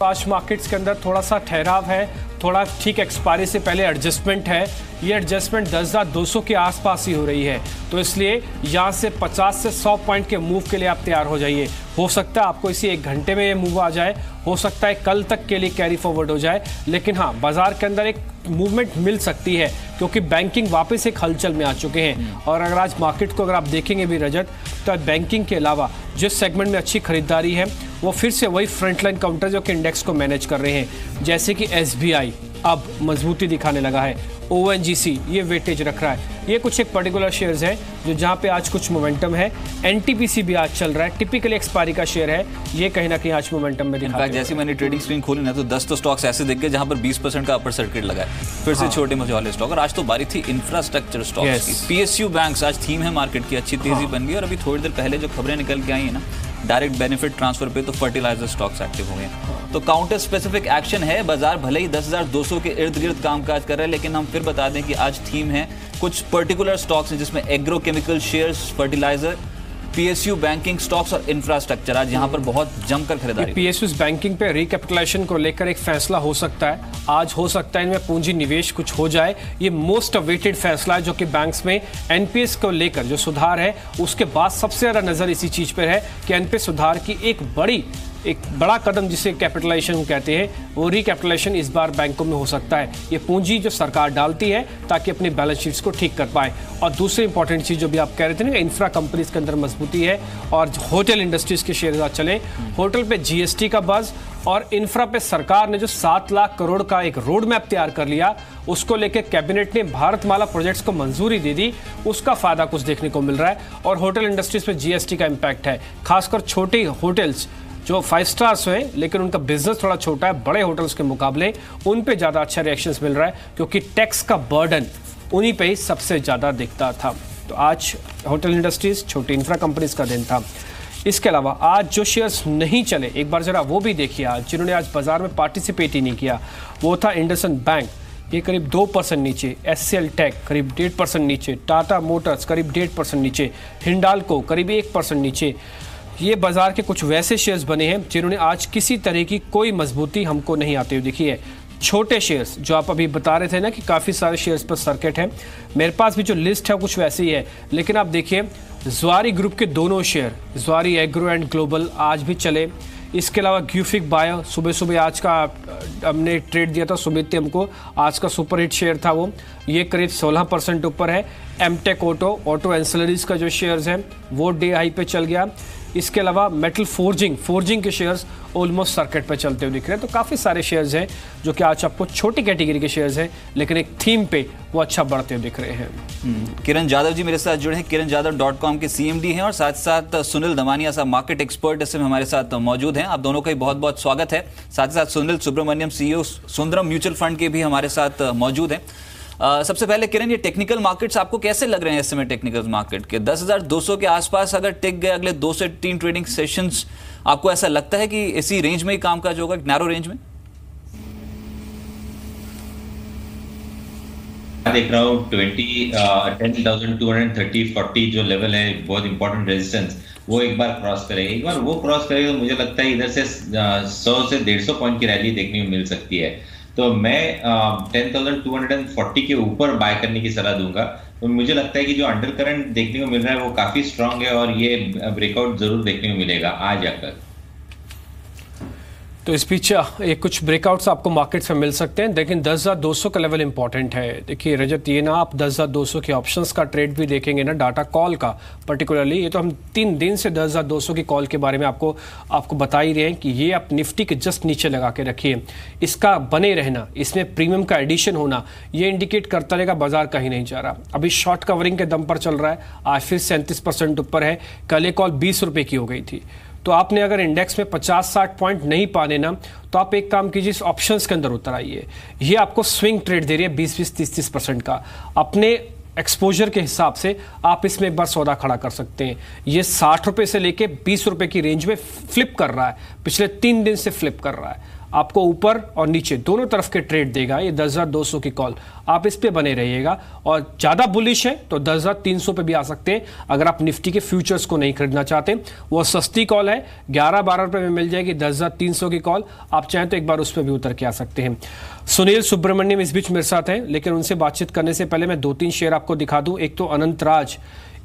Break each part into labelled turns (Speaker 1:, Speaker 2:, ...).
Speaker 1: आज मार्केट्स के अंदर थोड़ा सा ठहराव है, थोड़ा ठीक एक्सपायरी से पहले एडजस्टमेंट है। ये एडजस्टमेंट 10,200 के आसपास ही हो रही है, तो इसलिए यहाँ से 50 से 100 पॉइंट के मूव के लिए आप तैयार हो जाइए। हो सकता है आपको इसी 1 घंटे में ये मूव आ जाए, हो सकता है कल तक के लिए कैरी फॉरवर्ड हो जाए, लेकिन हाँ, बाजार के अंदर एक मूवमेंट मिल सकती है क्योंकि बैंकिंग वापस एक हलचल में आ चुके हैं। और अगर आज मार्केट को अगर आप देखेंगे भी रजत, तो बैंकिंग के अलावा जिस सेगमेंट में अच्छी खरीदारी है वो फिर से वही फ्रंटलाइन काउंटर जो कि इंडेक्स को मैनेज कर रहे हैं, जैसे कि SBI अब मजबूती दिखाने लगा है, ONGC ये वेटेज रख रहा है। ये कुछ एक पर्टिकुलर शेयर्स है जो जहां पे आज कुछ मोमेंटम है। NTPC भी आज चल रहा है, टिपिकली एक्सपायरी का शेयर है, ये कहीं ना कहीं आज मोमेंटम में दिखा रहा है।
Speaker 2: जैसे मैंने ट्रेडिंग स्क्रीन खोली ना, तो 10 तो स्टॉक्स ऐसे दिख गए जहां पर 20% का अपर सर्किट लगा है, फिर से छोटे मझे वाले स्टॉक। और आज तो बारी थी इंफ्रास्ट्रक्चर स्टॉक्स की। PSU बैंक्स आज थीम है मार्केट की, अच्छी तेजी बन गई। और अभी थोड़ी देर पहले जो खबरें निकल के आई है ना, डायरेक्ट बेनिफिट ट्रांसफर पे तो फर्टिलाइजर स्टॉक्स एक्टिव हो गए। तो काउंटर स्पेसिफिक एक्शन है, बाजार भले ही 10,200 के इर्द गिर्द कामकाज कर रहा है, लेकिन हम फिर बता दें कि आज थीम है कुछ पर्टिकुलर स्टॉक्स हैं जिसमें agrochemical shares, fertiliser, PSU banking stocks और इंफ्रास्ट्रक्चर आज यहाँ पर बहुत जमकर खरीदारी।
Speaker 1: PSU बैंकिंग पे रिकैपिटलाइजेशन को लेकर एक फैसला हो सकता है आज, हो सकता है इनमें पूंजी निवेश कुछ हो जाए। ये मोस्ट अवेटेड फैसला है जो कि बैंक्स में NPS को लेकर जो सुधार है उसके बाद सबसे ज्यादा नजर इसी चीज पर है कि NPS सुधार की एक बड़ा कदम जिसे कैपिटलाइजेशन कहते हैं, वो रिकैपिटलाइजेशन इस बार बैंकों में हो सकता है। ये पूंजी जो सरकार डालती है ताकि अपनी बैलेंस शीट्स को ठीक कर पाए। और दूसरी इंपॉर्टेंट चीज जो भी आप कह रहे थे ना, इंफ्रा कंपनीज के अंदर मजबूती है और होटल इंडस्ट्रीज के शेयर चले। होटल पे GST का बज और इंफ्रा पे सरकार ने जो 7 लाख करोड़ का एक रोड मैप तैयार कर लिया, उसको लेकर कैबिनेट ने भारतमाला प्रोजेक्ट्स को मंजूरी दे दी, उसका फायदा कुछ देखने को मिल रहा है। और होटल इंडस्ट्रीज पे GST का इम्पैक्ट है, खासकर छोटे होटल्स जो 5 स्टार्स हैं लेकिन उनका बिजनेस थोड़ा छोटा है बड़े होटल्स के मुकाबले, उन पे ज़्यादा अच्छा रिएक्शंस मिल रहा है क्योंकि टैक्स का बर्डन उन्हीं पे ही सबसे ज़्यादा दिखता था। तो आज होटल इंडस्ट्रीज, छोटी इंफ्रा कंपनीज का दिन था। इसके अलावा आज जो शेयर्स नहीं चले, एक बार जरा वो भी देखिए। आज जिन्होंने आज बाजार में पार्टिसिपेट ही नहीं किया वो था इंडसइंड बैंक, ये करीब 2% नीचे, SCL टेक करीब 1.5% नीचे, टाटा मोटर्स करीब 1.5% नीचे, हिंडाल्को करीब 1% नीचे। ये बाजार के कुछ वैसे शेयर्स बने हैं जिन्होंने आज किसी तरह की कोई मजबूती हमको नहीं आते हुए दिखी है। छोटे शेयर्स जो आप अभी बता रहे थे ना कि काफ़ी सारे शेयर्स पर सर्किट है, मेरे पास भी जो लिस्ट है कुछ वैसी ही है, लेकिन आप देखिए ज़्वारी ग्रुप के दोनों शेयर, ज़्वारी एग्रो एंड ग्लोबल आज भी चले। इसके अलावा ग्यूफिक बायो सुबह आज का हमने ट्रेड दिया था सुमित को, आज का सुपरहिट शेयर था वो, ये करीब 16% ऊपर है। एमटेक ऑटो एंसिलरीज का जो शेयर्स हैं वो डे हाई पे चल गया। इसके अलावा मेटल फोर्जिंग के शेयर्स ऑलमोस्ट सर्किट पे चलते हुए दिख रहे हैं। तो काफ़ी सारे शेयर्स हैं जो कि आज आपको छोटी कैटेगरी के शेयर्स हैं लेकिन एक थीम पे वो अच्छा बढ़ते हुए दिख रहे हैं।
Speaker 2: किरण जाधव जी मेरे साथ जुड़े हैं, kiranjadhav.com के CMD हैं, और साथ साथ सुनील दमानिया साहब मार्केट एक्सपर्ट इस समय हमारे साथ मौजूद हैं। आप दोनों का बहुत बहुत स्वागत है। साथ ही साथ Sunil Subramaniam CEO Sundaram mutual fund के भी हमारे साथ मौजूद हैं। सबसे पहले किरण, ये टेक्निकल मार्केट्स आपको कैसे लग रहे हैं इस समय? टेक्निकल मार्केट के 10,200 के आसपास अगर टिक गए अगले 2 से 3 ट्रेडिंग सेशंस, आपको ऐसा लगता है कि इसी रेंज में ही कामकाज होगा, नैरो रेंज में?
Speaker 3: देख रहा हूँ 10,230-40 जो लेवल है बहुत इंपॉर्टेंट रेजिस्टेंस, वो एक बार क्रॉस करेगा। एक बार वो क्रॉस करेगा तो मुझे लगता है इधर से 100 से 150 पॉइंट की रैली देखने को मिल सकती है। तो मैं 10,240 के ऊपर बाय करने की सलाह दूंगा। तो मुझे लगता है कि जो अंडर करंट देखने को मिल रहा है वो काफी स्ट्रांग है और ये ब्रेकआउट जरूर देखने को मिलेगा आज जाकर।
Speaker 1: तो इस बीच ये कुछ ब्रेकआउट्स आपको मार्केट्स में मिल सकते हैं, लेकिन 10,200 का लेवल इंपॉर्टेंट है। देखिए रजत, ये ना आप 10,200 के ऑप्शंस का ट्रेड भी देखेंगे ना, डाटा कॉल का पर्टिकुलरली, ये तो हम 3 दिन से 10,200 की कॉल के बारे में आपको बता ही रहे हैं कि ये आप निफ्टी के जस्ट नीचे लगा के रखिए। इसका बने रहना, इसमें प्रीमियम का एडिशन होना, ये इंडिकेट करता रहेगा बाजार कहीं नहीं जा रहा। अभी शॉर्ट कवरिंग के दम पर चल रहा है, आज फिर 37% ऊपर है। कल ये कॉल 20 रुपये की हो गई थी। तो आपने अगर इंडेक्स में 50-60 पॉइंट नहीं पाने ना, तो आप एक काम कीजिए, इस ऑप्शंस के अंदर उतर आइए। ये आपको स्विंग ट्रेड दे रही है 20-20, 30-30% का। अपने एक्सपोजर के हिसाब से आप इसमें एक बार सौदा खड़ा कर सकते हैं। ये 60 रुपये से लेके 20 रुपये की रेंज में फ्लिप कर रहा है, पिछले 3 दिन से फ्लिप कर रहा है। आपको ऊपर और नीचे दोनों तरफ के ट्रेड देगा ये 10,200 की कॉल। आप इस पे बने रहिएगा, और ज़्यादा बुलिश है तो 10,300 पे भी आ सकते हैं अगर आप निफ्टी के फ्यूचर्स को नहीं खरीदना चाहते। वो सस्ती कॉल है, 11-12 रुपये में मिल जाएगी 10,300 की कॉल। आप चाहें तो एक बार उस पर भी उतर के आ सकते हैं। सुनील सुब्रमण्यम इस बीच मेरे साथ हैं, लेकिन उनसे बातचीत करने से पहले मैं 2-3 शेयर आपको दिखा दूं। एक तो अनंतराज,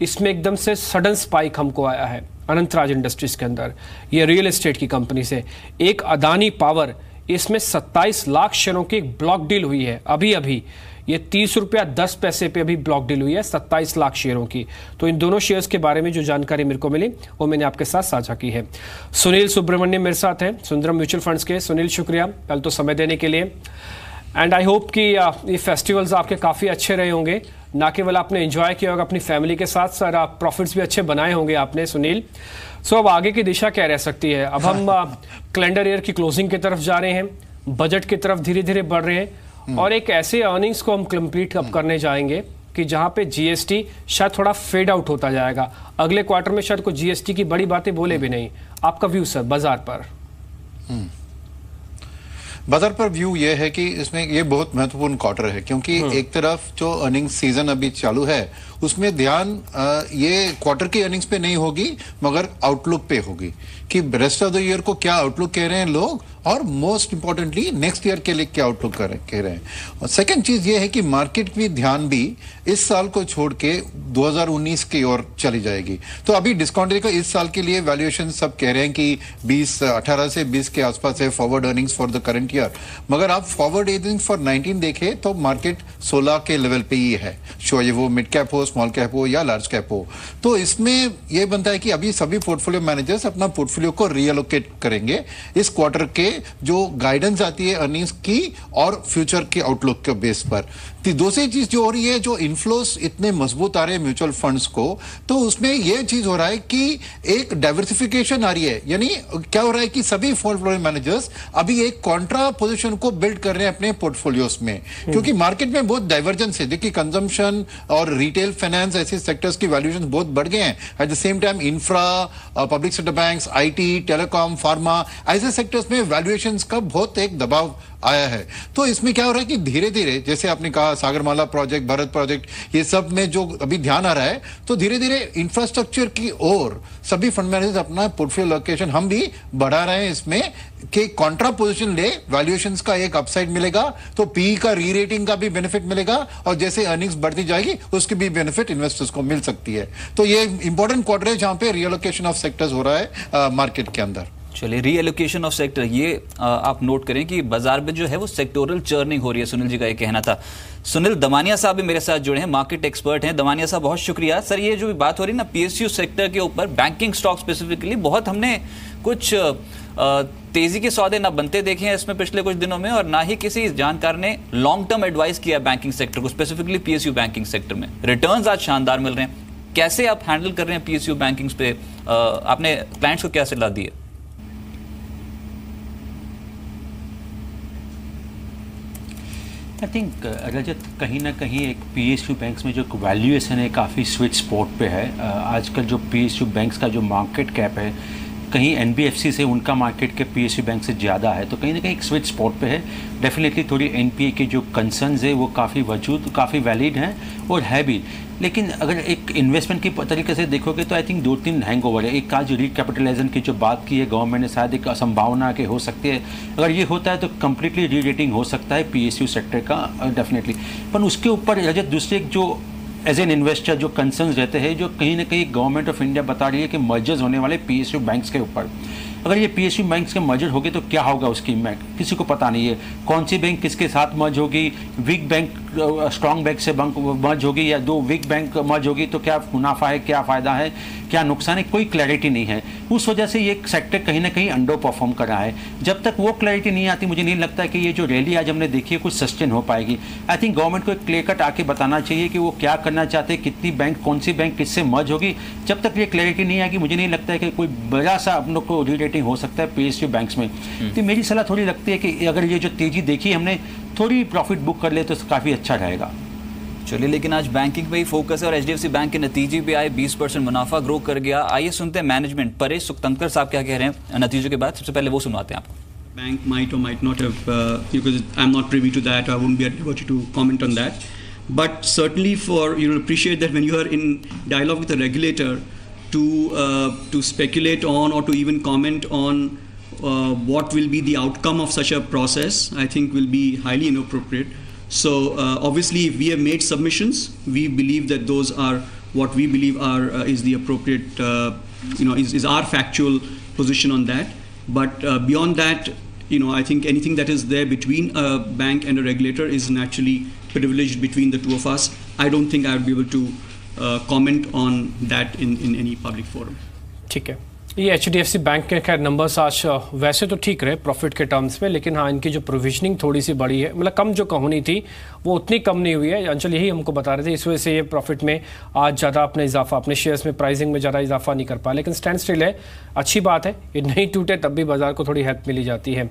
Speaker 1: इसमें एकदम से सडन स्पाइक हमको आया है अनंतराज इंडस्ट्रीज के अंदर, ये रियल एस्टेट की कंपनी से। एक अदानी पावर, इसमें 27 लाख शेयरों की एक ब्लॉक डील हुई है अभी अभी, ये 30 रुपया 10 पैसे पे अभी ब्लॉक डील हुई है 27 लाख शेयरों की। तो इन दोनों शेयर्स के बारे में जो जानकारी मेरे को मिली वो मैंने आपके साथ साझा की है। सुनील सुब्रमण्यम मेरे साथ हैं, सुंदरम म्यूचुअल फंड्स के। सुनील, शुक्रिया कल तो समय देने के लिए, एंड आई होप कि ये फेस्टिवल्स आपके काफ़ी अच्छे रहे होंगे, ना केवल आपने एंजॉय किया होगा अपनी फैमिली के साथ, सर आप प्रॉफिट्स भी अच्छे बनाए होंगे आपने सुनील। सो अब आगे की दिशा क्या रह सकती है? अब हम कैलेंडर ईयर की क्लोजिंग की तरफ जा रहे हैं, बजट की तरफ धीरे धीरे बढ़ रहे हैं, और एक ऐसे अर्निंग्स को हम कंप्लीट अब करने जाएंगे कि जहां पे जीएसटी शायद थोड़ा फेड आउट होता जाएगा। अगले क्वार्टर में शायद कोई जीएसटी की बड़ी बातें बोले भी नहीं। आपका व्यू सर बाजार पर?
Speaker 4: बाजार पर व्यू ये है कि इसमें ये बहुत महत्वपूर्ण क्वार्टर है, क्योंकि एक तरफ जो अर्निंग सीजन अभी चालू है उसमें ध्यान ये क्वार्टर की अर्निंग्स पे नहीं होगी मगर आउटलुक पे होगी कि रेस्ट ऑफ द ईयर को क्या आउटलुक कह रहे हैं लोग, और मोस्ट इंपॉर्टेंटली नेक्स्ट ईयर के लिए क्या आउटलुक कह रहे हैं। और सेकंड चीज ये है कि मार्केट की ध्यान भी इस साल को छोड़ के 2019 की ओर चली जाएगी। तो अभी डिस्काउंट रेट का इस साल के लिए वैल्यूएशन सब कह रहे हैं कि 18 से 20 के आसपास है forward earnings for the current year, मगर आप फॉरवर्ड अर्निंग्स फॉर 19 देखें तो मार्केट 16 के लेवल पे ही है, चाहे वो मिड कैप हो, स्मॉल कैप हो या लार्ज कैप हो। तो इसमें यह बनता है कि अभी सभी पोर्टफोलियो मैनेजर्स अपना पोर्टफोलियो को रीअलोकेट करेंगे इस क्वार्टर के जो गाइडेंस आती है अर्निंग्स की और फ्यूचर के आउटलुक के बेस पर। दूसरी चीज जो हो रही है, जो इनफ्लोस इतने मजबूत आ रहे हैं म्यूचुअल फंड्स को, तो उसमें यह चीज हो रहा है कि एक डाइवर्सिफिकेशन आ रही है। यानी क्या हो रहा है कि सभी पोर्टफोलियो मैनेजर्स अभी एक कॉन्ट्रा पोजीशन को बिल्ड कर रहे हैं अपने पोर्टफोलियोज में, क्योंकि मार्केट में बहुत डाइवर्जेंस है। देखिए कंजम्पशन और रिटेल फाइनेंस ऐसे सेक्टर्स की वैल्यूएशन बहुत बढ़ गए हैं। At the same time infra, public sector banks, IT, telecom, pharma, ऐसे सेक्टर्स में वैल्यूएशंस का बहुत एक दबाव आया है। तो इसमें क्या हो रहा है कि धीरे धीरे, जैसे आपने कहा सागरमाला प्रोजेक्ट, भारत प्रोजेक्ट, ये सब में जो अभी ध्यान आ रहा है, तो धीरे धीरे इंफ्रास्ट्रक्चर की ओर सभी फंड मैनेजर्स अपना पोर्टफोलियो लोकेशन हम भी बढ़ा रहे हैं इसमें कि कॉन्ट्रा पोजीशन ले, वैल्यूएशंस का एक अपसाइड मिलेगा, तो पी का री रेटिंग का भी बेनिफिट मिलेगा, और जैसे अर्निंग्स बढ़ती जाएगी उसकी भी बेनिफिट इन्वेस्टर्स को मिल सकती है। तो ये इंपॉर्टेंट क्वार्टर है जहां पे रीअलोकेशन ऑफ सेक्टर्स हो रहा है मार्केट के अंदर।
Speaker 2: चलिए, रीएलोकेशन ऑफ सेक्टर, ये आप नोट करें कि बाजार में जो है वो सेक्टोरल चर्निंग हो रही है, सुनील जी का ये कहना था। सुनील दमानिया साहब भी मेरे साथ जुड़े हैं, मार्केट एक्सपर्ट हैं। दमानिया साहब बहुत शुक्रिया। सर, ये जो बात हो रही है ना पीएसयू सेक्टर के ऊपर, बैंकिंग स्टॉक स्पेसिफिकली, बहुत हमने कुछ तेजी के सौदे ना बनते देखे हैं इसमें पिछले कुछ दिनों में, और ना ही किसी जानकार ने लॉन्ग टर्म एडवाइस किया बैंकिंग सेक्टर को, स्पेसिफिकली पीएसयू बैंकिंग सेक्टर में। रिटर्न्स आज शानदार मिल रहे हैं। कैसे आप हैंडल कर रहे हैं पीएसयू बैंकिंग पे? आपने क्लाइंट्स को क्या सलाह दी है?
Speaker 5: आई थिंक रजत, कहीं ना कहीं एक पीएसयू बैंक्स में जो वैल्यूएशन है काफ़ी स्वीट स्पॉट पे है। आजकल जो पीएसयू बैंक्स का जो मार्केट कैप है कहीं एनबीएफसी से उनका मार्केट कैप पीएसयू बैंक से ज़्यादा है, तो कहीं ना कहीं एक स्वीट स्पॉट पे है। डेफिनेटली थोड़ी एनपीए के जो कंसर्न्स है वो काफ़ी वैलिड हैं और है भी, लेकिन अगर एक इन्वेस्टमेंट की तरीके से देखोगे तो आई थिंक 2-3 हैंगओवर है। एक आज रिकैपिटलाइजेशन की जो बात की है गवर्नमेंट ने, शायद एक संभावना के हो सकती है, अगर ये होता है तो कम्प्लीटली री रेटिंग हो सकता है पीएसयू सेक्टर का डेफिनेटली। पर उसके ऊपर रजत दूसरे जो एज एन इन्वेस्टर जो कंसर्न्स रहते हैं, जो कहीं ना कहीं गवर्नमेंट ऑफ इंडिया बता रही है कि मर्जर्स होने वाले पीएसयू बैंक्स के ऊपर। अगर ये पीएसयू बैंक्स के मर्जर होगी तो क्या होगा उसकी इम्पैक्ट, किसी को पता नहीं है। कौन सी बैंक किसके साथ मर्ज होगी, वीक बैंक स्ट्रॉन्ग बैंक से मर्ज होगी या दो वीक बैंक मर्ज होगी, तो क्या मुनाफा है, क्या फ़ायदा है, क्या नुकसान है, कोई क्लैरिटी नहीं है। उस वजह से ये सेक्टर कहीं ना कहीं अंडर परफॉर्म कर रहा है। जब तक वो क्लैरिटी नहीं आती, मुझे नहीं लगता कि ये जो रैली आज हमने देखी है कुछ सस्टेन हो पाएगी। आई थिंक गवर्नमेंट को एक क्लियर कट आके बताना चाहिए कि वो क्या करना चाहते हैं, कितनी बैंक, कौन सी बैंक किससे मर्ज होगी। जब तक ये क्लैरिटी नहीं आएगी, मुझे नहीं लगता है कि कोई बड़ा सा हम लोग को री रेटिंग हो सकता है पीएसयू बैंक्स में। तो मेरी सलाह थोड़ी लगती है कि अगर ये जो तेजी देखी हमने, थोड़ी प्रॉफिट बुक कर ले तो काफ़ी अच्छा रहेगा।
Speaker 2: चलिए, लेकिन आज बैंकिंग पे ही फोकस है और एचडीएफसी बैंक के नतीजे भी आए, 20% मुनाफा ग्रो कर गया। आइए सुनते हैं मैनेजमेंट, परेश सुक्तंकर साहब क्या कह रहे हैं नतीजों के बाद। सबसे पहले वो सुनवाते हैं आपको।
Speaker 6: bank might or might not have, because I'm not privy to that, I wouldn't be at liberty to comment on that. But certainly appreciate that when you are in dialogue with a regulator, to speculate on or to even comment on what will be the outcome of such a process, I think will be highly inappropriate. So obviously, if we have made submissions, we believe that those are what we believe is the appropriate, is our factual position on that. But beyond that, I think anything that is there between a bank and a regulator is naturally privileged between the two of us. I don't think I would be able to comment on that in any public forum.
Speaker 1: ठीक है, ये HDFC bank के खैर numbers आज वैसे तो ठीक रहे प्रॉफिट के टर्म्स में, लेकिन हाँ इनकी जो प्रोविजनिंग थोड़ी सी बड़ी है, मतलब कम जो होनी थी वो उतनी कम नहीं हुई है। अंचल यही हमको बता रहे थे, इस वजह से ये प्रॉफिट में आज ज़्यादा अपने इजाफा, अपने शेयर्स में प्राइसिंग में ज़्यादा इजाफा नहीं कर पाया, लेकिन स्टैंड स्टिल है, अच्छी बात है। ये नहीं टूटे तब भी बाजार को थोड़ी हेल्प मिली जाती है।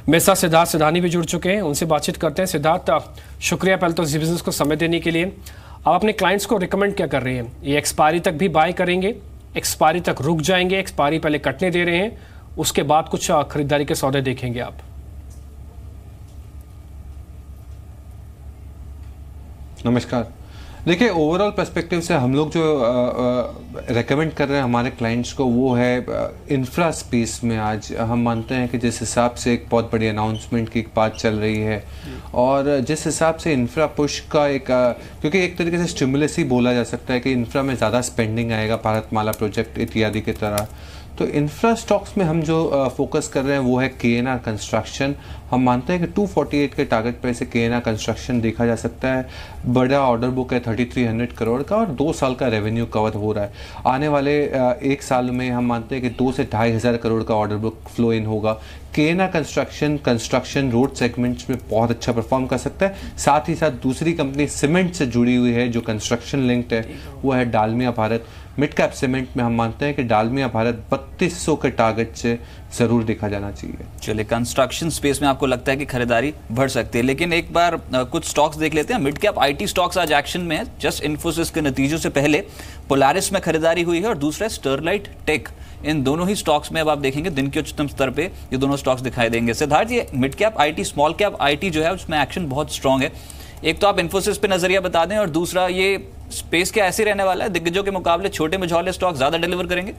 Speaker 1: मेरे साथ सिद्धार्थ सिधानी भी जुड़ चुके हैं, उनसे बातचीत करते हैं। सिद्धार्थ, शुक्रिया पहले तो इस बिज़नेस को समय देने के लिए। आप अपने क्लाइंट्स को रिकमेंड क्या कर रहे हैं? ये एक्सपायरी तक भी बाय करेंगे, एक्सपायरी तक रुक जाएंगे, एक्सपायरी पहले कटने दे रहे हैं, उसके बाद कुछ खरीदारी के सौदे देखेंगे आप?
Speaker 7: नमस्कार। देखिए, ओवरऑल पर्सपेक्टिव से हम लोग जो रेकमेंड कर रहे हैं हमारे क्लाइंट्स को वो है इंफ्रा स्पेस में। आज हम मानते हैं कि जिस हिसाब से एक बहुत बड़ी अनाउंसमेंट की बात चल रही है और जिस हिसाब से इंफ्रा पुश का एक क्योंकि एक तरीके से स्टिमुलस ही बोला जा सकता है कि इंफ्रा में ज़्यादा स्पेंडिंग आएगा, भारतमाला प्रोजेक्ट इत्यादि की तरह। तो इंफ्रा स्टॉक्स में हम जो फोकस कर रहे हैं वो है KNR कंस्ट्रक्शन। हम मानते हैं कि 248 के टारगेट पर से KNR कंस्ट्रक्शन देखा जा सकता है। बड़ा ऑर्डर बुक है 3300 करोड़ का और 2 साल का रेवेन्यू कवर हो रहा है। आने वाले 1 साल में हम मानते हैं कि 2 से 2,500 करोड़ का ऑर्डर बुक फ्लो इन होगा। KNR कंस्ट्रक्शन रोड सेगमेंट्स में बहुत अच्छा परफॉर्म कर सकता है। साथ ही साथ दूसरी कंपनी सीमेंट से जुड़ी हुई है जो कंस्ट्रक्शन लिंक्ड है, वो है Dalmia Bharat. Mid cap cement में हम मानते हैं कि डालमिया भारत 3200 के टारगेट से जरूर देखा जाना चाहिए।
Speaker 2: चलिए, कंस्ट्रक्शन स्पेस में आपको लगता है कि खरीदारी बढ़ सकती है, लेकिन एक बार कुछ स्टॉक्स देख लेते हैं। मिड कैप IT स्टॉक्स आज एक्शन में है। जस्ट इन्फोसिस के नतीजों से पहले पोलारिस में खरीदारी हुई है और दूसरा स्टरलाइट टेक। इन दोनों ही स्टॉक्स में अब आप देखेंगे दिन के उच्चतम स्तर पे ये दोनों स्टॉक्स दिखाई देंगे। सिद्धार्थ, ये mid cap IT small cap IT जो है उसमें एक्शन बहुत स्ट्रांग है। एक तो आप इन्फोसिस पे नजरिया बता दें और दूसरा ये स्पेस क्या ऐसे रहने वाला है, दिग्गजों के मुकाबले छोटे मझौले स्टॉक ज्यादा डिलीवर करेंगे?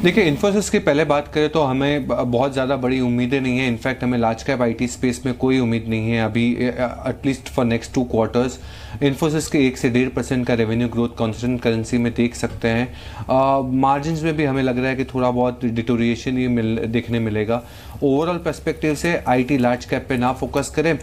Speaker 7: देखिए, इन्फोसिस की पहले बात करें तो हमें बहुत ज़्यादा बड़ी उम्मीदें नहीं है। इनफैक्ट हमें लार्ज कैप IT स्पेस में कोई उम्मीद नहीं है अभी, at least for next 2 quarters. Infosys के 1 से 1.5% का रेवेन्यू ग्रोथ कॉन्स्टेंट करेंसी में देख सकते हैं। मार्जिन्स में भी हमें लग रहा है कि थोड़ा बहुत डिटोरिएशन ये देखने मिलेगा। ओवरऑल पर्सपेक्टिव से IT लार्ज कैप पे ना फोकस करें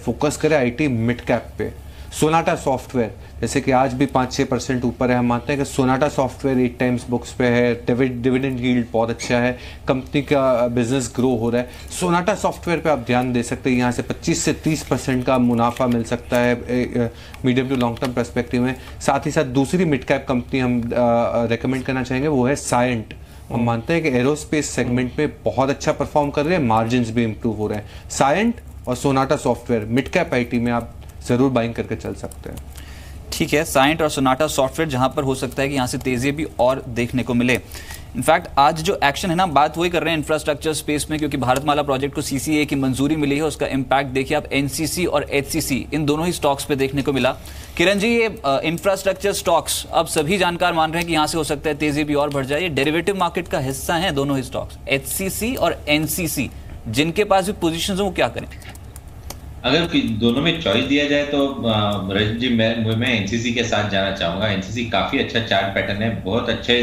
Speaker 7: IT मिड कैप पे। सोनाटा सॉफ्टवेयर जैसे कि आज भी 5-6% ऊपर है। हम मानते हैं कि सोनाटा सॉफ्टवेयर 8 टाइम्स बुक्स पे है, डिविडेंड यील्ड बहुत अच्छा है, कंपनी का बिजनेस ग्रो हो रहा है। सोनाटा सॉफ्टवेयर पे आप ध्यान दे सकते हैं, यहाँ से 25 से 30% का मुनाफा मिल सकता है medium to long term perspective में। साथ ही साथ दूसरी मिड कैप कंपनी हम रेकमेंड करना चाहेंगे वो है सायंट। हम मानते हैं कि एरोस्पेस सेगमेंट में बहुत अच्छा परफॉर्म कर रहे हैं, मार्जिन्स भी इंप्रूव हो रहे हैं। सायंट और Sonata software mid cap IT में आप जरूर बाइंग करके चल सकते हैं।
Speaker 2: ठीक है, साइंट और सोनाटा सॉफ्टवेयर जहां पर हो सकता है कि यहां से तेजी भी और देखने को मिले। इनफैक्ट आज जो एक्शन है ना, बात वही कर रहे हैं इंफ्रास्ट्रक्चर स्पेस में, क्योंकि भारतमाला प्रोजेक्ट को CCA की मंजूरी मिली है। उसका इम्पैक्ट देखिए आप NCC और HCC इन दोनों ही स्टॉक्स पे देखने को मिला। किरण जी, ये इंफ्रास्ट्रक्चर स्टॉक्स अब सभी जानकार मान रहे हैं कि यहाँ से हो सकता है तेजी भी और बढ़ जाए। ये डेरिवेटिव मार्केट का हिस्सा है दोनों ही स्टॉक्स, HCC और NCC। जिनके पास भी पोजिशन है वो क्या करें?
Speaker 3: अगर दोनों में चॉइस दिया जाए तो रजत जी मैं NCC के साथ जाना चाहूंगा। NCC काफी अच्छा चार्ट पैटर्न है, बहुत अच्छे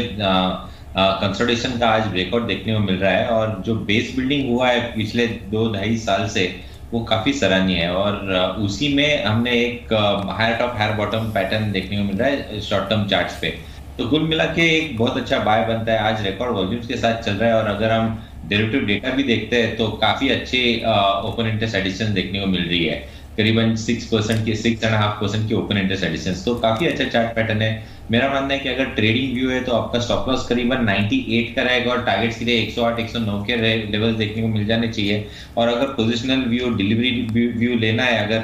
Speaker 3: कंसोलिडेशन का आज ब्रेकआउट देखने को मिल रहा है और जो बेस बिल्डिंग हुआ है पिछले 2-2.5 साल से वो काफी सराहनीय है और उसी में हमने एक higher top higher bottom pattern देखने को मिल रहा है शॉर्ट टर्म चार्ट्स पे। तो कुल मिला के एक बहुत अच्छा बाय बनता है, आज रिकॉर्ड वॉल्यूम्स के साथ चल रहा है और अगर हम डेरिवेटिव डेटा भी देखते हैं तो काफी अच्छे ओपन इंटरेस्ट एडिशन देखने को मिल रही है, करीबन 6% की 6.5% की ओपन इंटरेस्ट एडिशन। तो काफी अच्छा चार्ट पैटर्न है। मेरा मानना है कि अगर ट्रेडिंग व्यू है तो आपका स्टॉप लॉस करीबन 98 का रहेगा और टारगेट्स के लिए 108-109 के लेवल देखने को मिल जाने चाहिए। और अगर पोजिशनल व्यू डिलीवरी व्यू लेना है अगर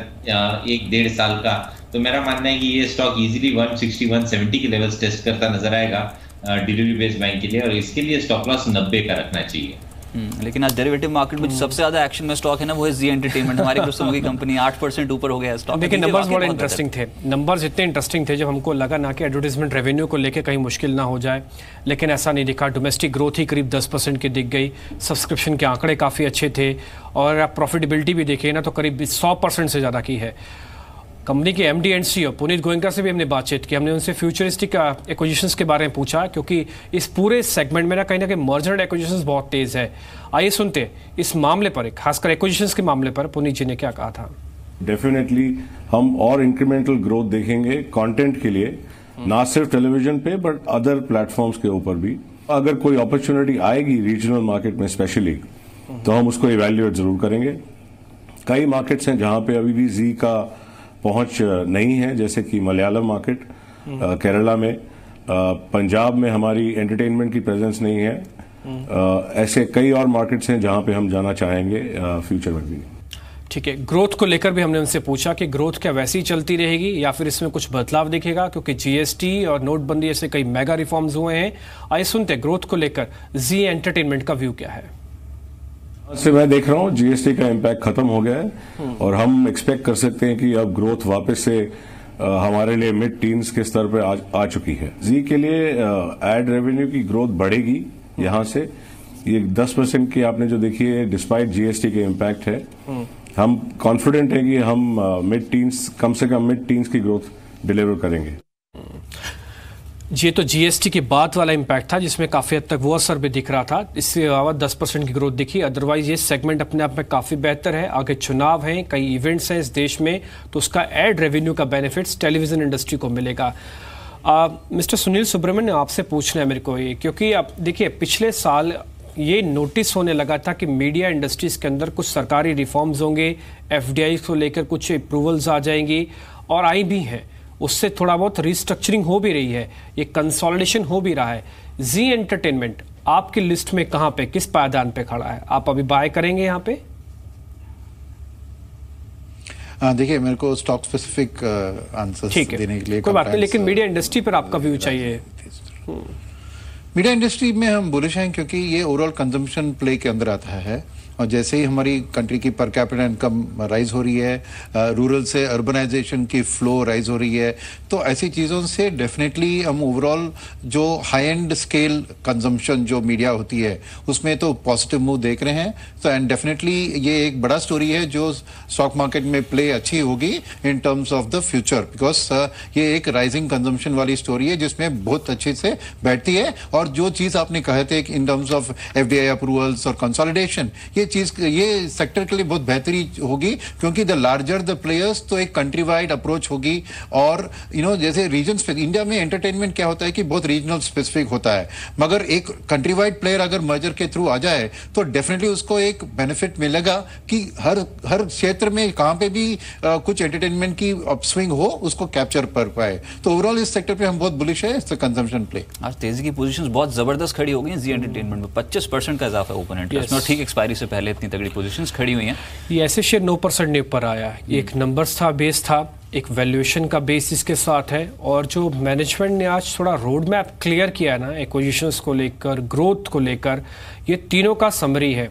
Speaker 3: 1-1.5 साल का, तो मेरा मानना है कि ये स्टॉक इजीली 160-170 के लेवल्स टेस्ट करता नजर आएगा डिलीवरी बेस्ड बैंक के लिए, और इसके लिए स्टॉप लॉस 90 का रखना चाहिए।
Speaker 2: लेकिन आज डेरिवेटिव मार्केट में सबसे ज्यादा एक्शन में स्टॉक है ना, वो है जी एंटरटेनमेंट, हमारी की कंपनी 8% ऊपर हो गया है स्टॉक।
Speaker 1: देखिए नंबर्स बड़े इंटरेस्टिंग थे, नंबर्स इतने इंटरेस्टिंग थे जब हमको लगा ना कि एडवर्टाइजमेंट रेवेन्यू को लेके कहीं मुश्किल ना हो जाए, लेकिन ऐसा नहीं दिखा। डोमेस्टिक ग्रोथ ही करीब 10% की दिख गई, सब्सक्रिप्शन के आंकड़े काफ़ी अच्छे थे, और आप प्रॉफिटेबिलिटी भी देखिए ना तो करीब 100% से ज़्यादा की है। कंपनी के MD and CEO Puneet Goenka से भी हमने बातचीत की, हमने उनसे फ्यूचरिस्टिक एक्विजिशंस के बारे में पूछा, क्योंकि इस पूरे सेगमेंट में ना कहीं मर्जर एंड एक्विजिशंस बहुत तेज़ है। आइए सुनते हैं इस मामले पर, खासकर एक्विजिशंस के मामले पर पुनीत जी ने क्या कहा था।
Speaker 8: डेफिनेटली हम और इंक्रीमेंटल ग्रोथ देखेंगे कंटेंट के लिए, ना सिर्फ टेलीविजन पे बट अदर प्लेटफॉर्म्स के ऊपर भी। अगर कोई अपॉर्चुनिटी आएगी रीजनल मार्केट में स्पेशली, तो हम उसको इवैल्यूएट जरूर करेंगे। कई मार्केट्स हैं जहां पे अभी भी जी का पहुंच नहीं है, जैसे कि मलयालम मार्केट, केरला में, पंजाब में हमारी एंटरटेनमेंट की प्रेजेंस नहीं है। ऐसे कई और मार्केट्स हैं जहां पे हम जाना चाहेंगे फ्यूचर में भी।
Speaker 1: ठीक है, ग्रोथ को लेकर भी हमने उनसे पूछा कि ग्रोथ क्या वैसी ही चलती रहेगी या फिर इसमें कुछ बदलाव दिखेगा, क्योंकि जीएसटी और नोटबंदी ऐसे कई मेगा रिफॉर्म्स हुए हैं। आइए सुनते हैं ग्रोथ को लेकर जी एंटरटेनमेंट का व्यू क्या है।
Speaker 8: से मैं देख रहा हूँ जीएसटी का इम्पैक्ट खत्म हो गया है, और हम एक्सपेक्ट कर सकते हैं कि अब ग्रोथ वापस से हमारे लिए मिड टीन्स के स्तर पर आ चुकी है। जी के लिए एड रेवेन्यू की ग्रोथ बढ़ेगी यहाँ से, ये 10% की आपने जो देखी है डिस्पाइट जीएसटी के इम्पैक्ट है। हम कॉन्फिडेंट हैं कि हम मिड टीन्स, कम से कम मिड टीन्स की ग्रोथ डिलीवर करेंगे।
Speaker 1: ये तो जीएसटी के बाद वाला इम्पैक्ट था जिसमें काफ़ी हद तक वो असर भी दिख रहा था, इसके अलावा 10% की ग्रोथ दिखी। अदरवाइज ये सेगमेंट अपने आप में काफ़ी बेहतर है। आगे चुनाव हैं, कई इवेंट्स हैं इस देश में, तो उसका एड रेवेन्यू का बेनिफिट्स टेलीविज़न इंडस्ट्री को मिलेगा। मिस्टर सुनील सुब्रमण्यम, आपसे पूछना है मेरे को ये, क्योंकि आप देखिए पिछले साल ये नोटिस होने लगा था कि मीडिया इंडस्ट्रीज़ के अंदर कुछ सरकारी रिफॉर्म्स होंगे, एफडीआई को लेकर कुछ अप्रूवल्स आ जाएंगी, और आई भी हैं। उससे थोड़ा बहुत रिस्ट्रक्चरिंग हो भी रही है, ये कंसोलिडेशन हो भी रहा है। जी एंटरटेनमेंट आपकी लिस्ट में कहाँ पे, किस पायदान पे खड़ा है? आप अभी बाय करेंगे यहाँ पे?
Speaker 4: देखिए मेरे को स्टॉक स्पेसिफिक आंसर्स देने के लिए
Speaker 1: कोई बात नहीं, लेकिन मीडिया इंडस्ट्री पर आपका व्यू चाहिए।
Speaker 4: मीडिया इंडस्ट्री में हम बुलिश हैं क्योंकि ये ओवरऑल कंजम्पशन प्ले के अंदर आता है, और जैसे ही हमारी कंट्री की पर कैपिटा इनकम राइज हो रही है, रूरल से अर्बनाइजेशन की फ्लो राइज हो रही है, तो ऐसी चीज़ों से डेफिनेटली हम ओवरऑल जो हाई एंड स्केल कंजम्पशन जो मीडिया होती है उसमें तो पॉजिटिव मूव देख रहे हैं। तो एंड डेफिनेटली ये एक बड़ा स्टोरी है जो स्टॉक मार्केट में प्ले अच्छी होगी in terms of the future, because ये एक राइजिंग कंजम्पशन वाली स्टोरी है जिसमें बहुत अच्छे से बैठती है। और जो चीज़ आपने कहे थे in terms of FDI approvals और कंसोलिडेशन, ये सेक्टर के लिए बहुत बेहतरी होगी, क्योंकि द लार्जर द प्लेयर्स तो एक कंट्री वाइड अप्रोच होगी। और जैसे रीजन इंडिया में एंटरटेनमेंट क्या होता है कि बहुत रीजनल स्पेसिफिक होता है, मगर एक कंट्री वाइड प्लेयर अगर मर्जर के थ्रू आ जाए तो डेफिनेटली उसको एक बेनिफिट मिलेगा कि हर क्षेत्र में कहां पे भी कुछ एंटरटेनमेंट की अपस्विंग हो उसको कैप्चर कर पाए। तो ओवरऑल इस सेक्टर पे हम बहुत बुलिश है, इट्स कंजम्पशन प्ले।
Speaker 2: आज तेजी की पोजीशंस बहुत जबरदस्त खड़ी हो गई हैं जी एंटरटेनमेंट में, 25% का इजाफा ओपन इंटरेस्ट में, ठीक एक्सपायरी से पहले इतनी तगड़ी पोजीशंस खड़ी हुई हैं।
Speaker 1: ये ऐसे शेयर 9% ने ऊपर आया, ये एक नंबर्स था, बेस था, एक वैल्यूएशन का बेस इसके साथ है, और जो मैनेजमेंट ने आज थोड़ा रोड मैप क्लियर किया ना एक्विजिशंस को लेकर, ग्रोथ को लेकर, ये तीनों का समरी है।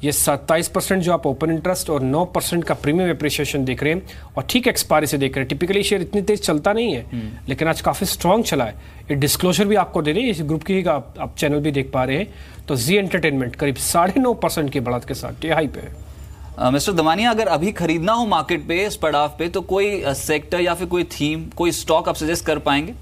Speaker 1: ये 27% जो आप ओपन इंटरेस्ट और 9% का प्रीमियम एप्रिसिएशन देख रहे हैं, और ठीक एक्सपायरी से देख रहे हैं। टिपिकली शेयर इतनी तेज चलता नहीं है, लेकिन आज काफ़ी स्ट्रॉन्ग चला है। ये डिस्क्लोजर भी आपको दे रहे हैं, इस ग्रुप की आप चैनल भी देख पा रहे हैं। तो जी एंटरटेनमेंट करीब 9.5% की बढ़त के साथ ये हाई पे है।
Speaker 2: मिस्टर दमानिया, अगर अभी खरीदना हो मार्केट पे इस पड़ाव पे, तो कोई सेक्टर या फिर कोई थीम, कोई स्टॉक आप सजेस्ट कर पाएंगे?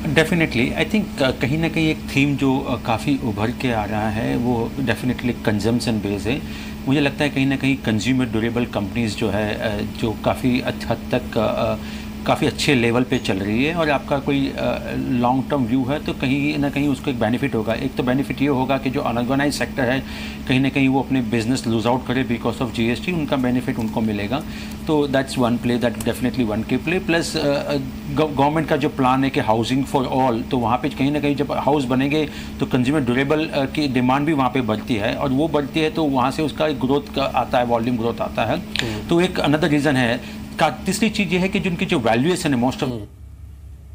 Speaker 5: डेफिनेटली आई थिंक कहीं ना कहीं एक थीम जो काफ़ी उभर के आ रहा है वो डेफिनेटली कंजम्पशन बेस है। मुझे लगता है कहीं ना कहीं कंज्यूमर ड्यूरेबल कंपनीज जो है जो काफ़ी हद तक काफ़ी अच्छे लेवल पे चल रही है, और आपका कोई लॉन्ग टर्म व्यू है तो कहीं ना कहीं उसको एक बेनिफिट होगा। एक तो बेनिफिट ये होगा कि जो अनऑर्गेनाइज सेक्टर है कहीं ना कहीं वो अपने बिजनेस लूज आउट करे बिकॉज ऑफ जीएसटी, उनका बेनिफिट उनको मिलेगा। तो that's one play, that definitely one के प्ले। प्लस गवर्नमेंट का जो प्लान है कि हाउसिंग फॉर ऑल, तो वहाँ पे कहीं ना कहीं जब हाउस बनेंगे तो कंज्यूमर ड्यूरेबल की डिमांड भी वहाँ पे बढ़ती है, और वो बढ़ती है तो वहाँ से उसका ग्रोथ आता है, वॉल्यूम ग्रोथ आता है। तो एक अनदर रीज़न है तीसरी चीज़ ये है कि जिनकी जो वैल्यूएशन है मोस्ट ऑफ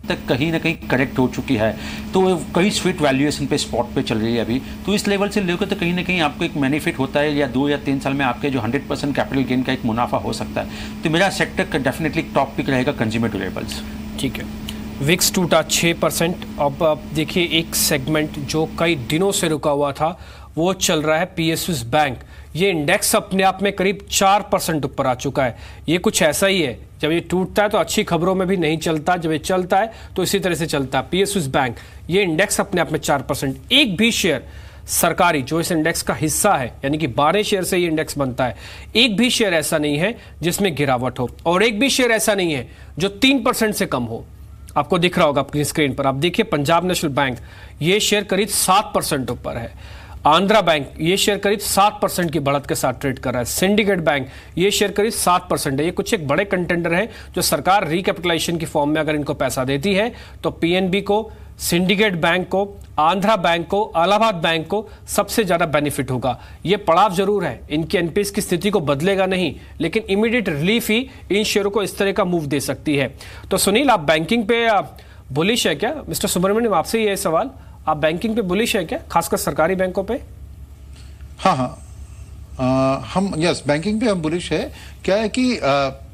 Speaker 5: तक कहीं ना कहीं करेक्ट हो चुकी है, तो कई स्वीट वैल्यूएशन पे स्पॉट पे चल रही है अभी, तो इस लेवल से लेकर तो कहीं ना कहीं आपको एक बेनिफिट होता है, या 2 या 3 साल में आपके जो 100% कैपिटल गेन का एक मुनाफा हो सकता है। तो मेरा सेक्टर का डेफिनेटली टॉप पिक रहेगा कंज्यूमर ड्यूरेबल्स।
Speaker 1: ठीक है, विक्स टूटा 6%। अब आप देखिए एक सेगमेंट जो कई दिनों से रुका हुआ था वो चल रहा है पीएसयूज बैंक। ये इंडेक्स अपने आप में करीब 4% ऊपर आ चुका है। ये कुछ ऐसा ही है, जब ये टूटता है तो अच्छी खबरों में भी नहीं चलता, जब ये चलता है तो इसी तरह से चलता है। पीएसयूज बैंक, ये इंडेक्स अपने आप में 4%। एक भी शेयर सरकारी जो इस इंडेक्स का हिस्सा है, यानी कि 12 शेयर से ये इंडेक्स बनता है, एक भी शेयर ऐसा नहीं है जिसमें गिरावट हो, और एक भी शेयर ऐसा नहीं है जो 3% से कम हो। आपको दिख रहा होगा अपनी स्क्रीन पर, आप देखिए पंजाब नेशनल बैंक, ये शेयर करीब 7% ऊपर है। आंध्रा बैंक, ये शेयर करीब 7% की बढ़त के साथ ट्रेड कर रहा है। सिंडिकेट बैंक, ये शेयर करीब 7% है। ये कुछ एक बड़े कंटेंडर हैं जो सरकार रिकैपिटलाइजेशन की फॉर्म में अगर इनको पैसा देती है तो पीएनबी को, सिंडिकेट बैंक को, आंध्रा बैंक को, इलाहाबाद बैंक को सबसे ज्यादा बेनिफिट होगा। ये पड़ाव जरूर है, इनकी एनपीएस की स्थिति को बदलेगा नहीं, लेकिन इमीडिएट रिलीफ ही इन शेयरों को इस तरह का मूव दे सकती है। तो सुनील, आप बैंकिंग पे बुलिश है क्या? मिस्टर सुब्रमण्यम, आपसे ये सवाल, आप बैंकिंग पे बुलिश है क्या, खासकर सरकारी बैंकों पे?
Speaker 4: हाँ, हम यस, बैंकिंग पे हम बुलिश है। क्या है कि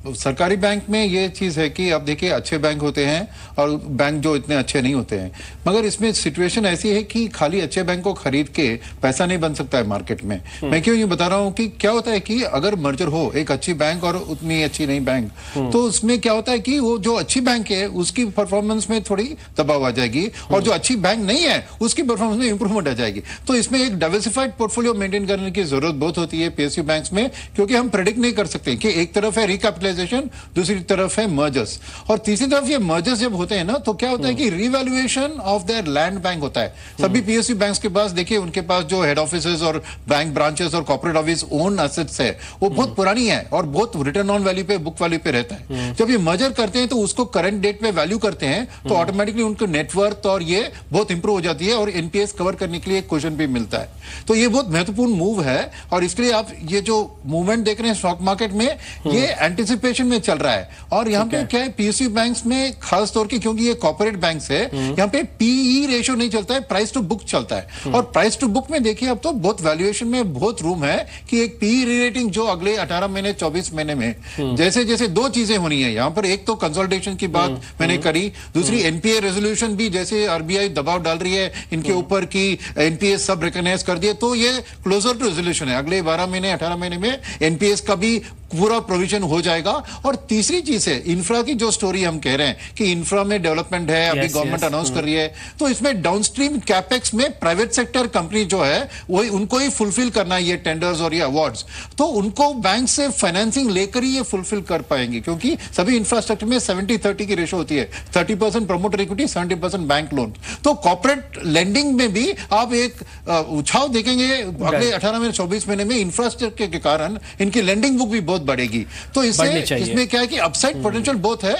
Speaker 4: सरकारी बैंक में ये चीज है कि आप देखिए अच्छे बैंक होते हैं और बैंक जो इतने अच्छे नहीं होते हैं, मगर इसमें सिचुएशन ऐसी है कि खाली अच्छे बैंक को खरीद के पैसा नहीं बन सकता है मार्केट में। मैं क्यों ये बता रहा हूँ कि क्या होता है कि अगर मर्जर हो एक अच्छी बैंक और उतनी अच्छी नहीं बैंक, तो उसमें क्या होता है कि वो जो अच्छी बैंक है उसकी परफॉर्मेंस में थोड़ी दबाव आ जाएगी, और जो अच्छी बैंक नहीं है उसकी परफॉर्मेंस में इंप्रूवमेंट आ जाएगी। तो इसमें एक डाइवर्सिफाइड पोर्टफोलियो मेंटेन करने की जरूरत बहुत होती है पीएसयू बैंक्स में, क्योंकि हम प्रेडिक्ट नहीं कर सकते कि एक तरफ है रिकैपिटलाइजेशन, दूसरी तरफ है मर्जर्स, और तीसरी तरफ ये मर्जर्स जब होते हैं ना तो क्या होता है कि revaluation of their land bank होता है। सभी पीएसयू बैंक्स के पास देखिए, उनके पास जो हेड ऑफिसेज और बैंक ब्रांचेस और कॉर्पोरेट ऑफिस ओन एसेट्स है वो बहुत पुरानी है और बहुत रिटर्न ऑन वैल्यू पे, बुक वैल्यू पे रहता है। जब ये मर्जर करते हैं तो उसको करंट डेट पे वैल्यू करते हैं, तो ऑटोमेटिकली उनको नेटवर्थ और ये बहुत इंप्रूव हो जाती है और एनपीएस कवर करने के लिए एक क्वेश्चन भी मिलता है। तो ये बहुत महत्वपूर्ण मूव है, और इसके लिए आप ये जो मूवमेंट देख रहे हैं स्टॉक मार्केट में, ये एंटिसिपेशन में चल रहा है। और यहाँ पे क्या है, पीएसयू बैंक्स में खास तौर की, क्योंकि ये कॉर्पोरेट बैंक्स है, यहाँ पे पीई रेशियो नहीं चलता है, प्राइस टू बुक चलता है। और प्राइस टू बुक में देखिए अब तो बहुत वैल्यूएशन में बहुत रूम है कि एक पीई रेटिंग जो अगले 18 महीने 24 महीने में जैसे जैसे दो चीजें होनी है यहाँ पर, एक तो कंसोलिडेशन की बात मैंने करी, दूसरी एनपीए रेजोल्यूशन भी, जैसे आरबीआई दबाव डाल रही है इनके ऊपर की एनपीए सब रिकॉग्नाइज कर दिए, तो ये क्लोजर टू रेजोल्यूशन है। अगले 12 महीने 18 महीने में एनपीएस का भी पूरा प्रोविजन हो जाएगा। और तीसरी चीज है इंफ्रा की, जो स्टोरी हम कह रहे हैं कि इंफ्रा में डेवलपमेंट है, अभी गवर्नमेंट अनाउंस कर रही है, तो इसमें डाउनस्ट्रीम कैपेक्स में प्राइवेट सेक्टर कंपनी जो है वही उनको ही फुलफिल करना है, ये टेंडर्स और ये अवार्ड्स, तो उनको बैंक से फाइनेंसिंग लेकर ही ये फुलफिल कर पाएंगे, क्योंकि सभी इंफ्रास्ट्रक्चर में 70-30 की रेशो होती है, 30% प्रमोटर इक्विटी, 70% बैंक लोन। तो कॉर्पोरेट लेंडिंग में भी आप एक उछाव देखेंगे अगले 18 महीने 24 महीने में, इंफ्रास्ट्रक्चर के कारण इनकी लेंडिंग बुक भी बहुत बढ़ेगी। तो इसमें क्या है कि अपसाइड पोटेंशियल बहुत है,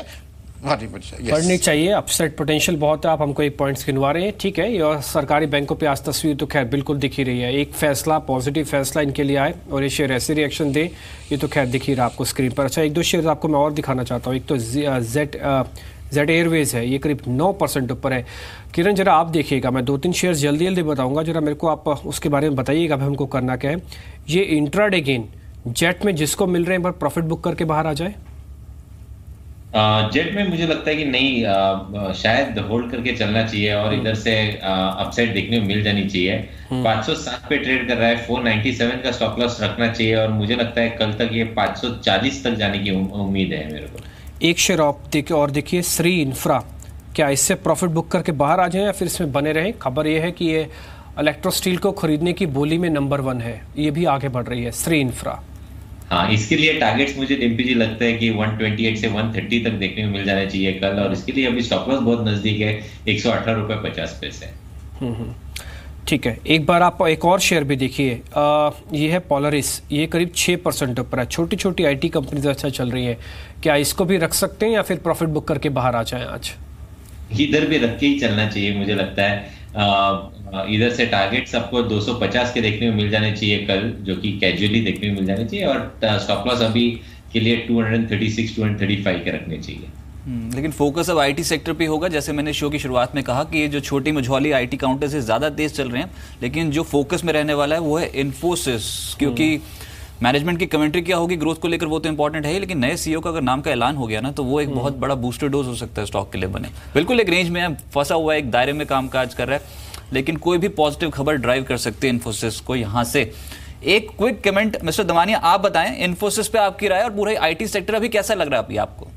Speaker 1: बढ़नी चाहिए, अपसाइड पोटेंशियल बहुत है। आप हमको एक पॉइंट्स गिनवा रहे हैं, ठीक है। और सरकारी बैंकों पे आज तस्वीर तो खैर बिल्कुल दिख ही रही है। एक फैसला, पॉजिटिव फैसला इनके लिए आए और ये शेयर ऐसे रिएक्शन दे, ये तो खैर दिख ही रहा आपको स्क्रीन पर। अच्छा, एक दो शेयर आपको मैं और दिखाना चाहता हूँ। एक तो जेट एयरवेज है, ये करीब 9% ऊपर है। किरण, जरा आप देखिएगा, मैं 2-3 शेयर जल्दी जल्दी बताऊंगा, जरा मेरे को आप उसके बारे में बताइएगा अब हमको करना क्या है। ये इंट्राडे गेन जेट में जिसको मिल रहे हैं, पर प्रॉफिट बुक करके बाहर आ जाए।
Speaker 3: जेट में मुझे लगता है कि नहीं, शायद होल्ड करके चलना चाहिए और इधर से अपसाइड देखने को मिल जानी चाहिए। 507 पे ट्रेड कर रहा है, 497 का स्टॉप लॉस रखना चाहिए, और मुझे लगता है कल तक ये 540 तक जाने की उम्मीद है मेरे को।
Speaker 1: एक शेयर और देखिए श्री इंफ्रा, क्या इससे प्रॉफिट बुक करके बाहर आ जाए या फिर इसमें बने रहे? खबर ये है कि ये इलेक्ट्रो स्टील को खरीदने की बोली में नंबर 1 है, ये भी आगे बढ़ रही है श्री इंफ्रा।
Speaker 3: हाँ, इसके लिए टारगेट्स मुझे डिम्पी जी लगता है कि 128 से 130 तक देखने को मिल जाना चाहिए कल, और इसके लिए अभी स्टॉप लॉस बहुत नजदीक है, 118.50 रुपए।
Speaker 1: ठीक है, एक बार आप एक और शेयर भी देखिए, ये है पोलरिस, ये करीब 6% ऊपर है। छोटी छोटी आईटी कंपनीज अच्छा चल रही है, क्या इसको भी रख सकते हैं या फिर प्रॉफिट बुक करके बाहर आ जाए? आज
Speaker 3: इधर भी रख के ही चलना चाहिए मुझे लगता है। इधर से टारगेट्स आपको 250 के देखने को मिल जाने चाहिए कल, जो कि कैजुअली देखने को मिल जाने चाहिए, और स्टॉप लॉस अभी के लिए 236 235 के रखने चाहिए।
Speaker 2: लेकिन फोकस अब आईटी सेक्टर पे होगा। जैसे मैंने शो की शुरुआत में कहा कि ये जो छोटी मझौली आईटी काउंटर से ज़्यादा तेज चल रहे हैं, लेकिन जो फोकस में रहने वाला है वो है इन्फोसिस, क्योंकि मैनेजमेंट की कमेंट्री क्या होगी ग्रोथ को लेकर वो तो इंपॉर्टेंट है ही, लेकिन नए सीईओ का अगर नाम का ऐलान हो गया ना तो वो एक बहुत बड़ा बूस्टर डोज हो सकता है स्टॉक के लिए बने। बिल्कुल एक रेंज में फंसा हुआ है, एक दायरे में कामकाज कर रहा है, लेकिन कोई भी पॉजिटिव खबर ड्राइव कर सकती है इन्फोसिस को यहाँ से। एक क्विक कमेंट मिस्टर दमानिया, आप बताएं इन्फोसिस पे आपकी राय और पूरा आईटी सेक्टर अभी कैसा लग रहा है आपको?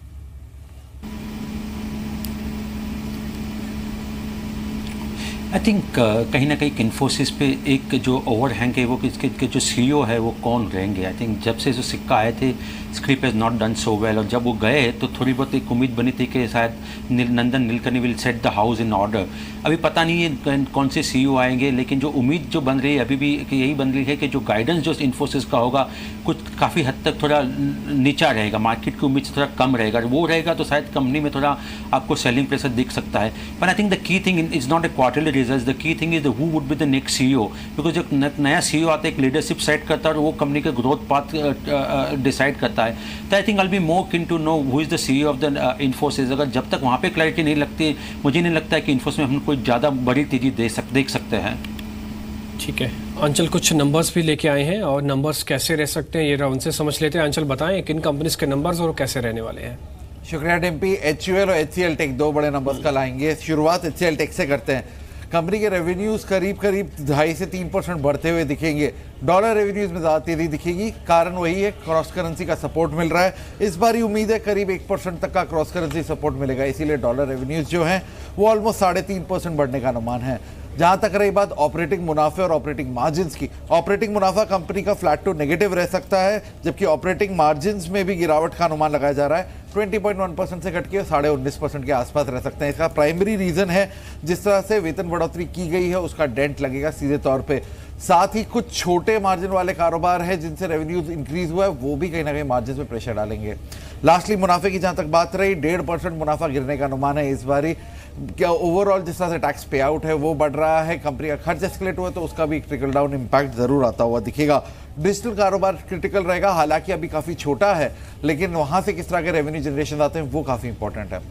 Speaker 5: आई थिंक कहीं ना कहीं इन्फोसिस पे एक जो ओवरहैंग है वो इसके जो सीईओ है वो कौन रहेंगे। आई थिंक जब से जो सिक्का आए थे script has not done so well, और जब वो गए तो थोड़ी बहुत एक उम्मीद बनी थी कि शायद Nandan Nilekani will set the house in order. अभी पता नहीं है कौन से सीईओ आएंगे, लेकिन जो उम्मीद जो बन रही है अभी भी कि यही बन रही है कि जो गाइडेंस जो इन्फोसिस का होगा कुछ काफ़ी हद तक थोड़ा नीचा रहेगा, मार्केट की उम्मीद से थोड़ा कम रहेगा। वो रहेगा तो शायद कंपनी में थोड़ा आपको सेलिंग प्रेशर दिख सकता है। पर I think the key thing is not a quarterly result, the key thing is who would be the next CEO, because जब नया सीईओ आता है एक लीडरशिप सेट करता है और वो कंपनी का ग्रोथ पाथ डिसाइड करता है। तो I think I be more keen to know who is the CEO of the Infosys. अगर जब तक वहाँ पे क्लैरिटी नहीं लगती, मुझे नहीं लगता है कि इन्फोसिस में हम कोई ज़्यादा बड़ी तेजी देख सकते हैं।
Speaker 1: ठीक है अंचल, कुछ नंबर्स भी लेके आए हैं और नंबर्स कैसे रह सकते हैं ये उनसे समझ लेते हैं। अंचल बताएं किन कंपनीज के नंबर्स और कैसे रहने वाले हैं।
Speaker 9: शुक्रिया डिम्पी। HUL और HCL टेक दो बड़े नंबर्स कल आएंगे। शुरुआत HCL टेक से करते हैं। कंपनी के रेवेन्यूज करीब 2.5 से 3% बढ़ते हुए दिखेंगे। डॉलर रेवेन्यूज में ज़्यादा तेजी दिखेगी, कारण वही है क्रॉस करेंसी का सपोर्ट मिल रहा है। इस बार ही उम्मीद है करीब 1% तक का क्रॉस करेंसी सपोर्ट मिलेगा, इसीलिए डॉलर रेवेन्यूज जो हैं वो ऑलमोस्ट 3.5% बढ़ने का अनुमान है। जहां तक रही बात ऑपरेटिंग मुनाफे और ऑपरेटिंग मार्जिन्स की, ऑपरेटिंग मुनाफा कंपनी का फ्लैट टू नेगेटिव रह सकता है, जबकि ऑपरेटिंग मार्जिन्स में भी गिरावट का अनुमान लगाया जा रहा है। 20.1% से घट के 19.5% के आसपास रह सकते हैं। इसका प्राइमरी रीजन है जिस तरह से वेतन बढ़ोतरी की गई है उसका डेंट लगेगा सीधे तौर पे। साथ ही कुछ छोटे मार्जिन वाले कारोबार है जिनसे रेवेन्यूज इंक्रीज हुआ है, वो भी कहीं ना कहीं मार्जिन पे प्रेशर डालेंगे। लास्टली मुनाफे की जहां तक बात रही, 1.5% मुनाफा गिरने का अनुमान है इस बारी। क्या ओवरऑल जिस तरह से टैक्स पे आउट है वो बढ़ रहा है, कंपनी का खर्च एस्केलेट हुआ तो उसका भी एक ट्रिकल डाउन इंपैक्ट जरूर आता हुआ दिखेगा। डिजिटल कारोबार क्रिटिकल रहेगा, हालांकि अभी काफी छोटा है, लेकिन वहां से किस तरह के रेवेन्यू जनरेशन आते हैं वो काफी इंपॉर्टेंट है।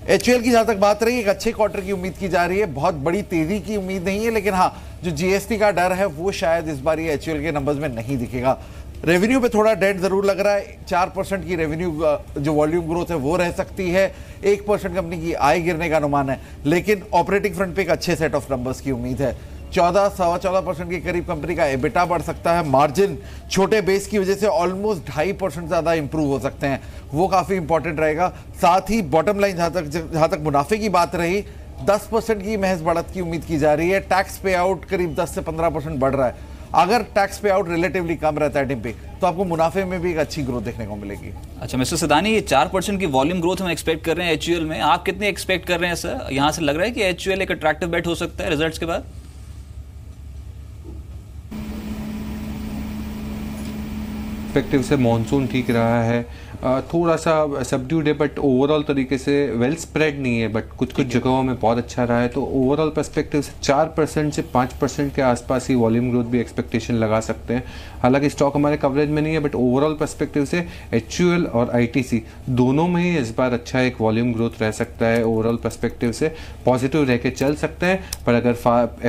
Speaker 9: HUL की जहां तक बात रही, एक अच्छे क्वार्टर की उम्मीद की जा रही है, बहुत बड़ी तेजी की उम्मीद नहीं है, लेकिन हाँ जो GST का डर है वो शायद इस बार ये HUL के नंबर्स में नहीं दिखेगा। रेवेन्यू पे थोड़ा डेट जरूर लग रहा है, 4% की रेवेन्यू जो वॉल्यूम ग्रोथ है वो रह सकती है, 1% कंपनी की आय गिरने का अनुमान है, लेकिन ऑपरेटिंग फ्रंट पे एक अच्छे सेट ऑफ नंबर्स की उम्मीद है। 14-14.25% के करीब कंपनी का एबिटा बढ़ सकता है। मार्जिन छोटे बेस की वजह से ऑलमोस्ट 2.5% ज़्यादा इंप्रूव हो सकते हैं, वो काफ़ी इंपॉर्टेंट रहेगा। साथ ही बॉटम लाइन जहाँ तक मुनाफे की बात रही, 10% की महज बढ़त की उम्मीद की जा रही है। टैक्स पे आउट करीब 10 से 15% बढ़ रहा है। अगर टैक्स पे आउट रिलेटिवली कम रहता है डिम्पी, तो आपको मुनाफे में भी एक अच्छी ग्रोथ देखने को मिलेगी।
Speaker 2: अच्छा मिस्टर सदानी, ये 4% की वॉल्यूम ग्रोथ हम एक्सपेक्ट कर रहे हैं HUL में, आप कितने एक्सपेक्ट कर रहे हैं सर? यहाँ से लग रहा है कि HUL एक अट्रैक्टिव बेट हो सकता है रिजल्ट्स के बाद?
Speaker 7: पर्सपेक्टिव से मॉनसून ठीक रहा है, थोड़ा सा सबड्यूड है, बट ओवरऑल तरीके से वेल स्प्रेड नहीं है, बट कुछ जगहों में बहुत अच्छा रहा है। तो ओवरऑल पर्सपेक्टिव से 4% से 5% के आसपास ही वॉल्यूम ग्रोथ भी एक्सपेक्टेशन लगा सकते हैं। हालांकि स्टॉक हमारे कवरेज में नहीं है, बट ओवरऑल पर्सपेक्टिव से HUL और ITC दोनों में ही इस बार अच्छा एक वॉल्यूम ग्रोथ रह सकता है। ओवरऑल पर्सपेक्टिव से पॉजिटिव रह के चल सकते हैं, पर अगर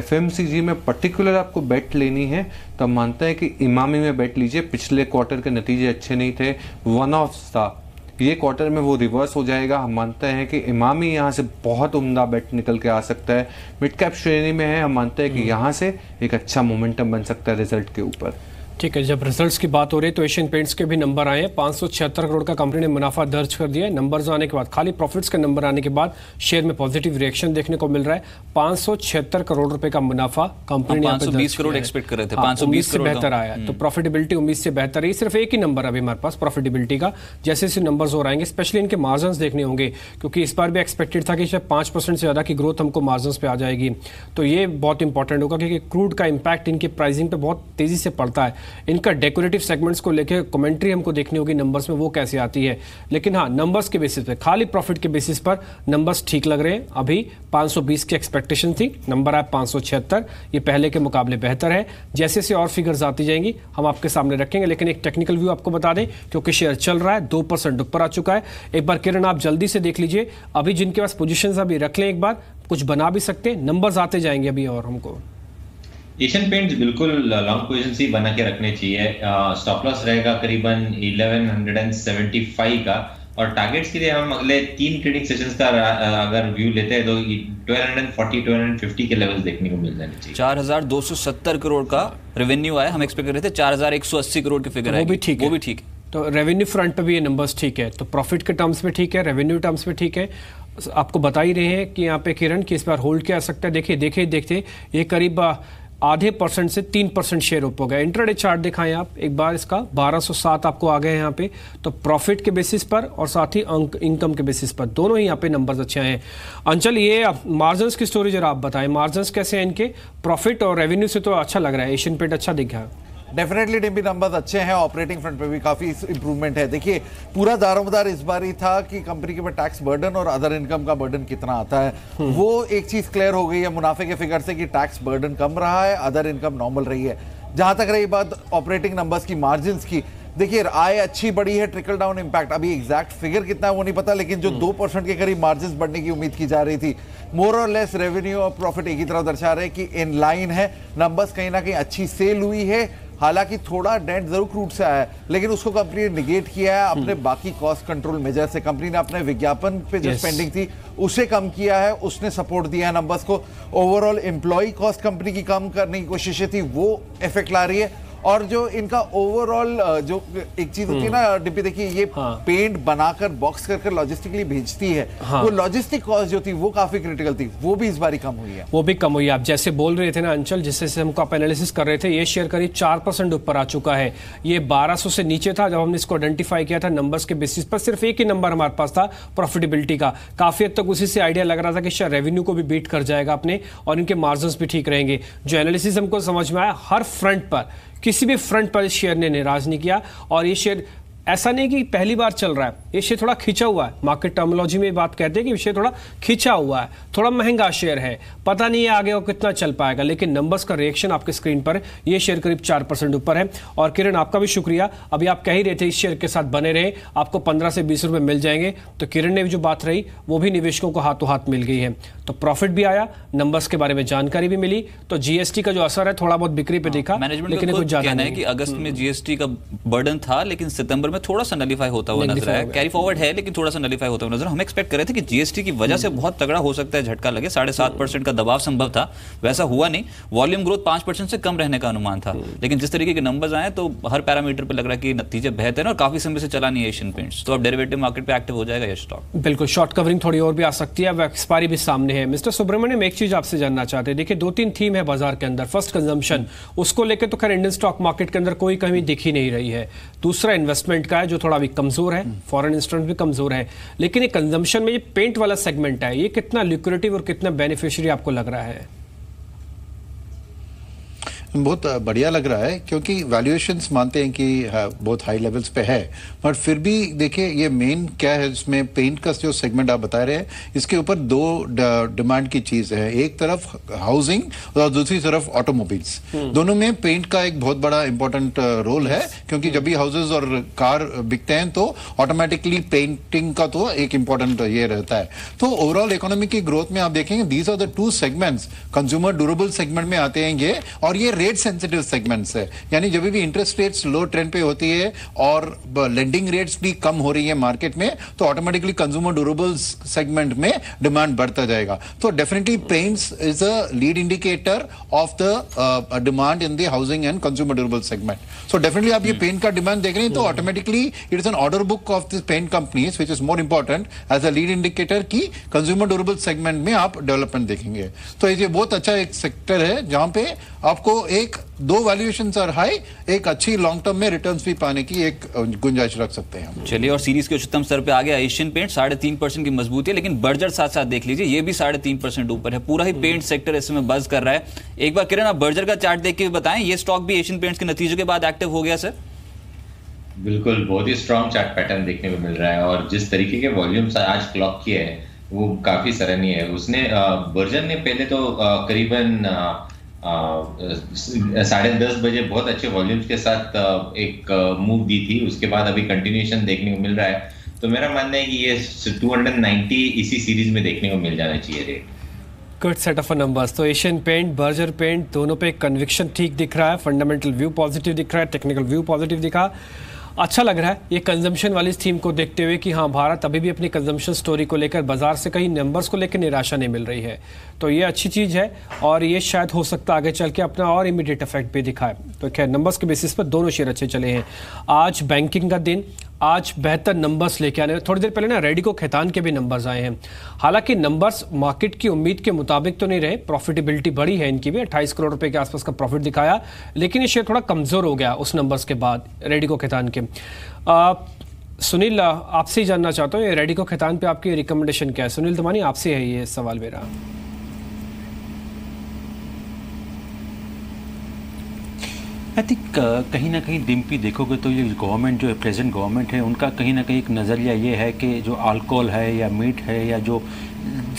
Speaker 7: FMCG में पर्टिकुलर आपको बेट लेनी है तो हम मानते हैं कि इमामी में बेट लीजिए। पिछले क्वार्टर के नतीजे अच्छे नहीं थे, वन ऑफ था, ये क्वार्टर में वो रिवर्स हो जाएगा। हम मानते हैं कि इमामी यहाँ से बहुत उम्दा बेट निकल के आ सकता है, मिड कैप श्रेणी में है। हम मानते हैं कि यहाँ से एक अच्छा मोमेंटम बन सकता है रिजल्ट के ऊपर।
Speaker 1: ठीक है, जब रिजल्ट्स की बात हो रही है तो एशियन पेंट्स के भी नंबर आए हैं। 576 करोड़ का कंपनी ने मुनाफा दर्ज कर दिया है। नंबर्स आने के बाद, खाली प्रॉफिट्स के नंबर आने के बाद शेयर में पॉजिटिव रिएक्शन देखने को मिल रहा है। 576 करोड़ रुपए का मुनाफा कंपनी ने
Speaker 2: 520 करोड़ एक्सपेक्ट कर रहे थे,
Speaker 1: 520 से बेहतर आया, तो प्रॉफिटेबिलिटी उम्मीद से बेहतर है। सिर्फ एक ही नंबर अभी हमारे पास प्रॉफिटेबिलिटी का, जैसे जैसे नंबर्स और आएंगे स्पेशली इनके मार्जिन देखने होंगे, क्योंकि इस बार भी एक्सपेक्टेड था कि शायद 5% से ज़्यादा की ग्रोथ हमको मार्जिन पे आ जाएगी। तो ये बहुत इंपॉर्टेंट होगा क्योंकि क्रूड का इम्पैक्ट इनकी प्राइसिंग पे बहुत तेजी से पड़ता है। इनका डेकोरेटिव सेगमेंट्स को लेकर कमेंट्री हमको देखनी होगी नंबर्स में, वो कैसे आती है। लेकिन हाँ, नंबर्स के बेसिस पे, खाली प्रॉफिट के बेसिस पर नंबर्स ठीक लग रहे हैं। अभी 520 की एक्सपेक्टेशन थी, नंबर आया 576, ये पहले के मुकाबले बेहतर है। जैसे जैसे और फिगर्स आती जाएंगी हम आपके सामने रखेंगे, लेकिन एक टेक्निकल व्यू आपको बता दें, क्योंकि शेयर चल रहा है, 2% ऊपर आ चुका है। एक बार किरण आप जल्दी से देख लीजिए, अभी जिनके पास पोजीशंस अभी रख लें, एक बार कुछ बना भी सकते हैं, नंबर्स आते जाएंगे अभी। और हमको
Speaker 3: एशियन पेंट्स बिल्कुल लॉन्ग पोजीशन ही बना के रखने चाहिए। स्टॉप लॉस रहेगा करीबन 1175 का, और टारगेट्स के लिए हम अगले 3 ट्रेडिंग सेशंस का अगर व्यू लेते हैं तो 1240 1250 के लेवल्स देखने को मिल जाने चाहिए।
Speaker 2: 4270 करोड़ का रेवेन्यू आया, हम एक्सपेक्ट कर रहे थे 4180 करोड़ की फिगर है, वो भी ठीक है।
Speaker 1: तो रेवेन्यू फ्रंट पे भी ये नंबर्स ठीक है, तो प्रॉफिट के टर्म्स में ठीक है, रेवेन्यू टर्म्स में ठीक है। आपको बता ही रहे हैं कि यहाँ पे किरण कि इस बार होल्ड क्या आ सकता है। देखिए देखते ये करीब आधे % से 3% शेयर ऊपर गया। इंट्राडे चार्ट दिखाएं आप एक बार, इसका 1207 आपको आ गए यहाँ पे। तो प्रॉफिट के बेसिस पर और साथ ही इनकम के बेसिस पर दोनों ही यहाँ पे नंबर्स अच्छे हैं। अंचल, ये मार्जिन्स की स्टोरी जरा आप बताएं, मार्जिन्स कैसे हैं इनके? प्रॉफिट और रेवेन्यू से तो अच्छा लग रहा है, एशियन पेंट अच्छा दिख रहा है।
Speaker 9: डेफिनेटली डिम्पी नंबर्स अच्छे हैं, ऑपरेटिंग फ्रंट पे भी काफी इंप्रूवमेंट है। देखिए पूरा दारोमदार इस बार ही था कि कंपनी के ऊपर टैक्स बर्डन और अदर इनकम का बर्डन कितना आता है, वो एक चीज क्लियर हो गई है मुनाफे के फिगर से कि टैक्स बर्डन कम रहा है, अदर इनकम नॉर्मल रही है। जहां तक रही बात ऑपरेटिंग नंबर्स की, मार्जिन की, देखिए आय अच्छी बढ़ी है, ट्रिकल डाउन इंपैक्ट अभी एग्जैक्ट फिगर कितना है वो नहीं पता, लेकिन जो 2% के करीब मार्जिन बढ़ने की उम्मीद की जा रही थी, मोर और लेस रेवेन्यू और प्रॉफिट एक ही तरफ दर्शा रहे कि इन लाइन है। नंबर्स कहीं ना कहीं अच्छी सेल हुई है, हालांकि थोड़ा डेंट जरूर क्रूड से आया है, लेकिन उसको कंपनी ने निगेट किया है अपने बाकी कॉस्ट कंट्रोल मेजर से। कंपनी ने अपने विज्ञापन पे जो स्पेंडिंग थी उसे कम किया है, उसने सपोर्ट दिया है नंबर्स को। ओवरऑल एम्प्लॉय कॉस्ट कंपनी की कम करने की कोशिशें थी, वो इफेक्ट ला रही है। और जो इनका ओवरऑल जो एक चीज होती है ना डिप्पी, देखिए ये पेंट बनाकर बॉक्स करके लॉजिस्टिकली भेजती है, वो लॉजिस्टिक कॉस्ट जो थी वो काफी क्रिटिकल थी, वो भी इस बार कम हुई है।
Speaker 1: वो भी कम हुई है। आप जैसे बोल रहे थे ना अंचल, जिससे हमको आप एनालिसिस कर रहे थे, ये शेयर करीब 4% ऊपर आ चुका है। ये 1200 से नीचे था जब हमने इसको आइडेंटिफाई किया था नंबर्स के बेसिस पर। सिर्फ एक ही नंबर हमारे पास था प्रॉफिटेबिलिटी का, काफी हद तक उसी से आइडिया लग रहा था कि शायद रेवेन्यू को भी बीट कर जाएगा अपने, और इनके मार्जिन्स भी ठीक रहेंगे। जो एनालिसिस हमको समझ में आया, हर फ्रंट पर, किसी भी फ्रंट पर इस शेयर ने निराश नहीं किया। और ये शेयर ऐसा नहीं कि पहली बार चल रहा है, ये शेयर थोड़ा खिंचा हुआ है। मार्केट टर्मिनोलॉजी में बात कहते हैं कि शेयर थोड़ा खिंचा हुआ है, थोड़ा महंगा शेयर है, पता नहीं है आगे वो कितना चल पाएगा। लेकिन नंबर्स का रिएक्शन आपके स्क्रीन पर, ये शेयर करीब 4% ऊपर है। और किरण, आपका भी शुक्रिया, अभी आप कह ही रहे थे इस शेयर के साथ बने रहे, आपको 15 से 20 रुपए मिल जाएंगे। तो किरण ने जो बात रही वो भी निवेशकों को हाथों हाथ मिल गई है। तो प्रॉफिट भी आया, नंबर्स के बारे में जानकारी भी मिली। तो जीएसटी का जो असर है थोड़ा बहुत बिक्री पे दिखा,
Speaker 2: लेकिन कुछ ज्यादा नहीं कि अगस्त में जीएसटी का बर्डन था, लेकिन सितंबर में थोड़ा सा नलीफाई होता हुआ नजर आया। कैरी फॉरवर्ड है लेकिन थोड़ा सा नलीफाई होता हुआ नजर। हम एक्सपेक्ट कर रहे थे कि जीएसटी की वजह से बहुत तगड़ा हो सकता है झटका लगे, 7.5% का दबाव संभव था, वैसा हुआ नहीं। वॉल्यूम ग्रोथ 5% से कम रहने का अनुमान था, लेकिन जिस तरीके के नंबर्स आए तो हर पैरामीटर पे लग रहा है कि नतीजे बेहतर है। और काफी समय से चला नहीं है एशियन पेंट्स, तो अब डेरिवेटिव मार्केट पे एक्टिव हो जाएगा ये स्टॉक।
Speaker 1: बिल्कुल, शॉर्ट कवरिंग थोड़ी और भी आ सकती है, एक्सपायरी भी सामने है। मिस्टर सुब्रमण्यम, एक चीज आपसे जानना चाहते हैं। देखिए 2-3 थीम है बाजार के अंदर। फर्स्ट, कंजम्पशन, उसको लेकर तो खैर इंडियन स्टॉक मार्केट के अंदर कोई कमी दिख ही नहीं रही है। दूसरा इन्वेस्टमेंट का है जो थोड़ा अभी कमजोर है, फॉरेन इंस्ट्रूमेंट भी कमजोर है। लेकिन ये कंजम्पशन में ये पेंट वाला सेगमेंट है, ये कितना ल्यूक्रेटिव और कितना बेनिफिशियरी आपको लग रहा है?
Speaker 4: बहुत बढ़िया लग रहा है, क्योंकि वैल्यूएशंस मानते हैं कि बहुत हाई लेवल्स पे है, बट फिर भी देखिए ये मेन क्या है, इसमें पेंट का जो सेगमेंट आप बता रहे हैं, इसके ऊपर 2 डिमांड की चीज है। एक तरफ हाउसिंग और दूसरी तरफ ऑटोमोबाइल्स। दोनों में पेंट का एक बहुत बड़ा इंपॉर्टेंट रोल है, क्योंकि जब भी हाउसेज और कार बिकते हैं तो ऑटोमेटिकली पेंटिंग का तो एक इंपॉर्टेंट ये रहता है। तो ओवरऑल इकोनॉमी की ग्रोथ में आप देखेंगे these are the 2 segments, consumer durable segment में आते हैं ये, और ये रेट सेंसिटिव सेगमेंट्स है। यानी जब भी इंटरेस्ट रेट्स लो ट्रेंड पे होती है और लेंडिंग रेट्स भी कम हो रही है मार्केट में, तो ऑटोमेटिकली कंज्यूमर ड्यूरेबल्स सेगमेंट में डिमांड बढ़ता जाएगा। तो definitely paints is a lead indicator of the demand in the housing and consumer durable segment. So definitely आप ये पेंट का डिमांड देख रहे हैं तो automatically it is an order book of this paint companies which is more important as a lead indicator की consumer durable segment में आप डेवलपमेंट देखेंगे। तो ये बहुत अच्छा एक सेक्टर है जहां पे आपको एक दो वैल्यूएशंस आर हाई, एक अच्छी लॉन्ग टर्म में रिटर्न्स भी पाने की एक गुंजाइश रख सकते हैं हम।
Speaker 2: चलिए, और सीरीज के उच्चतम स्तर पे आ गया एशियन पेंट, 3.5% की मजबूती है, लेकिन बर्जर साथ साथ देख लीजिए ये भी 3.5% ऊपर है। पूरा ही पेंट सेक्टर इस समय बज कर रहा है। एक बार किरण आप बर्जर का चार्ट देख के बताएं, ये स्टॉक भी एशियन पेंट्स के नतीजों के बाद एक्टिव हो गया सर?
Speaker 3: बिल्कुल, बहुत ही स्ट्रॉन्ग चार्ट पैटर्न देखने को मिल रहा है और जिस तरीके के वॉल्यूम्स आज क्लॉक किए हैं वो काफी सराहनीय है। उसने बर्जर ने पहले तो करीबन 10:30 बजे बहुत अच्छे वॉल्यूम्स के साथ एक मूव दी थी, उसके बाद अभी कंटिन्यूएशन देखने को मिल रहा है। तो मेरा मानना है कि ये 290 इसी सीरीज में देखने को मिल जाना चाहिए rate.
Speaker 1: Good set of numbers. तो एशियन पेंट, बर्जर पेंट दोनों पे कन्विक्शन ठीक दिख रहा है, फंडामेंटल व्यू पॉजिटिव दिख रहा है, टेक्निकल व्यू पॉजिटिव दिखा, अच्छा लग रहा है ये कंजम्पशन वाली थीम को देखते हुए कि हाँ भारत अभी भी अपनी कंजम्पशन स्टोरी को लेकर बाजार से कहीं नंबर्स को लेकर निराशा नहीं मिल रही है। तो ये अच्छी चीज़ है और ये शायद हो सकता है आगे चल के अपना और इमीडिएट इफेक्ट भी दिखाए। तो खैर नंबर्स के बेसिस पर दोनों शेयर अच्छे चले हैं। आज बैंकिंग का दिन, आज बेहतर नंबर्स लेके आने, थोड़ी देर पहले ना रेडिको खैतान के भी नंबर्स आए हैं। हालांकि नंबर्स मार्केट की उम्मीद के मुताबिक तो नहीं रहे, प्रॉफिटेबिलिटी बढ़ी है इनकी भी, 28 करोड़ रुपए के आसपास का प्रॉफिट दिखाया, लेकिन ये शेयर थोड़ा कमजोर हो गया उस नंबर्स के बाद रेडिको खैतान के। सुनील, आपसे ही जानना चाहता हूँ ये रेडिको खैतान पे आपकी रिकमेंडेशन क्या है? सुनील धमानी, आपसे है ये सवाल मेरा।
Speaker 5: आई थिंक कहीं ना कहीं डिम्पी देखोगे तो ये गवर्नमेंट जो है, प्रेजेंट गवर्नमेंट है, उनका कहीं ना कहीं एक नज़रिया ये है कि जो अल्कोहल है या मीट है या जो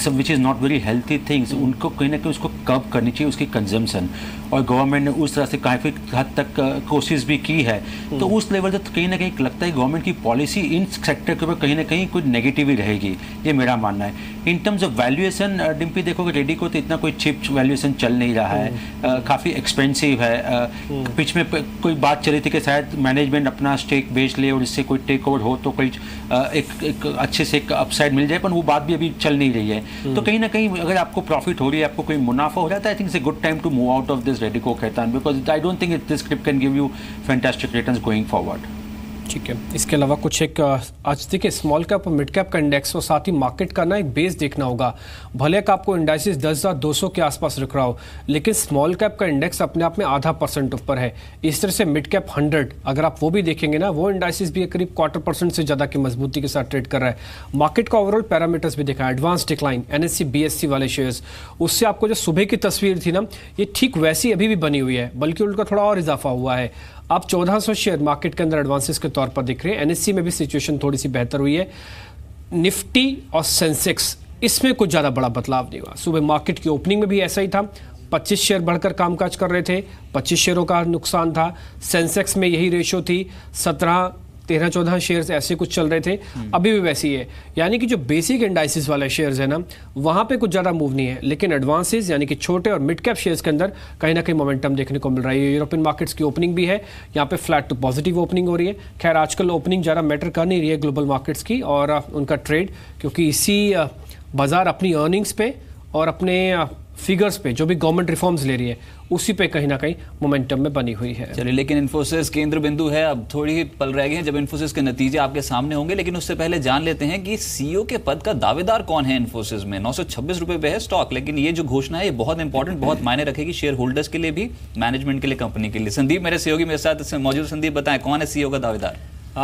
Speaker 5: सब which is not very healthy things, उनको कहीं ना कहीं उसको कम करनी चाहिए उसकी कंजम्पशन। और गवर्नमेंट ने उस तरह से काफ़ी हद तक कोशिश भी की है। तो उस लेवल से कहीं ना कहीं लगता है गवर्नमेंट की पॉलिसी इन सेक्टर के ऊपर कहीं ना कहीं कुछ नेगेटिव ही रहेगी, ये मेरा मानना है। In terms of valuation Dimpy देखोगे रेडी को तो इतना कोई चिप वैल्यूएशन चल नहीं रहा है, काफ़ी एक्सपेंसिव है। बीच में कोई बात चली थी कि शायद मैनेजमेंट अपना स्टेक बेच ले और इससे कोई टेक ओवर हो तो कोई एक अच्छे से एक अपसाइड मिल जाए, पर वो बात भी अभी चल नहीं रही है। तो कहीं ना कहीं अगर आपको प्रॉफिट हो रही है, आपको कोई मुनाफा हो जाता है, I think it's a good time to move out of this Radico Khaitan, because I don't think this script can give you fantastic returns going forward.
Speaker 1: ठीक है, इसके अलावा कुछ एक आज देखिए स्मॉल कैप और मिड कैप का इंडेक्स और साथ ही मार्केट का ना एक बेस देखना होगा। भले का आपको इंडाइसिस 10,200 के आसपास रख रहा हो, लेकिन स्मॉल कैप का इंडेक्स अपने आप में 0.5% ऊपर है। इस तरह से मिड कैप 100 अगर आप वो भी देखेंगे ना, वो इंडाइसिस भी करीब 0.25% से ज़्यादा की मजबूती के साथ ट्रेड कर रहा है। मार्केट का ओवरऑल पैरामीटर्स भी देखा, एडवांस डिक्लाइन, NSE BSE वाले शेयर्स, उससे आपको जो सुबह की तस्वीर थी ना, ये ठीक वैसी अभी भी बनी हुई है, बल्कि उनका थोड़ा और इजाफा हुआ है। अब 1400 शेयर मार्केट के अंदर एडवांसेस के तौर पर दिख रहे हैं। NSE में भी सिचुएशन थोड़ी सी बेहतर हुई है। निफ्टी और सेंसेक्स इसमें कुछ ज़्यादा बड़ा बदलाव नहीं हुआ। सुबह मार्केट की ओपनिंग में भी ऐसा ही था, 25 शेयर बढ़कर कामकाज कर रहे थे, 25 शेयरों का नुकसान था। सेंसेक्स में यही रेशो थी, 13-14 शेयर्स ऐसे कुछ चल रहे थे, अभी भी वैसी है। यानी कि जो बेसिक इंडाइसिस वाले शेयर्स है ना, वहाँ पे कुछ ज़्यादा मूव नहीं है, लेकिन एडवांसेस यानी कि छोटे और मिड कैप शेयर्स के अंदर कहीं ना कहीं मोमेंटम देखने को मिल रहा है। यूरोपियन मार्केट्स की ओपनिंग भी है, यहाँ पे फ्लैट टू पॉजिटिव ओपनिंग हो रही है। खैर आजकल ओपनिंग ज़्यादा मैटर कर नहीं रही है ग्लोबल मार्केट्स की और उनका ट्रेड, क्योंकि इसी बाजार अपनी अर्निंग्स पे और अपने फिगर्स पे जो भी गवर्नमेंट रिफॉर्म्स ले रही है उसी पे कहीं ना कहीं मोमेंटम में बनी हुई है।
Speaker 2: चलिए, लेकिन इन्फोसिस केंद्र बिंदु है, अब थोड़ी ही पल रह गए हैं जब इन्फोसिस के नतीजे आपके सामने होंगे, लेकिन उससे पहले जान लेते हैं कि सीईओ के पद का दावेदार कौन है इन्फोसिस में। 926 रुपए पे है स्टॉक, लेकिन ये जो घोषणा है ये बहुत इंपॉर्टेंट, बहुत मायने रखेगी शेयर होल्डर्स के लिए भी, मैनेजमेंट के लिए, कंपनी के लिए। संदीप मेरे सहयोगी मेरे साथ मौजूद, संदीप बताएं कौन है सीईओ का दावेदार?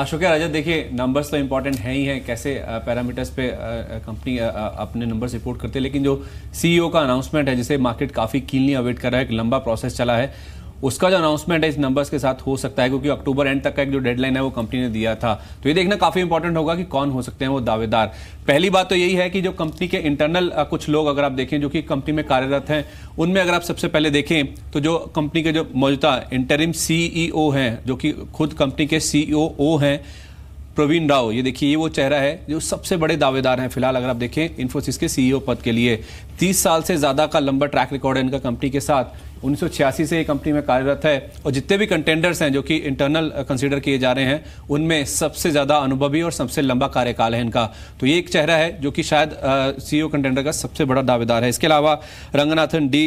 Speaker 10: शुक्रिया रजत। देखिए नंबर्स तो इंपॉर्टेंट है ही हैं, कैसे पैरामीटर्स पे कंपनी अपने नंबर्स रिपोर्ट करते हैं, लेकिन जो सीईओ का अनाउंसमेंट है जिसे मार्केट काफ़ी कीनली अवेट कर रहा है, एक लंबा प्रोसेस चला है, उसका जो अनाउंसमेंट है इस नंबर्स के साथ हो सकता है, क्योंकि अक्टूबर एंड तक का एक जो डेडलाइन है वो कंपनी ने दिया था। तो ये देखना काफ़ी इंपॉर्टेंट होगा कि कौन हो सकते हैं वो दावेदार। पहली बात तो यही है कि जो कंपनी के इंटरनल कुछ लोग अगर आप देखें जो कि कंपनी में कार्यरत हैं, उनमें अगर आप सबसे पहले देखें तो जो कंपनी के जो मौजूदा इंटरिम CEO हैं, जो कि खुद कंपनी के COO हैं, प्रवीण राव, ये देखिए ये वो चेहरा है जो सबसे बड़े दावेदार हैं फिलहाल अगर आप देखें इन्फोसिस के CEO पद के लिए। 30 साल से ज़्यादा का लंबा ट्रैक रिकॉर्ड है इनका कंपनी के साथ, 1986 से ये कंपनी में कार्यरत है, और जितने भी कंटेंडर्स हैं जो कि इंटरनल कंसीडर किए जा रहे हैं उनमें सबसे ज़्यादा अनुभवी और सबसे लंबा कार्यकाल है इनका। तो ये एक चेहरा है जो कि शायद CEO कंटेंडर का सबसे बड़ा दावेदार है। इसके अलावा रंगनाथन डी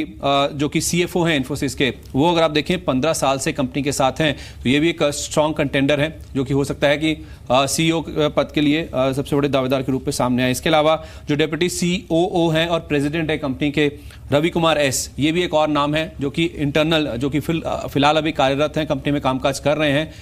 Speaker 10: जो कि CFO हैं इन्फोसिस के, वो अगर आप देखें 15 साल से कंपनी के साथ हैं, तो ये भी एक स्ट्रॉन्ग कंटेंडर है जो कि हो सकता है कि CEO पद के लिए सबसे बड़े दावेदार के रूप में सामने आए। इसके अलावा जो डेप्यूटी COO हैं और प्रेसिडेंट है कंपनी के रवि कुमार एस, ये भी एक और नाम है जो कि इंटरनल, जो कि फिलहाल अभी कार्यरत हैं, कंपनी में कामकाज कर रहे हैं।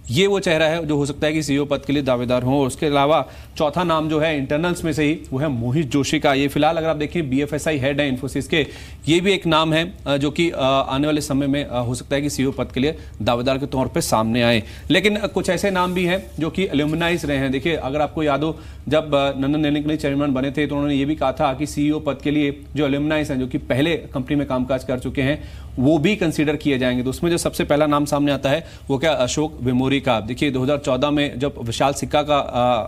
Speaker 10: ये वो चेहरा है जो हो सकता है कि सीईओ पद के लिए दावेदार हो। उसके अलावा चौथा नाम जो है इंटरनल्स में से ही, वो है मोहित जोशी का। ये फिलहाल अगर आप देखें बीएफएसआई हेड है इन्फोसिस के, ये भी एक नाम है जो कि आने वाले समय में हो सकता है कि सीईओ पद के लिए दावेदार के तौर पे सामने आए। लेकिन कुछ ऐसे नाम भी हैं जो कि एल्यूमिनाइज रहे हैं। देखिए, अगर आपको याद हो, जब नंदन नीलेकनी चेयरमैन बने थे तो उन्होंने ये भी कहा था कि सीईओ पद के लिए जो एल्यूमिनाइज हैं, जो कि पहले कंपनी में कामकाज कर चुके हैं, वो भी कंसीडर किए जाएंगे। तो उसमें जो सबसे पहला नाम सामने आता है वो क्या, अशोक विमोरी का। देखिए 2014 में जब विशाल सिक्का का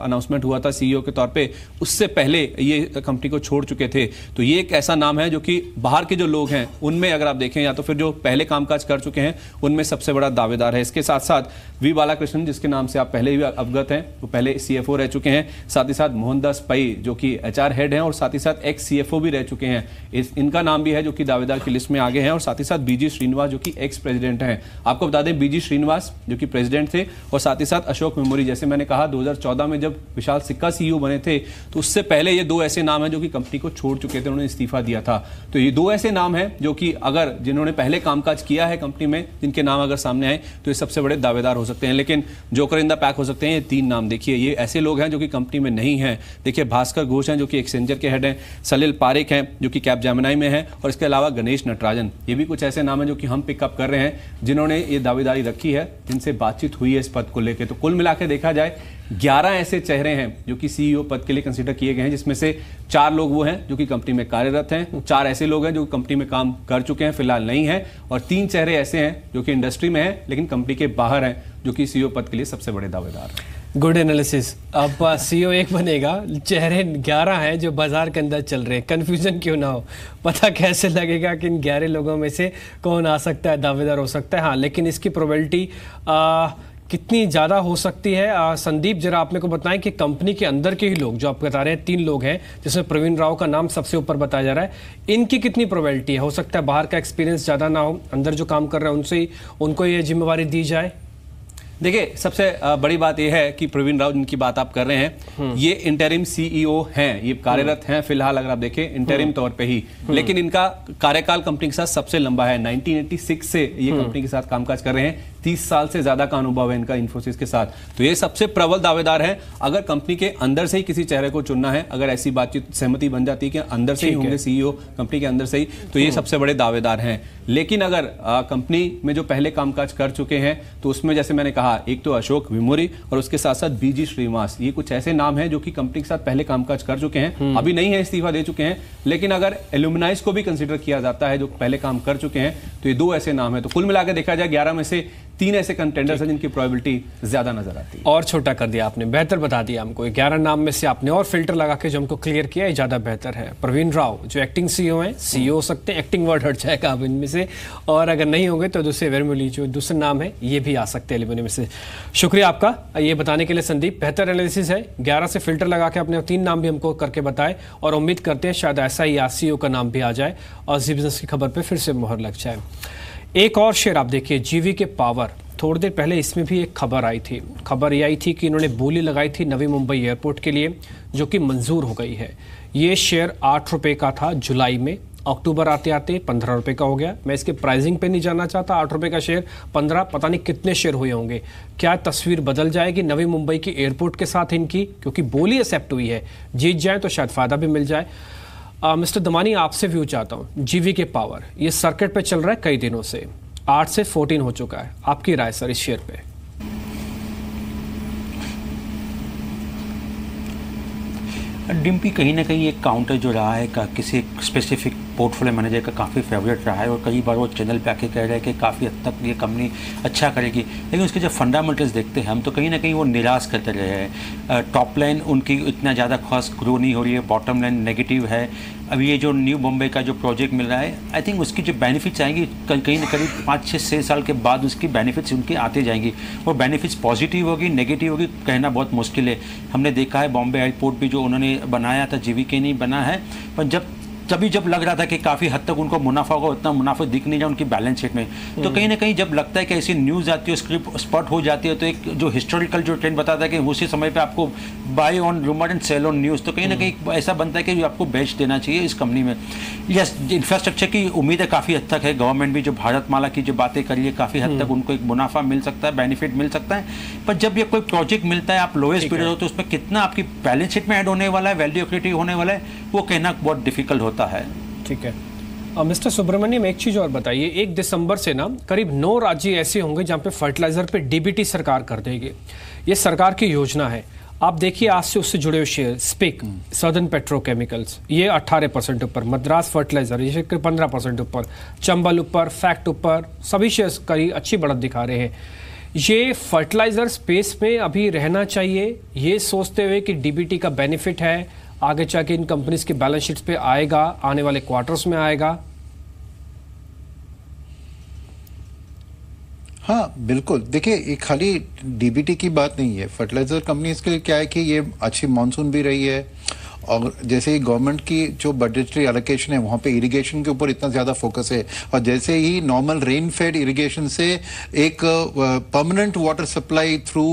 Speaker 10: अनाउंसमेंट हुआ था सीईओ के तौर पे, उससे पहले ये कंपनी को छोड़ चुके थे। तो ये एक ऐसा नाम है जो कि बाहर के जो लोग हैं उनमें अगर आप देखें, या तो फिर जो पहले कामकाज कर चुके हैं उनमें सबसे बड़ा दावेदार है। इसके साथ साथ वी बालाकृष्णन, जिसके नाम से आप पहले भी अवगत हैं, वो पहले सीएफओ रह चुके हैं। साथ ही साथ मोहनदास पै जो कि एचआर हेड हैं और साथ ही साथ एक्स सीएफओ भी रह चुके हैं। इनका नाम भी है जो कि दावेदार की लिस्ट में आगे हैं। और साथ ही साथ बीजी श्रीनिवास जो कि एक्स प्रेसिडेंट हैं। आपको बता दें, बीजी श्रीनिवास जो कि प्रेसिडेंट थे, और साथ ही साथ अशोक विमोरी, जैसे मैंने कहा 2014 में जब विशाल सिक्का सीईओ बने थे, तो उससे पहले ये दो ऐसे नाम हैं जो कि कंपनी को छोड़ चुके थे, उन्होंने इस्तीफा दिया था। तो ये दो ऐसे नाम हैं जो कि अगर जिन्होंने पहले कामकाज किया है कंपनी में, जिनके नाम अगर सामने आए तो ये सबसे बड़े दावेदार हो सकते हैं। लेकिन जोकर इन द पैक हो सकते हैं ये तीन नाम। देखिए, ये ऐसे लोग हैं जो कि कंपनी में नहीं हैं। देखिए, भास्कर घोष हैं जो कि एक्सचेंजर के हेड हैं, सलिल पारेख हैं जो कि कैपजेमिनी में हैं, और इसके अलावा गणेश नटराजन। ये भी कुछ ऐसे नाम हैं जो कि हम पिकअप कर रहे हैं, जिन्होंने ये दावेदारी रखी है, जिनसे बातचीत हुई है इस पद को लेकर। तो कुल मिलाकर देखा जाए 11 ऐसे चेहरे हैं जो कि सीईओ पद के लिए कंसीडर किए गए हैं, जिसमें से 4 लोग वो हैं जो कि कंपनी में कार्यरत हैं, 4 ऐसे लोग हैं जो कंपनी में काम कर चुके हैं, फिलहाल नहीं है, और 3 चेहरे ऐसे हैं जो कि इंडस्ट्री में हैं लेकिन कंपनी के बाहर हैं, जो कि सीईओ पद के लिए सबसे बड़े दावेदार हैं।
Speaker 1: Good analysis. अब सीईओ एक बनेगा, चेहरे 11 हैं जो बाजार के अंदर चल रहे हैं। कंफ्यूजन क्यों ना हो, पता कैसे लगेगा कि इन 11 लोगों में से कौन आ सकता है, दावेदार हो सकता है। हाँ, लेकिन इसकी प्रोबेबिलिटी कितनी ज़्यादा हो सकती है? संदीप, जरा आप मेरे को बताएं कि कंपनी के अंदर के ही लोग जो आप बता रहे हैं, 3 लोग हैं जिसमें प्रवीण राव का नाम सबसे ऊपर बताया जा रहा है, इनकी कितनी प्रोबेबिलिटी है? हो सकता है बाहर का एक्सपीरियंस ज़्यादा ना हो, अंदर जो काम कर रहे हैं उनसे ही उनको ये जिम्मेवारी दी जाए।
Speaker 10: देखिए, सबसे बड़ी बात यह है कि प्रवीण राव जिनकी बात आप कर रहे हैं, ये इंटरिम सीईओ हैं, ये कार्यरत हैं फिलहाल अगर आप देखें इंटरिम तौर पे ही, लेकिन इनका कार्यकाल कंपनी के साथ सबसे लंबा है। 1986 से ये कंपनी के साथ कामकाज कर रहे हैं, 30 साल से ज्यादा का अनुभव है इनका इन्फोसिस के साथ। तो ये सबसे प्रबल दावेदार है। अगर कंपनी के अंदर से ही किसी चेहरे को चुनना है, अगर ऐसी बातचीत सहमति बन जाती है कि अंदर से ही होंगे सीईओ कंपनी के अंदर से ही, तो ये सबसे बड़े दावेदार हैं। लेकिन अगर कंपनी में जो पहले कामकाज कर चुके हैं, तो उसमें जैसे मैंने कहा, एक तो अशोक विमोरी और उसके साथ साथ बीजी श्रीनिवास, ये कुछ ऐसे नाम हैं जो कि कंपनी के साथ पहले कामकाज कर चुके हैं, अभी नहीं है, इस्तीफा दे चुके हैं। लेकिन अगर एल्यूमिनाइज को भी कंसीडर किया जाता है जो पहले काम कर चुके हैं, तो ये 2 ऐसे नाम हैं। तो कुल मिलाकर देखा जाए 11 में से 3 ऐसे कंटेंडर्स हैं जिनकी प्रोबेबिलिटी ज्यादा नजर आती है।
Speaker 1: और छोटा कर दिया आपने, बेहतर बता दिया हमको। 11 नाम में से आपने और फिल्टर लगा के जो हमको क्लियर किया, ये ज्यादा बेहतर है। प्रवीण राव जो एक्टिंग सीईओ हैं, सीईओ हो सकते हैं, एक्टिंग वर्ड हट जाएगा अब इनमें से, और अगर नहीं होंगे तो दूसरे वेरमुली जो दूसरे नाम है ये भी आ सकते हैं एलिमिनी में से। शुक्रिया आपका ये बताने के लिए संदीप, बेहतर एनालिसिस है। 11 से फिल्टर लगा के आपने 3 नाम भी हमको करके बताए, और उम्मीद करते हैं शायद ऐसा ही सीईओ का नाम भी आ जाए और जी बिजनेस की खबर पर फिर से मोहर लग जाए। एक और शेयर आप देखिए, जीवी के पावर, थोड़ी देर पहले इसमें भी एक खबर आई थी। खबर ये आई थी कि इन्होंने बोली लगाई थी नवी मुंबई एयरपोर्ट के लिए, जो कि मंजूर हो गई है। ये शेयर 8 रुपये का था जुलाई में, अक्टूबर आते आते 15 रुपये का हो गया। मैं इसके प्राइसिंग पे नहीं जानना चाहता, 8 रुपये का शेयर 15, पता नहीं कितने शेयर हुए होंगे। क्या तस्वीर बदल जाएगी नवी मुंबई की एयरपोर्ट के साथ इनकी? क्योंकि बोली एक्सेप्ट हुई है, जीत जाए तो शायद फ़ायदा भी मिल जाए। मिस्टर दमानी, आपसे व्यू चाहता हूँ। जीवी के पावर ये सर्किट पे चल रहा है कई दिनों से, 8 से 14 हो चुका है, आपकी राय सर इस शेयर पे?
Speaker 5: डिम्पी कहीं ना कहीं एक काउंटर जो रहा है का किसी स्पेसिफिक पोर्टफोलियो मैनेजर का काफ़ी फेवरेट रहा है, और कई बार वो चैनल पे आके कह रहे हैं कि काफ़ी हद तक ये कंपनी अच्छा करेगी, लेकिन उसके जब फंडामेंटल्स देखते हैं हम तो कहीं ना कहीं वो निराश करते रहे हैं। टॉप लाइन उनकी इतना ज़्यादा खास ग्रो नहीं हो रही है, बॉटम लाइन नेगेटिव है। अभी ये जो न्यू बॉम्बे का जो प्रोजेक्ट मिल रहा है, आई थिंक उसकी जो बेनिफिट्स आएंगी कहीं ना कहीं 5-6 साल के बाद उसकी बेनिफिट्स उनकी आते जाएंगी, और बेनिफिट्स पॉजिटिव होगी नेगेटिव होगी कहना बहुत मुश्किल है। हमने देखा है बॉम्बे एयरपोर्ट भी जो उन्होंने बनाया था जीवी के नहीं बना है, पर जब तभी जब लग रहा था कि काफ़ी हद तक उनको मुनाफा होगा, उतना मुनाफा दिख नहीं रहा उनकी बैलेंस शीट में। तो कहीं ना कहीं जब लगता है कि ऐसी न्यूज़ आती है, स्क्रिप्ट स्पॉट हो जाती है, तो एक जो हिस्टोरिकल जो ट्रेंड बताता है कि उसी समय पे आपको buy on rumour and sell on news, तो कहीं ना कहीं ऐसा बनता है कि आपको बेच देना चाहिए इस कंपनी में। यस, इंफ्रास्ट्रक्चर की उम्मीद है काफ़ी हद तक है, गवर्नमेंट भी जो भारतमाला की जो बातें कर रही है काफ़ी हद तक उनको एक मुनाफा मिल सकता है, बेनिफिट मिल सकता है। पर जब ये कोई प्रोजेक्ट मिलता है, आप लोएस्ट पीरियड हो, तो उसमें कितना आपकी बैलेंस शीट में ऐड होने वाला है, वैल्यू एक्रेटिव होने वाला है, वो कहना बहुत डिफिकल्ट होता है।
Speaker 1: ठीक है। मिस्टर सुब्रमण्यम, एक चीज और बताइए, 1 दिसंबर से ना करीब 9 राज्य ऐसे होंगे जहां पे फर्टिलाइजर पे डीबीटी सरकार कर देगी। ये सरकार की योजना है। आप देखिए आज से उससे जुड़े हुए शेयर, स्पिक, सदर्न पेट्रोकेमिकल्स, ये 18% ऊपर, मद्रास फर्टिलाइजर ये 15% ऊपर, चंबल ऊपर, फैक्ट ऊपर, सभी शेयर्स करी अच्छी बढ़त दिखा रहे हैं। ये फर्टिलाइजर स्पेस में अभी रहना चाहिए, ये सोचते हुए कि डीबीटी का बेनिफिट है, आगे जाके इन कंपनीज की बैलेंस शीट्स पे आएगा, आने वाले क्वार्टर्स में आएगा।
Speaker 4: हाँ बिल्कुल, देखिए ये खाली डीबीटी की बात नहीं है, फर्टिलाइजर कंपनीज के लिए क्या है कि ये अच्छी मानसून भी रही है, और जैसे ही गवर्नमेंट की जो बजटरी एलोकेशन है वहाँ पे इरिगेशन के ऊपर इतना ज़्यादा फोकस है, और जैसे ही नॉर्मल रेन फेड इरिगेशन से एक permanent water supply through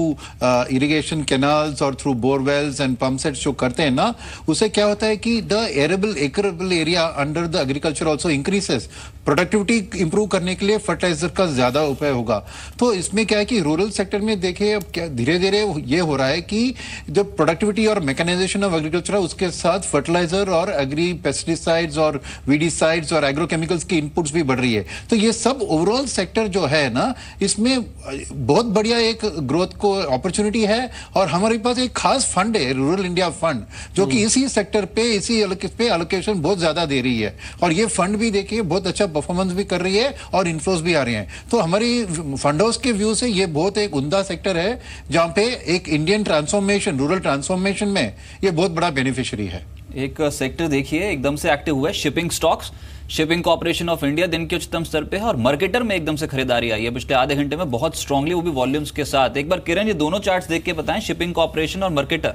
Speaker 4: irrigation canals और through borewells and pump sets जो करते हैं ना, उससे क्या होता है कि the arable area under the agriculture also increases, productivity improve करने के लिए फर्टिलाइजर का ज्यादा उपयोग होगा। तो इसमें क्या है कि रूरल सेक्टर में देखिए अब क्या धीरे धीरे ये हो रहा है कि जो प्रोडक्टिविटी और मैकेनाइजेशन ऑफ एग्रीकल्चर है उसके साथ फर्टिलाइजर और एग्री पेस्टिसाइड्स और वीडीसाइड्स और एग्रोकेमिकल्स की इनपुट्स भी बढ़ रही है। तो ये सब ओवरऑल सेक्टर जो है ना, इसमें बहुत बढ़िया एक ग्रोथ को अपॉर्चुनिटी है, और हमारे पास एक खास फंड है, रूरल इंडिया फंड, जो कि इसी सेक्टर पे इसी पे एलोकेशन बहुत ज्यादा दे रही है, और ये फंड भी देखिए बहुत अच्छा परफॉर्मेंस भी कर रही है और इनफ्लोज भी आ रहे हैं। तो हमारी फंड हाउस के व्यू से ये बहुत एक उम्दा सेक्टर है जहां पे एक इंडियन ट्रांसफॉर्मेशन, रूरल ट्रांसफॉर्मेशन में ये बहुत बड़ा बेनिफिशियरी है।
Speaker 2: एक सेक्टर देखिए एकदम से एक्टिव हुआ है, shipping stocks. Shipping corporation of India दिन के उच्चतम स्तर पे है, और मार्केटर में एकदम से खरीदारी आई है पिछले आधे घंटे में बहुत स्ट्रांगली, वो भी वॉल्यूम्स के साथ। एक बार किरण ये दोनों चार्ट्स देख के बताएं, शिपिंग कॉर्पोरेशन और मार्केटर।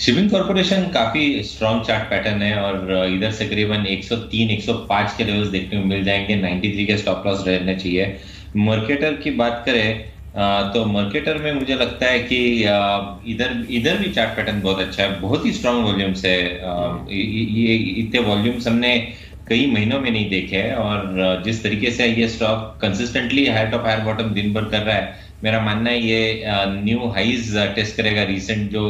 Speaker 3: शिपिंग कॉर्पोरेशन काफी स्ट्रॉन्ग चार्ट पैटर्न है, और इधर से करीबन 103-105 के लेवल्स देखने को मिल जाएंगे, 93 के स्टॉप लॉस रहने चाहिए। मार्केटर की बात करें तो मार्केटर में मुझे लगता है कि इधर भी चार्ट पैटर्न बहुत अच्छा है, बहुत ही स्ट्रॉन्ग वॉल्यूम्स है। ये इतने वॉल्यूम्स हमने कई महीनों में नहीं देखे हैं, और जिस तरीके से ये stock consistently higher top higher bottom दिन भर कर रहा है, मेरा मानना है ये न्यू हाइज टेस्ट करेगा। रिसेंट जो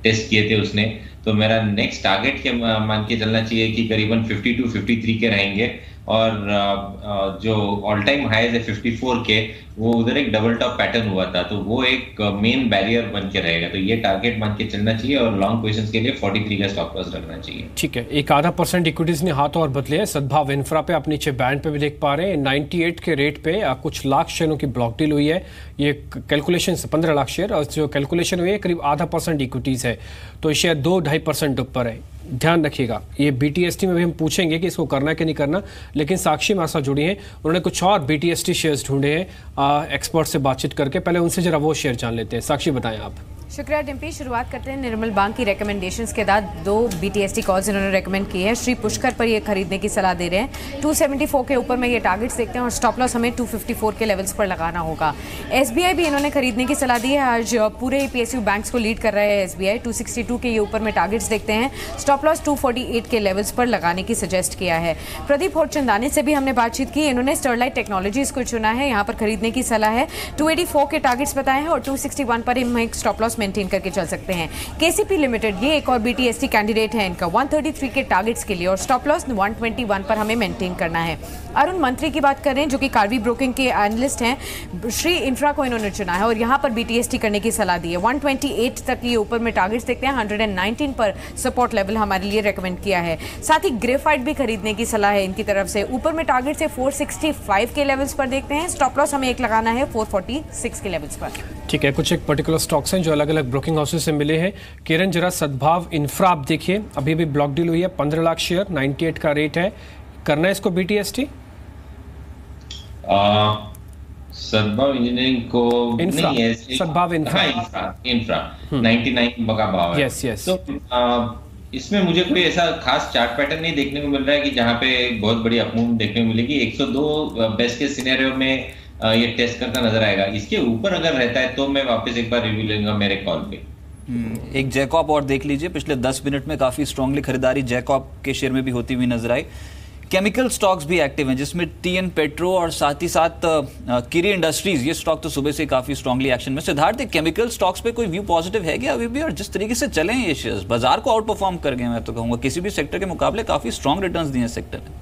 Speaker 3: टेस्ट किए थे उसने, तो मेरा नेक्स्ट टारगेट के मान के चलना चाहिए कि करीबन 52-53 के रहेंगे, और जो ऑल टाइम हाईज है 54 के, वो उधर एक डबल टॉप पैटर्न हुआ था, तो वो एक मेन बैरियर बन के रहेगा, तो ये टारगेट मान के चलना चाहिए, और लॉन्ग पोजीशंस के लिए 43 का स्टॉप लॉस रखना चाहिए।
Speaker 1: ठीक है, 0.5% इक्विटीज ने हाथ और बदले हैं। सद्भाव इंफ्रा पे आप नीचे बैंड पे भी देख पा रहे हैं, 98 के रेट पे कुछ लाख शेयरों की ब्लॉक डील हुई है। ये कैलकुलेशन 15 लाख शेयर, और जो कैलकुलेशन हुई है करीब 0.5% इक्विटीज है, तो शेयर 2-2.5% ऊपर है। ध्यान रखिएगा, ये बीटीएसटी में भी हम पूछेंगे कि इसको करना कि नहीं करना, लेकिन साक्षी हमारे साथ जुड़ी हैं, उन्होंने कुछ और बीटीएसटी शेयर्स ढूंढे हैं एक्सपर्ट से बातचीत करके। पहले उनसे जरा वो शेयर जान लेते हैं। साक्षी बताएं आप।
Speaker 11: शुक्रिया डिम्पी। शुरुआत करते हैं निर्मल बांक की रिकमेंडेशंस के बाद 2 बीटीएसटी कॉल्स इन्होंने रेकमेंड की है। श्री पुष्कर पर ये खरीदने की सलाह दे रहे हैं, 274 के ऊपर में ये टारगेट्स देखते हैं, और स्टॉप लॉस हमें 254 के लेवल्स पर लगाना होगा। एसबीआई भी इन्होंने खरीदने की सलाह दी है, आज पूरे पीएसयू बैंक्स को लीड कर रहा है एसबीआई, 262 के ये ऊपर में टारगेट्स देखते हैं, स्टॉप लॉस 248 के लेवल्स पर लगाने की सजेस्ट किया है। प्रदीप होरचंदानी से भी हमने बातचीत की, इन्होंने स्टरलाइट टेक्नोलॉजीज को चुना है, यहाँ पर खरीदने की सलाह है, 284 के टारगेट्स बताए हैं, और 261 पर हम एक स्टॉप लॉस मेंटेन करके चल सकते हैं। केसीपी लिमिटेड ये एक और बीटीएसटी कैंडिडेट है, इनका 133 के टारगेट्स के लिए, और स्टॉप लॉस 121 पर हमें मेंटेन करना है। अरुण मंत्री की बात करें जो कि कार्वी ब्रोकिंग के एनालिस्ट हैं, श्री इंफ्रा को इन्होंने चुना है और यहाँ पर बीटीएसटी करने की सलाह दी है। 128 तक ये ऊपर में टारगेट्स देखते हैं, 119 पर सपोर्ट लेवल हमारे लिए रेकमेंड किया है। साथ ही ग्रेफाइट भी खरीदने की सलाह है इनकी तरफ से, ऊपर में टारगेट से 465 के लेवल्स पर देखते हैं, स्टॉप लॉस हमें एक लगाना है 446 के लेवल्स पर।
Speaker 1: ठीक है, कुछ एक पर्टिकुलर स्टॉक्स हैं जो अलग अलग ब्रोकिंग हाउसेस से मिले हैं। किरण जरा सद्भाव इंफ्रा आप देखिए, अभी भी ब्लॉक डील हुई है, 15 लाख शेयर, 98 का रेट है, करना है इसको बीटीएसटी?
Speaker 3: सद्भाव इंजीनियरिंग को नहीं है,
Speaker 1: सद्भाव इंफ्रा
Speaker 3: 99 का भाव है।
Speaker 1: Yes yes.
Speaker 3: तो इसमें मुझे कोई ऐसा खास चार्ट पैटर्न नहीं देखने को मिल रहा है कि जहां पे बहुत बड़ी अपमूव देखने को मिलेगी। 102 बेस्ट के सिनेरियो में ये टेस्ट करता नजर आएगा। इसके ऊपर अगर रहता है तो मैं वापस एक बार रिव्यू लूंगा मेरे कॉल पे।
Speaker 2: एक जैकॉप और देख लीजिए, पिछले 10 मिनट में काफी स्ट्रांगली खरीदारी जैकॉप के शेयर में भी होती हुई नजर आई। केमिकल स्टॉक्स भी एक्टिव हैं, जिसमें टीएन पेट्रो और साथ ही साथ किरी इंडस्ट्रीज, ये स्टॉक तो सुबह से काफी स्ट्रांगली एक्शन में। सिद्धार्थ, केमिकल स्टॉक्स पे कोई व्यू पॉजिटिव है क्या अभी भी? और जिस तरीके से चले हैं ये शेयर्स, बाजार को आउट परफॉर्म कर गए, मैं तो कहूंगा किसी भी सेक्टर के मुकाबले काफी स्ट्रांग रिटर्न्स दिए सेक्टर ने।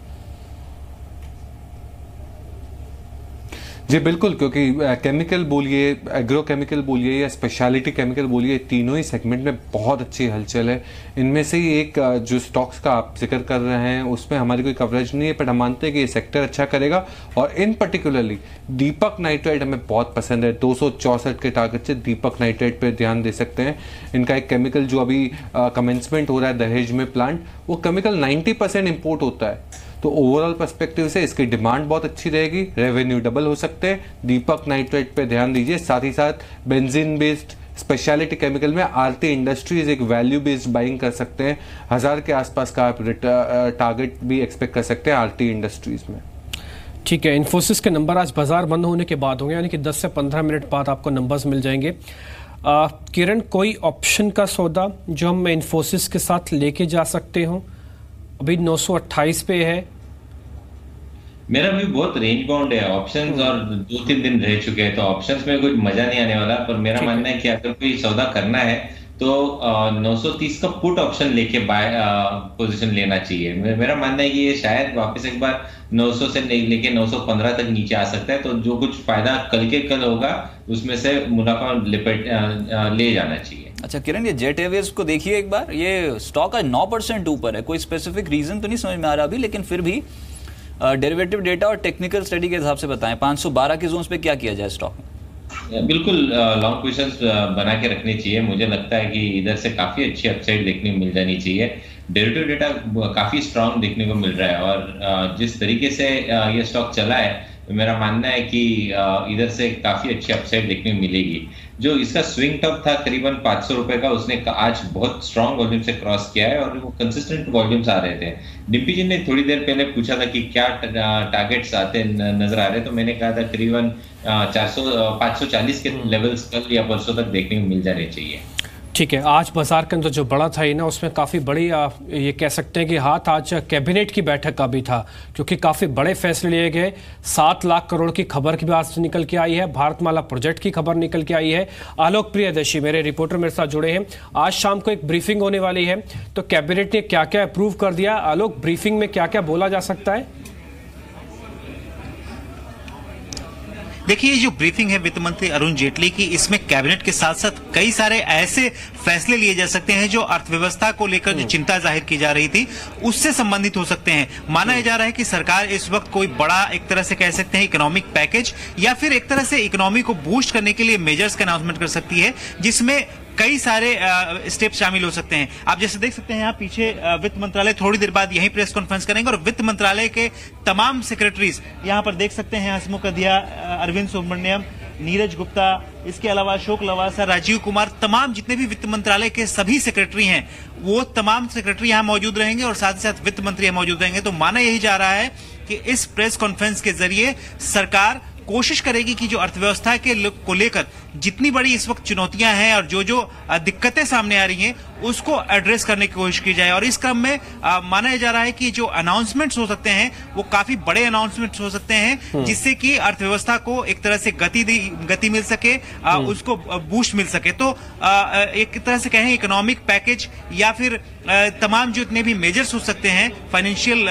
Speaker 7: जी बिल्कुल, क्योंकि केमिकल बोलिए, एग्रो केमिकल बोलिए या स्पेशलिटी केमिकल बोलिए, तीनों ही सेगमेंट में बहुत अच्छी हलचल है। इनमें से ही एक जो स्टॉक्स का आप जिक्र कर रहे हैं उसमें हमारी कोई कवरेज नहीं है, पर हम मानते हैं कि ये सेक्टर अच्छा करेगा। और इन पर्टिकुलरली दीपक नाइट्राइट हमें बहुत पसंद है। 264 के टारगेट से दीपक नाइट्राइट पे ध्यान दे सकते हैं। इनका एक केमिकल जो अभी कमेंसमेंट हो रहा है दहेज में प्लांट, वो केमिकल 90% इम्पोर्ट होता है। तो ओवरऑल पर्सपेक्टिव से इसकी डिमांड बहुत अच्छी रहेगी, रेवेन्यू डबल हो सकते हैं। दीपक नाइट्राइट पे ध्यान दीजिए। साथ ही साथ बेंजीन बेस्ड स्पेशलिटी केमिकल में आरती इंडस्ट्रीज एक वैल्यू बेस्ड बाइंग कर सकते हैं। 1000 के आसपास का आप टारगेट भी एक्सपेक्ट कर सकते हैं आरती इंडस्ट्रीज में।
Speaker 1: ठीक है, इन्फोसिस के नंबर आज बाजार बंद होने के बाद होंगे, यानी कि 10 से 15 मिनट बाद आपको नंबर्स मिल जाएंगे। किरण, कोई ऑप्शन का सौदा जो हम इन्फोसिस के साथ लेके जा सकते हो? अभी 928 पे है।
Speaker 3: मेरा भी बहुत रेंज बाउंड है ऑप्शंस, और 2-3 दिन रह चुके हैं, तो ऑप्शंस में कुछ मजा नहीं आने वाला। पर मेरा मानना है कि अगर कोई सौदा करना है तो 930 का पुट ऑप्शन लेके बाय पोजीशन लेना चाहिए। मेरा मानना है कि ये शायद वापस एक बार 900 से लेके 915 तक नीचे आ सकता है। तो जो कुछ फायदा कल के कल होगा उसमें से मुनाफा ले जाना चाहिए।
Speaker 2: अच्छा किरण, ये जेट एयरवेज को देखिए एक बार, ये स्टॉक आज 9% ऊपर है। कोई स्पेसिफिक रीजन तो नहीं समझ में आ रहा अभी, लेकिन फिर भी डेरिवेटिव डेटा और टेक्निकल स्टडी के हिसाब से बताएं 512 के जोन्स पे क्या किया जाए स्टॉक में?
Speaker 3: बिल्कुल लॉन्ग पोजीशंस बना के रखनी चाहिए। मुझे लगता है कि इधर से काफी अच्छी अपसाइड देखने को मिल जानी चाहिए। डेरिवेटिव डेटा काफी स्ट्रांग देखने को मिल रहा है, और जिस तरीके से ये स्टॉक चला है, मेरा मानना है कि इधर से काफी अच्छी अपसाइड देखने को मिलेगी। जो इसका स्विंग टॉप था करीबन 500 रुपए का, उसने आज बहुत स्ट्रांग वॉल्यूम से क्रॉस किया है, और वो कंसिस्टेंट वॉल्यूम्स आ रहे थे। डिम्पी जी ने थोड़ी देर पहले पूछा था कि क्या टारगेट्स आते नजर आ रहे, तो मैंने कहा था करीबन 540 के लेवल्स कल या परसों तक देखने को मिल जाने चाहिए।
Speaker 1: ठीक है, आज बाजार के अंदर जो बड़ा था ही ना, उसमें काफ़ी बड़ी ये कह सकते हैं कि हाथ आज कैबिनेट की बैठक का भी था, क्योंकि काफ़ी बड़े फैसले लिए गए। 7 लाख करोड़ की खबर की बात निकल के आई है, भारतमाला प्रोजेक्ट की खबर निकल के आई है। आलोक प्रियदर्शी मेरे रिपोर्टर मेरे साथ जुड़े हैं। आज शाम को एक ब्रीफिंग होने वाली है, तो कैबिनेट ने क्या क्या अप्रूव कर दिया? आलोक, ब्रीफिंग में क्या क्या बोला जा सकता है?
Speaker 12: देखिए, ये जो ब्रीफिंग है वित्त मंत्री अरुण जेटली की, इसमें कैबिनेट के साथ साथ कई सारे ऐसे फैसले लिए जा सकते हैं जो अर्थव्यवस्था को लेकर जो चिंता जाहिर की जा रही थी उससे संबंधित हो सकते हैं। माना जा रहा है कि सरकार इस वक्त कोई बड़ा, एक तरह से कह सकते हैं इकोनॉमिक पैकेज, या फिर एक तरह से इकोनॉमी को बूस्ट करने के लिए मेजर्स का अनाउंसमेंट कर सकती है, जिसमें कई सारे स्टेप शामिल हो सकते हैं। आप जैसे देख सकते हैं यहाँ पीछे वित्त मंत्रालय थोड़ी देर बाद यही प्रेस कॉन्फ्रेंस करेंगे, और वित्त मंत्रालय के तमाम सेक्रेटरीज यहाँ पर देख सकते हैं, हसमुख अधिया, अरविंद सुब्रमण्यम, नीरज गुप्ता, इसके अलावा अशोक लवासा, राजीव कुमार, तमाम जितने भी वित्त मंत्रालय के सभी सेक्रेटरी हैं, वो तमाम सेक्रेटरी यहाँ मौजूद रहेंगे, और साथ ही साथ वित्त मंत्री यहाँ मौजूद रहेंगे। तो माना यही जा रहा है कि इस प्रेस कॉन्फ्रेंस के जरिए सरकार कोशिश करेगी कि जो अर्थव्यवस्था को लेकर जितनी बड़ी इस वक्त चुनौतियां हैं और जो दिक्कतें सामने आ रही हैं उसको एड्रेस करने की कोशिश की जाए। और इस क्रम में माना जा रहा है कि जो अनाउंसमेंट्स हो सकते हैं वो काफी बड़े अनाउंसमेंट्स हो सकते हैं, जिससे कि अर्थव्यवस्था को एक तरह से गति मिल सके, उसको बूस्ट मिल सके। तो एक तरह से कहें इकोनॉमिक पैकेज या फिर तमाम जो इतने भी मेजर्स हो सकते हैं, फाइनेंशियल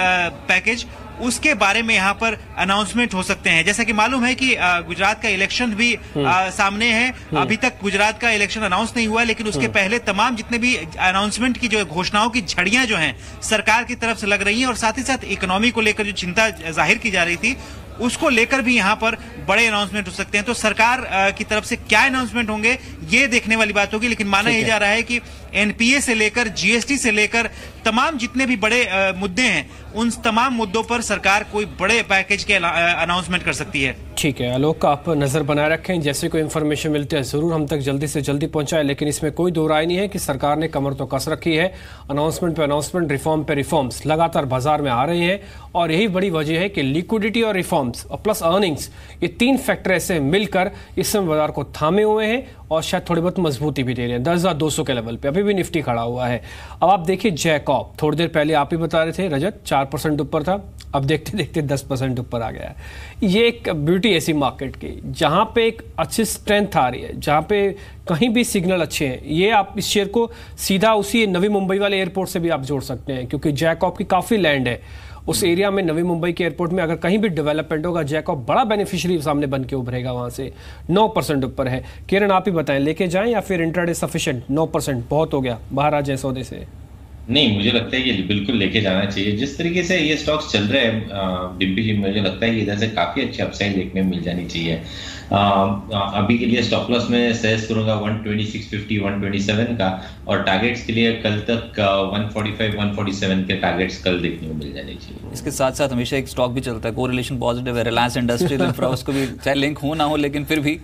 Speaker 12: पैकेज, उसके बारे में यहाँ पर अनाउंसमेंट हो सकते हैं। जैसा कि मालूम है कि गुजरात का इलेक्शन भी सामने है। अभी तक गुजरात का इलेक्शन अनाउंस नहीं हुआ है, लेकिन उसके पहले तमाम जितने भी अनाउंसमेंट की जो घोषणाओं की झड़ियां जो हैं सरकार की तरफ से लग रही हैं, और साथ ही साथ इकोनॉमी को लेकर जो चिंता जाहिर की जा रही थी उसको लेकर भी यहाँ पर बड़े अनाउंसमेंट हो सकते हैं। तो सरकार की तरफ से क्या अनाउंसमेंट होंगे ये देखने वाली बात होगी, लेकिन माना यही जा रहा है कि एनपीए से लेकर जीएसटी से लेकर तमाम जितने भी बड़े मुद्दे हैं, उन तमाम मुद्दों पर सरकार कोई बड़े पैकेज के अनाउंसमेंट कर सकती है।
Speaker 1: ठीक है आलोक, आप नज़र बनाए रखें, जैसे कोई इन्फॉर्मेशन मिलती है ज़रूर हम तक जल्दी से जल्दी पहुंचाए, लेकिन इसमें कोई दो राय नहीं है कि सरकार ने कमर तो कस रखी है। अनाउंसमेंट पे अनाउंसमेंट, रिफॉर्म पे रिफॉर्म्स लगातार बाजार में आ रहे हैं और यही बड़ी वजह है कि लिक्विडिटी और रिफॉर्म्स और प्लस अर्निंग्स, ये तीन फैक्टर ऐसे मिलकर इस समय बाजार को थामे हुए हैं और शायद थोड़ी बहुत मजबूती भी दे रहे हैं। 10,200 के लेवल पे अभी भी निफ्टी खड़ा हुआ है। अब आप देखिए जैकॉब, थोड़ी देर पहले आप ही बता रहे थे रजत 4% ऊपर था, अब देखते देखते 10% ऊपर आ गया है। ये एक ब्यूटी ऐसी मार्केट की जहां पे एक अच्छी स्ट्रेंथ आ रही है, जहां पे कहीं भी सिग्नल अच्छे हैं। ये आप इस शेयर को सीधा उसी नवी मुंबई वाले एयरपोर्ट से भी आप जोड़ सकते हैं, क्योंकि जैकॉब की काफ़ी लैंड है उस एरिया में। नवी मुंबई के एयरपोर्ट में अगर कहीं भी डेवलपमेंट होगा, जैकॉब बड़ा बेनिफिशियरी सामने बन के उभरेगा वहां से। 9% ऊपर है। किरण आप ही बताएं, लेके जाएं या फिर इंट्राडे सफिशिएंट? 9% बहुत हो गया, बाहर आ जाए सौदे से।
Speaker 3: नहीं, मुझे लगता है कि बिल्कुल लेके जाना चाहिए। जिस तरीके से ये स्टॉक्स चल रहे हैं डिम्पी जी, मुझे लगता है कि इधर से काफी अच्छी अपसाइड देखने में मिल जानी चाहिए। अभी के लिए स्टॉप लॉस में सजेस्ट करूंगा 126.50 127 का, और टारगेट्स के लिए कल तक 145 147 के टारगेट्स कल देखने को मिल जाने चाहिए।
Speaker 2: इसके साथ साथ हमेशा एक स्टॉक भी चलता है, कोरिलेशन पॉजिटिव है, रिलायंस इंडस्ट्रियल इंफ्रा, उसको भी चाहे लिंक हो ना हो लेकिन फिर भी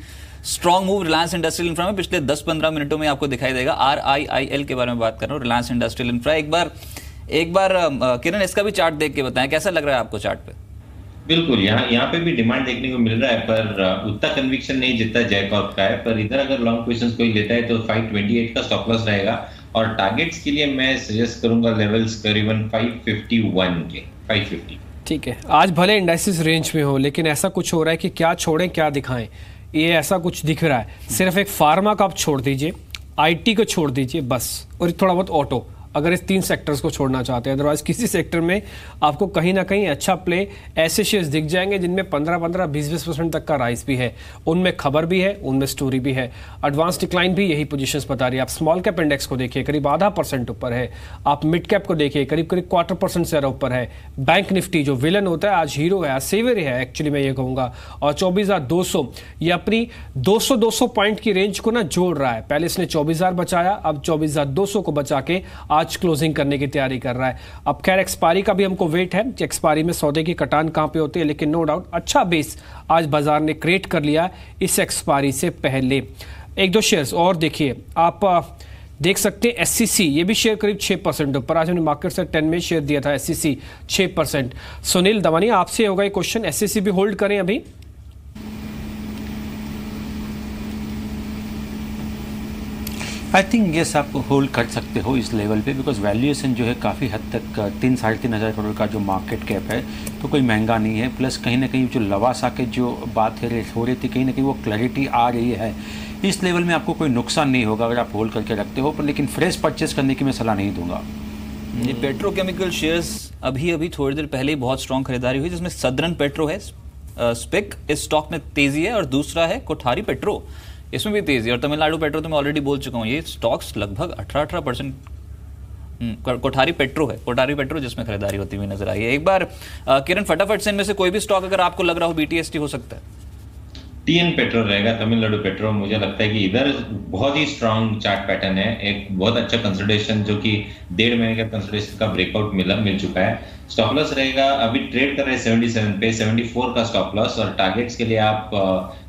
Speaker 2: strong move Reliance industrial infra में पिछले 10-15 मिनटों में आपको दिखाई देगा। RIIL के बारे में बात कर रहा हूँ, रिलायंस इंडस्ट्रियल इंफ्रा। एक बार किरण इसका भी चार्ट देख के बताएं, कैसा लग रहा है आपको चार्ट पे?
Speaker 3: बिल्कुल, यहाँ पे भी डिमांड देखने को मिल रहा है, पर उतना कन्विक्शन नहीं जितना जैकॉब का है। पर इधर अगर लॉन्ग पोजीशंस कोई लेता है तो 528 का स्टॉप लॉस रहेगा, और टारगेट्स के लिए मैं सजेस्ट करूंगा लेवल्स करीबन 551 के 550।
Speaker 1: ठीक है, आज भले इंडाइसिस रेंज में हो, लेकिन ऐसा कुछ हो रहा है कि क्या छोड़ें क्या दिखाएं, ये ऐसा कुछ दिख रहा है। सिर्फ एक फार्मा का आप छोड़ दीजिए, IT को छोड़ दीजिए बस, और थोड़ा बहुत ऑटो, अगर इस 3 सेक्टर्स को छोड़ना चाहते हैं। अदरवाइज किसी सेक्टर में आपको कहीं ना कहीं अच्छा प्ले ऐसे शेयर्स दिख जाएंगे जिनमें 15-15 20-20% तक का राइज भी है, उनमें खबर भी है, उनमें स्टोरी भी है। एडवांस डिक्लाइन भी यही पोजीशंस बता रही है। आप स्मॉल कैप इंडेक्स को देखिए, करीब 0.5% ऊपर है। आप मिड कैप को देखिए, करीब 0.25% से ऊपर है। बैंक निफ्टी जो विलन होता है आज हीरो है, आज सेवर है एक्चुअली, मैं ये कहूँगा। और 24,200 ये अपनी 200 पॉइंट की रेंज को ना जोड़ रहा है। पहले इसने 24,000 बचाया, अब 24,200 को बचा के आज क्लोजिंग करने की तैयारी कर रहा है। अब खैर एक्सपायरी का भी हमको वेट है कि एक्सपायरी में सौदे की कटान कहां पे होती है, लेकिन नो डाउट अच्छा बेस आज बाजार ने क्रिएट कर लिया इस एक्सपायरी से पहले। 1-2 शेयर्स और देखिए, आप देख सकते हैं SCC, ये भी शेयर करीब 6% ऊपर। आज हमने मार्केट से 10 में शेयर दिया था, SCC 6%। सुनील दवानी आपसे होगा ये क्वेश्चन, SCC भी होल्ड करें अभी?
Speaker 5: आई थिंक यस, आप होल्ड कर सकते हो इस लेवल पे, बिकॉज वैल्यूएशन जो है काफ़ी हद तक 3-3.5 करोड़ का जो मार्केट कैप है तो कोई महंगा नहीं है। प्लस कहीं ना कहीं जो लवासा के जो बात हो रही थी, कहीं ना कहीं वो क्लैरिटी आ रही है। इस लेवल में आपको कोई नुकसान नहीं होगा अगर आप होल्ड करके रखते हो, पर लेकिन फ्रेश परचेस करने की मैं सलाह नहीं दूंगा।
Speaker 2: ये पेट्रोकेमिकल शेयर्स अभी थोड़ी देर पहले ही बहुत स्ट्रॉन्ग खरीदारी हुई, जिसमें सदर्न पेट्रो है, स्पिक इस स्टॉक में तेजी है, और दूसरा है कोठारी पेट्रो, इसमें भी तेजी। और तमिलनाडु पेट्रो तो मैं ऑलरेडी बोल चुका हूँ, ये स्टॉक्स लगभग 18% कोठारी पेट्रो जिसमें खरीदारी होती हुई नजर आई है। एक बार किरण फटाफट से इनमें से कोई भी स्टॉक अगर आपको लग रहा हो BTST हो सकता है?
Speaker 3: TN पेट्रो रहेगा, तमिलनाडु पेट्रो। मुझे लगता है कि इधर बहुत ही स्ट्रांग चार्ट पैटर्न है, एक बहुत अच्छा कंसोलिडेशन जो कि 1.5 महीने का कंसोलिडेशन का ब्रेकआउट मिल चुका है। स्टॉप लॉस रहेगा, अभी ट्रेड कर रहे हैं 77 पे, 74 का स्टॉप लॉस, और टारगेट्स के लिए आप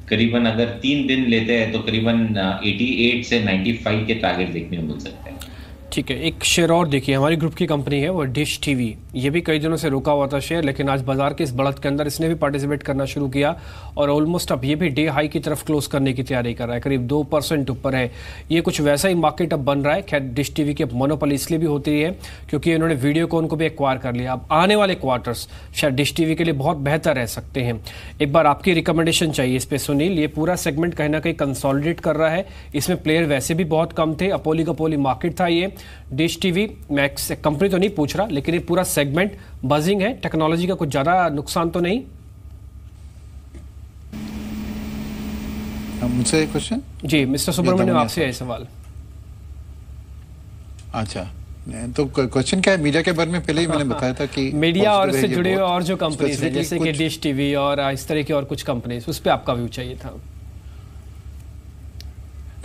Speaker 3: करीबन अगर 3 दिन लेते हैं तो करीबन 88 से 95 के टारगेट देखने को मिल सकते हैं।
Speaker 1: ठीक है, एक शेयर और देखिए, हमारी ग्रुप की कंपनी है वो डिश टीवी। ये भी कई दिनों से रुका हुआ था शेयर, लेकिन आज बाजार के इस बढ़त के अंदर इसने भी पार्टिसिपेट करना शुरू किया और ऑलमोस्ट अब ये भी डे हाई की तरफ क्लोज करने की तैयारी कर रहा है, करीब 2% ऊपर है। ये कुछ वैसा ही मार्केट अब बन रहा है। खैर डिश टीवी की मोनोपोली इसलिए भी होती है क्योंकि इन्होंने वीडियोकॉन को भी एक्वायर कर लिया। अब आने वाले क्वार्टर्स शायद डिश टीवी के लिए बहुत बेहतर रह सकते हैं। एक बार आपकी रिकमेंडेशन चाहिए इस पे सुनील। ये पूरा सेगमेंट कहीं ना कहीं कंसोलिडेट कर रहा है, इसमें प्लेयर वैसे भी बहुत कम थे, अपोली मार्केट था ये। डिश टीवी मैं कंपनी तो नहीं पूछ रहा, लेकिन ये पूरा सेगमेंट बजिंग है, टेक्नोलॉजी का कुछ ज्यादा नुकसान तो नहीं।
Speaker 4: मुझसे क्वेश्चन जी
Speaker 1: मिस्टर सुब्रमण्यम, आपसे है सवाल।
Speaker 4: अच्छा, तो क्वेश्चन क्या है? मीडिया के बारे में पहले ही मैंने बताया था कि
Speaker 1: मीडिया और इससे जुड़े हुए और जो कंपनीज है जैसे कि डिश टीवी और इस तरह की और कुछ कंपनीज, उस पर आपका व्यू चाहिए था।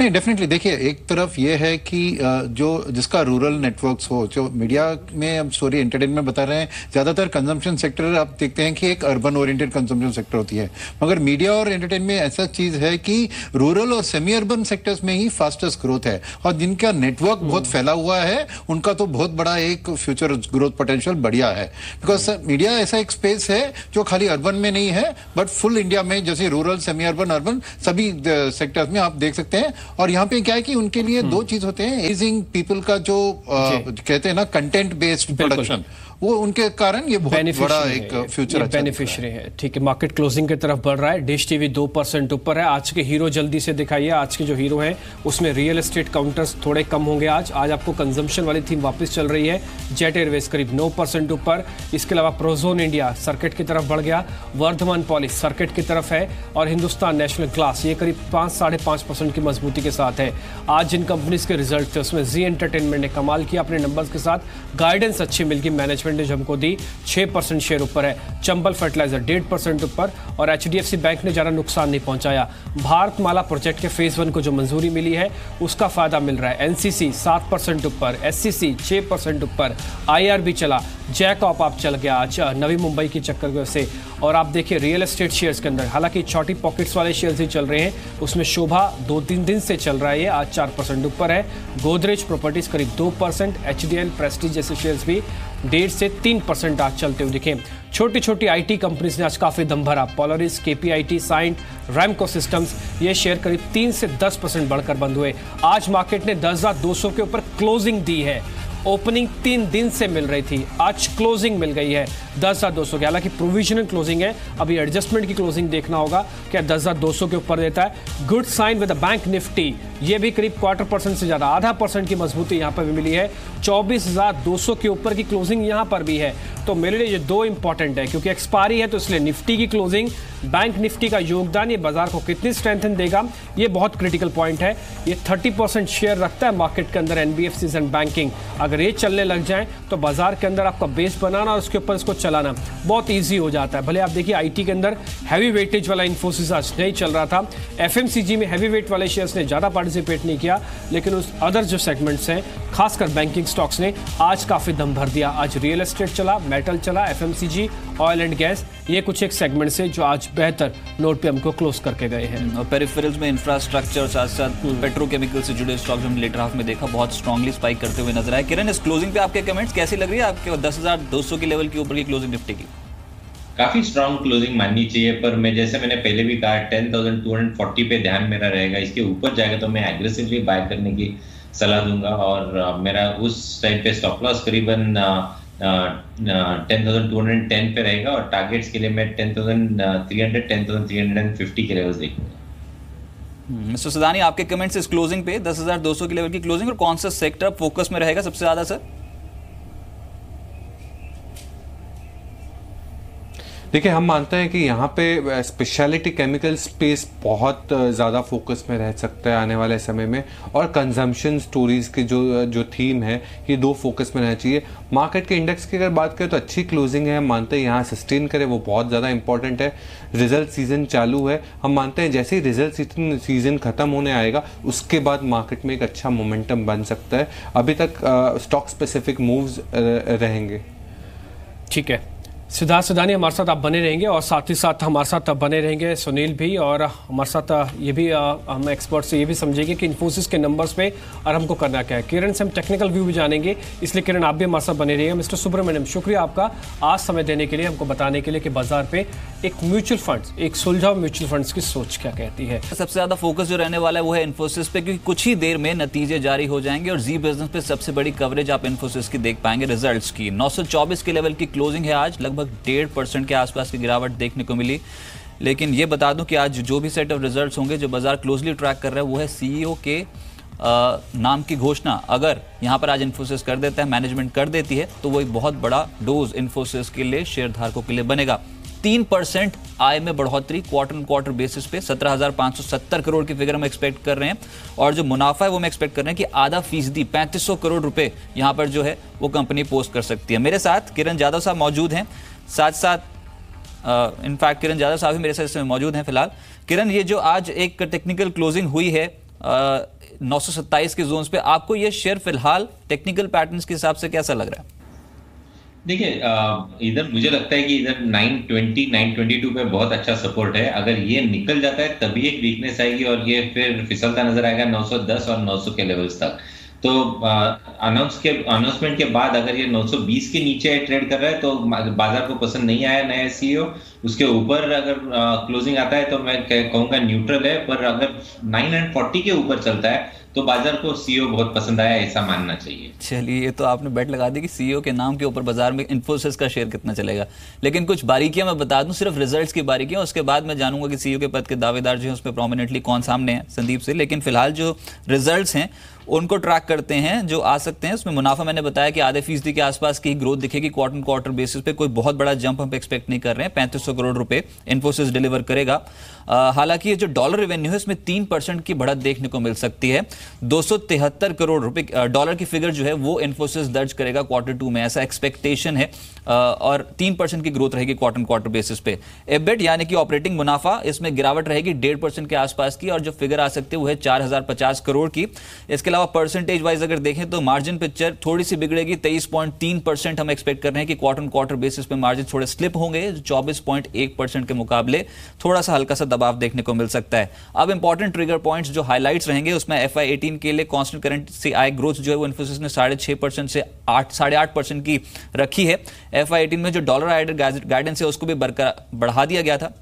Speaker 4: नहीं, डेफिनेटली देखिए, एक तरफ ये है कि जो जिसका रूरल नेटवर्क्स हो, जो मीडिया में अब स्टोरी एंटरटेनमेंट बता रहे हैं, ज्यादातर कंजम्पशन सेक्टर आप देखते हैं कि एक अर्बन ओरिएंटेड कंजम्पशन सेक्टर होती है, मगर मीडिया और एंटरटेनमेंट में ऐसा चीज है कि रूरल और सेमी अर्बन सेक्टर्स में ही फास्टेस्ट ग्रोथ है, और जिनका नेटवर्क बहुत फैला हुआ है उनका तो बहुत बड़ा एक फ्यूचर ग्रोथ पोटेंशियल बढ़िया है। बिकॉज मीडिया ऐसा एक स्पेस है जो खाली अर्बन में नहीं है, बट फुल इंडिया में, जैसे रूरल, सेमी अर्बन, अर्बन सभी सेक्टर्स में आप देख सकते हैं। और यहाँ पे क्या है कि उनके लिए दो चीज होते हैं, एजिंग पीपल का जो कहते हैं ना कंटेंट बेस्ड प्रोडक्शन, वो उनके कारण ये बहुत बड़ा एक फ्यूचर
Speaker 1: बेनिफिशियरी है। ठीक है, मार्केट क्लोजिंग की तरफ बढ़ रहा है। डिश टीवी 2% ऊपर है। आज के हीरो जल्दी से दिखाइए। आज के जो हीरो हैं उसमें रियल एस्टेट काउंटर्स थोड़े कम होंगे आज आपको कंजम्पशन वाली थीम वापस चल रही है। जेट एयरवेज करीब 9% ऊपर। इसके अलावा प्रोजोन इंडिया सर्किट की तरफ बढ़ गया। वर्धमान पॉलिश सर्किट की तरफ है, और हिंदुस्तान नेशनल ग्लास ये करीब 5-5.5% की मजबूती के साथ है। आज जिन कंपनीज के रिजल्ट थे उसमें जी एंटरटेनमेंट ने कमाल किया अपने नंबर्स के साथ। गाइडेंस अच्छी मिल गई, मैनेजमेंट ने जो हमको दी। 6% शेयर ऊपर है। चंबल फर्टिलाइजर 1.5% ऊपर, और HDFC बैंक ने ज्यादा नुकसान नहीं पहुंचाया। भारतमाला प्रोजेक्ट के फेज 1 को जो मंजूरी मिली है उसका फायदा मिल रहा है। NCC 7% ऊपर, SCC 6% ऊपर, IRB चला, जैकॉप आप चल गया आज नवी मुंबई की चक्कर से। और आप देखिए रियल एस्टेट शेयर्स के अंदर, हालांकि छोटी पॉकेट्स वाले शेयर्स ही चल रहे हैं, उसमें शोभा 2-3 दिन से चल रहा है, ये आज 4% ऊपर है। गोदरेज प्रॉपर्टीज करीब 2%, HDL प्रेस्टीज जैसे शेयर्स भी 1.5 से 3% आज चलते हुए दिखे। छोटी छोटी IT कंपनीज ने आज काफी दम भरा। Polaris, KPIT, Cyient, Ramco systems, ये शेयर करीब 3 से 10% बढ़कर बंद हुए। आज मार्केट ने 10,200 के ऊपर क्लोजिंग दी है। ओपनिंग 3 दिन से मिल रही थी, आज क्लोजिंग मिल गई है 10,200 की। हालांकि प्रोविजनल क्लोजिंग है, अभी एडजस्टमेंट की क्लोजिंग देखना होगा क्या 10,200 के ऊपर देता है। Good sign with the bank Nifty, ये भी करीब 0.25% से ज्यादा, 0.5% की मजबूती यहां पर भी मिली है। 24,200 के ऊपर की क्लोजिंग यहां पर भी है। तो मेरे लिए ये दो इंपॉर्टेंट है, क्योंकि एक्सपायरी है तो इसलिए निफ्टी की क्लोजिंग, बैंक निफ्टी का योगदान, ये बाजार को कितनी स्ट्रेंथन देगा, ये बहुत क्रिटिकल पॉइंट है। ये 30% शेयर रखता है मार्केट के अंदर NBFCs एंड बैंकिंग। अगर ये चलने लग जाए तो बाजार के अंदर आपका बेस बनाना और उसके ऊपर इसको चलाना बहुत ईजी हो जाता है। भले आप देखिए IT के अंदर हैवी वेटेज वाला इन्फोसिस आज नहीं चल रहा था, FMCG में हैवी वेट वाले शेयर्स ने ज्यादा पार्टिसिपेट नहीं किया, लेकिन उस अदर जो सेगमेंट्स हैं खासकर बैंकिंग स्टॉक्स ने आज काफी दम भर दिया। आज रियल एस्टेट चला, मेटल चला, FMCG, ऑयल एंड गैस, ये कुछ एक सेगमेंट से जो आज बेहतर नोट पे हमको क्लोज करके गए हैं।
Speaker 2: और पेरिफेरल्स में इंफ्रास्ट्रक्चर, साथ साथ पेट्रोकेमिकल से जुड़े स्टॉक्स हमने लेटर हाफ में देखा बहुत स्ट्रांगली स्पाइक करते हुए नजर आए। किरण, इस क्लोजिंग पे आपके कमेंट्स कैसी लग रही है आपके 10,200 की लेवल के ऊपर की क्लोजिंग निफ्टी की?
Speaker 3: काफी स्ट्रांग क्लोजिंग माननी चाहिए, पर मैं जैसे मैंने पहले भी कहा 10,240 पे ध्यान मेरा रहेगा। इसके ऊपर जाएगा तो मैं एग्रेसिवली बाय करने की सलाह दूंगा, और मेरा उस टाइम पे स्टॉप लॉस करीबन 10,210 पे रहेगा, और टारगेट्स के लिए मैं 10,300, 10,350 के लेवल्स देखूंगा।
Speaker 2: मिस्टर सदानी, आपके कमेंट्स इस क्लोजिंग पे 10,200 की लेवल की क्लोजिंग, और कौन सा सेक्टर फोकस में रहेगा सबसे ज्यादा सर?
Speaker 7: देखिए, हम मानते हैं कि यहाँ पे स्पेशलिटी केमिकल स्पेस बहुत ज़्यादा फोकस में रह सकता है आने वाले समय में, और कंजम्पशन स्टोरीज की जो थीम है ये दो फोकस में रहना चाहिए। मार्केट के इंडेक्स की अगर बात करें तो अच्छी क्लोजिंग है, हम मानते हैं यहाँ सस्टेन करे वो बहुत ज़्यादा इंपॉर्टेंट है। रिजल्ट सीजन चालू है, हम मानते हैं जैसे ही रिजल्ट सीजन खत्म होने आएगा उसके बाद मार्केट में एक अच्छा मोमेंटम बन सकता है। अभी तक स्टॉक स्पेसिफिक मूव्स रहेंगे।
Speaker 1: ठीक है, सिद्धार्थ सदानी हमारे साथ आप बने रहेंगे, और साथ ही साथ हमारे साथ बने रहेंगे सुनील भी, और हमारे साथ ये भी हम एक्सपर्ट से ये भी समझेंगे कि इन्फोसिस के नंबर्स पे और हमको करना क्या है। किरण से हम टेक्निकल व्यू भी जानेंगे, इसलिए किरण आप भी हमारे साथ बने रहिएगा। मिस्टर सुब्रमण्यम, शुक्रिया आपका आज समय देने के लिए, हमको बताने के लिए कि बाजार पे एक म्यूचुअल फंड्स, एक सुलझाव म्यूचुअल फंड्स की सोच क्या कहती है।
Speaker 2: सबसे ज्यादा फोकस जो रहने वाला है वो है इन्फोसिस पे, क्योंकि कुछ ही देर में नतीजे जारी हो जाएंगे, और जी बिजनेस पे सबसे बड़ी कवरेज आप इन्फोसिस की देख पाएंगे रिजल्ट्स की। 924 के लेवल की क्लोजिंग है आज, लगभग 1.5% के आसपास की गिरावट देखने को मिली। लेकिन ये बता दूं कि आज जो भी सेट ऑफ रिजल्ट्स होंगे जो बाजार क्लोजली ट्रैक कर रहा है वो है CEO के नाम की घोषणा। अगर यहां पर आज इन्फोसिस कर देता है, मैनेजमेंट कर देती है, तो वो एक बहुत बड़ा डोज इन्फोसिस के लिए, शेयर धारकों के लिए बनेगा। 3% आय में बढ़ोतरी क्वार्टर ऑन क्वार्टर बेसिस पे 17,570 करोड़ की फिगर हम एक्सपेक्ट कर रहे हैं, और जो मुनाफा है वो हम एक्सपेक्ट कर रहे हैं कि आधा फीसदी 3500 करोड़ रुपए यहां पर जो है वो कंपनी पोस्ट कर सकती है। मेरे साथ किरण यादव साहब मौजूद हैं, साथ साथ इनफैक्ट किरण यादव साहब ही मेरे साथ इसमें मौजूद हैं फिलहाल। किरण, ये जो आज एक टेक्निकल क्लोजिंग हुई है 927 के जोन्स पे। आपको ये शेयर फिलहाल टेक्निकल पैटर्न्स के हिसाब से कैसा लग रहा है?
Speaker 3: देखिए, इधर मुझे लगता है कि इधर 920 922 पे बहुत अच्छा सपोर्ट है। अगर ये निकल जाता है तभी एक वीकनेस आएगी और ये फिर फिसलता नजर आएगा 910 और 900 के लेवल्स तक। तो अनाउंसमेंट के बाद अगर ये 920 के नीचे ट्रेड कर रहा है तो बाजार को पसंद नहीं आया नया सीईओ। उसके ऊपर अगर क्लोजिंग आता है तो मैं कहूंगा न्यूट्रल है, पर अगर 940 के ऊपर चलता है तो बाजार को सीईओ बहुत पसंद आया, ऐसा मानना चाहिए।
Speaker 2: चलिए, ये तो आपने बेट लगा दी कि सीईओ के नाम के ऊपर बाजार में इन्फोसिस का शेयर कितना चलेगा। लेकिन कुछ बारीकियां मैं बता दूं, सिर्फ रिजल्ट्स की बारीकियां, उसके बाद मैं जानूंगा कि सीईओ के पद के दावेदार जो हैं उसमें प्रोमिनेंटली कौन सामने है संदीप से। लेकिन फिलहाल जो रिजल्ट्स हैं उनको ट्रैक करते हैं जो आ सकते हैं। उसमें मुनाफा मैंने बताया कि आधे फीसदी के आसपास की ग्रोथ दिखेगी क्वार्टर क्वार्टर बेसिस पे। कोई बहुत बड़ा जंप हम एक्सपेक्ट नहीं कर रहे हैं। 3500 करोड़ रुपए इन्फोसिस डिलीवर करेगा। हालांकि ये जो डॉलर रेवेन्यू है इसमें 3% की बढ़त देखने को मिल सकती है। 273 करोड़ रुपए डॉलर की फिगर जो है वो इन्फोसिस दर्ज करेगा क्वार्टर 2 में, ऐसा एक्सपेक्टेशन है। और 3% की ग्रोथ रहेगी क्वार्टर क्वार्टर बेसिस पे। एबिट यानी कि ऑपरेटिंग मुनाफा, इसमें गिरावट रहेगी 1.5% के आसपास की, और जो फिगर आ सकती है वो है 4050 करोड़ की। इसके अलावा परसेंटेज वाइज अगर देखें तो मार्जिन पिक्चर थोड़ी सी बिगड़ेगी। 23.3% हम एक्सपेक्ट कर रहे हैं कि क्वार्टर क्वार्टर बेसिस पे मार्जिन थोड़े स्लिप होंगे। 24.1% के मुकाबले थोड़ा सा हल्का सा दबाव देखने को मिल सकता है। अब इंपॉर्टेंट ट्रिगर पॉइंट्स जो हाईलाइट्स रहेंगे उसमें FY18 के लिए कांस्टेंट करेंसी आय ग्रोथ जो है वो इन्फोसिस ने 6.5% से 8.5% की रखी है। FY18 में जो डॉलर एडेड गाइडेंस है उसको भी बरकरार बढ़ा दिया गया था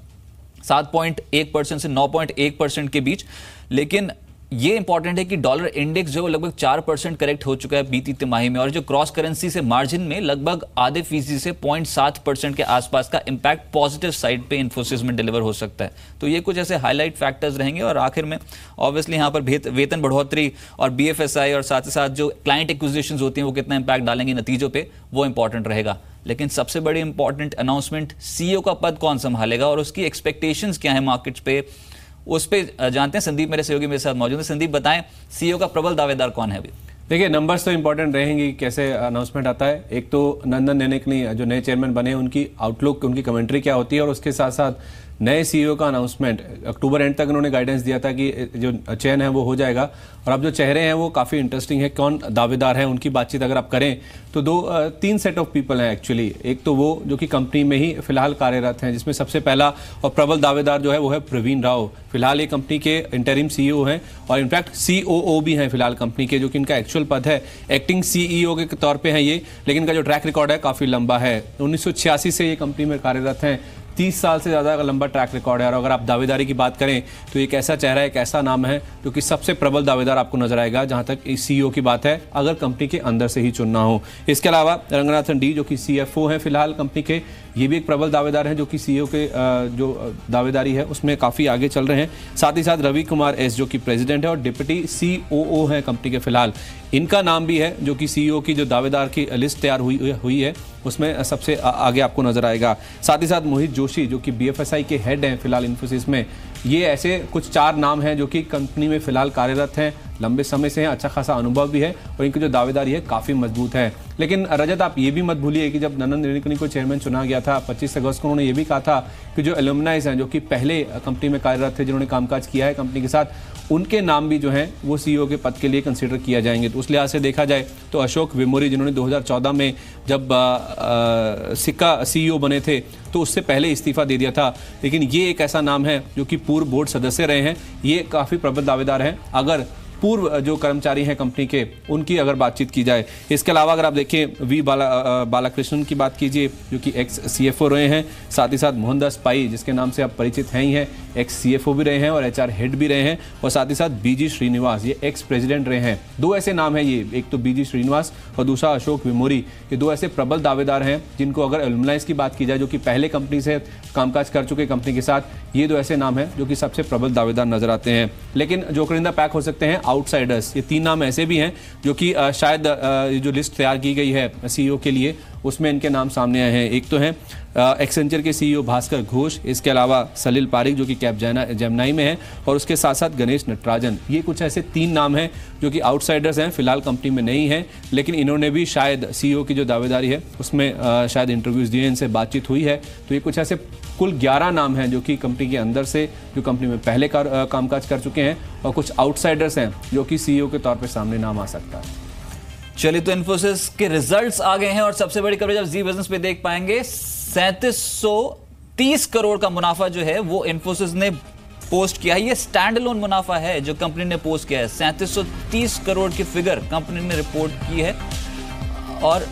Speaker 2: 7.1% से 9.1% के बीच। लेकिन ये इंपॉर्टेंट है कि डॉलर इंडेक्स जो लगभग 4% करेक्ट हो चुका है बीती तिमाही में, और जो क्रॉस करेंसी से मार्जिन में लगभग आधे फीसदी से 0.7% के आसपास का इंपैक्ट पॉजिटिव साइड पे इन्फोसिस में डिलीवर हो सकता है। तो ये कुछ ऐसे हाईलाइट फैक्टर्स रहेंगे। और आखिर में ऑब्वियसली यहाँ पर वेतन बढ़ोतरी और BFSI और साथ ही साथ जो क्लाइंट एक्विजिशंस होती हैं वो कितना इंपैक्ट डालेंगे नतीजों पे, वो इंपॉर्टेंट रहेगा। लेकिन सबसे बड़ी इंपॉर्टेंट अनाउंसमेंट सीईओ का पद कौन संभालेगा और उसकी एक्सपेक्टेशंस क्या है मार्केट्स पे, उस पे जानते हैं। संदीप मेरे सहयोगी मेरे साथ मौजूद है। संदीप बताएं, सीईओ का प्रबल दावेदार कौन है अभी?
Speaker 10: देखिए, नंबर्स तो इंपॉर्टेंट रहेंगे, कैसे अनाउंसमेंट आता है। एक तो नंदन निलेकनी जो नए चेयरमैन बने उनकी आउटलुक, उनकी कमेंट्री क्या होती है, और उसके साथ साथ नए सीईओ का अनाउंसमेंट। अक्टूबर एंड तक उन्होंने गाइडेंस दिया था कि जो चयन है वो हो जाएगा, और अब जो चेहरे हैं वो काफ़ी इंटरेस्टिंग है। कौन दावेदार है उनकी बातचीत अगर आप करें तो 3 सेट ऑफ पीपल हैं एक्चुअली। एक तो वो जो कि कंपनी में ही फिलहाल कार्यरत हैं, जिसमें सबसे पहला और प्रबल दावेदार जो है वो है प्रवीण राव। फिलहाल ये कंपनी के इंटरिम सीईओ हैं और इनफैक्ट COO भी हैं फिलहाल कंपनी के, जो कि इनका एक्चुअल पद है। एक्टिंग CEO के तौर पे हैं ये, लेकिन इनका जो ट्रैक रिकॉर्ड है काफ़ी लंबा है। 1986 से ये कंपनी में कार्यरत हैं। 30 साल से ज़्यादा का लंबा ट्रैक रिकॉर्ड है। और अगर आप दावेदारी की बात करें तो एक ऐसा चेहरा, एक ऐसा नाम है जो कि सबसे प्रबल दावेदार आपको नजर आएगा जहां तक इस सीईओ की बात है, अगर कंपनी के अंदर से ही चुनना हो। इसके अलावा रंगनाथन डी जो कि CFO हैं फिलहाल कंपनी के, ये भी एक प्रबल दावेदार हैं जो कि सीईओ के जो दावेदारी है उसमें काफ़ी आगे चल रहे हैं। साथ ही साथ रवि कुमार S जो कि प्रेसिडेंट है और डिप्टी COO हैं कंपनी के फिलहाल, इनका नाम भी है जो कि सीईओ की जो दावेदार की लिस्ट तैयार हुई है उसमें सबसे आगे आपको नजर आएगा। साथ ही साथ मोहित जोशी जो कि BFSI के हेड हैं फिलहाल इन्फोसिस में। ये ऐसे कुछ 4 नाम हैं जो कि कंपनी में फिलहाल कार्यरत हैं, लंबे समय से हैं, अच्छा खासा अनुभव भी है और इनकी जो दावेदारी है काफ़ी मजबूत है। लेकिन रजत, आप ये भी मत भूलिए कि जब नंदन निलेकनी को चेयरमैन चुना गया था 25 अगस्त को, उन्होंने ये भी कहा था कि जो एलुमनाइज हैं जो कि पहले कंपनी में कार्यरत थे, जिन्होंने कामकाज किया है कंपनी के साथ, उनके नाम भी जो हैं वो सीईओ के पद के लिए कंसीडर किया जाएंगे। तो उस लिहाज से देखा जाए तो अशोक विमोरी जिन्होंने 2014 में जब सिक्का सीईओ बने थे तो उससे पहले इस्तीफा दे दिया था, लेकिन ये एक ऐसा नाम है जो कि पूर्व बोर्ड सदस्य रहे हैं। ये काफ़ी प्रबल दावेदार हैं अगर पूर्व जो कर्मचारी हैं कंपनी के उनकी अगर बातचीत की जाए। इसके अलावा अगर आप देखें वी बालाकृष्णन की बात कीजिए जो कि एक्स CFO रहे हैं, साथ ही साथ मोहनदास पाई जिसके नाम से आप परिचित हैं ही हैं, एक्स CFO भी रहे हैं और HR हेड भी रहे हैं, और साथ ही साथ BG श्रीनिवास ये एक्स प्रेसिडेंट रहे हैं। 2 ऐसे नाम हैं ये, एक तो BG श्रीनिवास और दूसरा अशोक विमोरी। ये 2 ऐसे प्रबल दावेदार हैं जिनको अगर एलुमनाइज की बात की जाए जो कि पहले कंपनी से कामकाज कर चुके कंपनी के साथ, ये 2 ऐसे नाम हैं जो कि सबसे प्रबल दावेदार नजर आते हैं। लेकिन जो करिंदा पैक हो सकते हैं आउटसाइडर्स, ये 3 नाम ऐसे भी हैं जो कि शायद जो लिस्ट तैयार की गई है सीईओ के लिए उसमें इनके नाम सामने आए हैं। एक तो है एक्सेंचर के CEO भास्कर घोष, इसके अलावा सलील पारिक जो कि कैपजेमिनी में है, और उसके साथ साथ गणेश नटराजन। ये कुछ ऐसे 3 नाम हैं जो कि आउटसाइडर्स हैं, फिलहाल कंपनी में नहीं है, लेकिन इन्होंने भी शायद CEO की जो दावेदारी है उसमें शायद इंटरव्यूज़ दिए, इनसे बातचीत हुई है। तो ये कुछ ऐसे कुल 11 नाम हैं जो कि कंपनी के अंदर से, जो कंपनी में पहले कामकाज कर चुके हैं, और कुछ आउटसाइडर्स हैं जो कि CEO के तौर पर सामने नाम आ सकता है।
Speaker 2: चलिए, तो इन्फोसिस के रिजल्ट्स आ गए हैं और सबसे बड़ी कवरेज आप जी बिजनेस पे देख पाएंगे। 3730 करोड़ का मुनाफा जो है वो इन्फोसिस ने पोस्ट किया है। ये स्टैंड अलोन मुनाफा है जो कंपनी ने पोस्ट किया है। 3730 करोड़ की फिगर कंपनी ने रिपोर्ट की है, और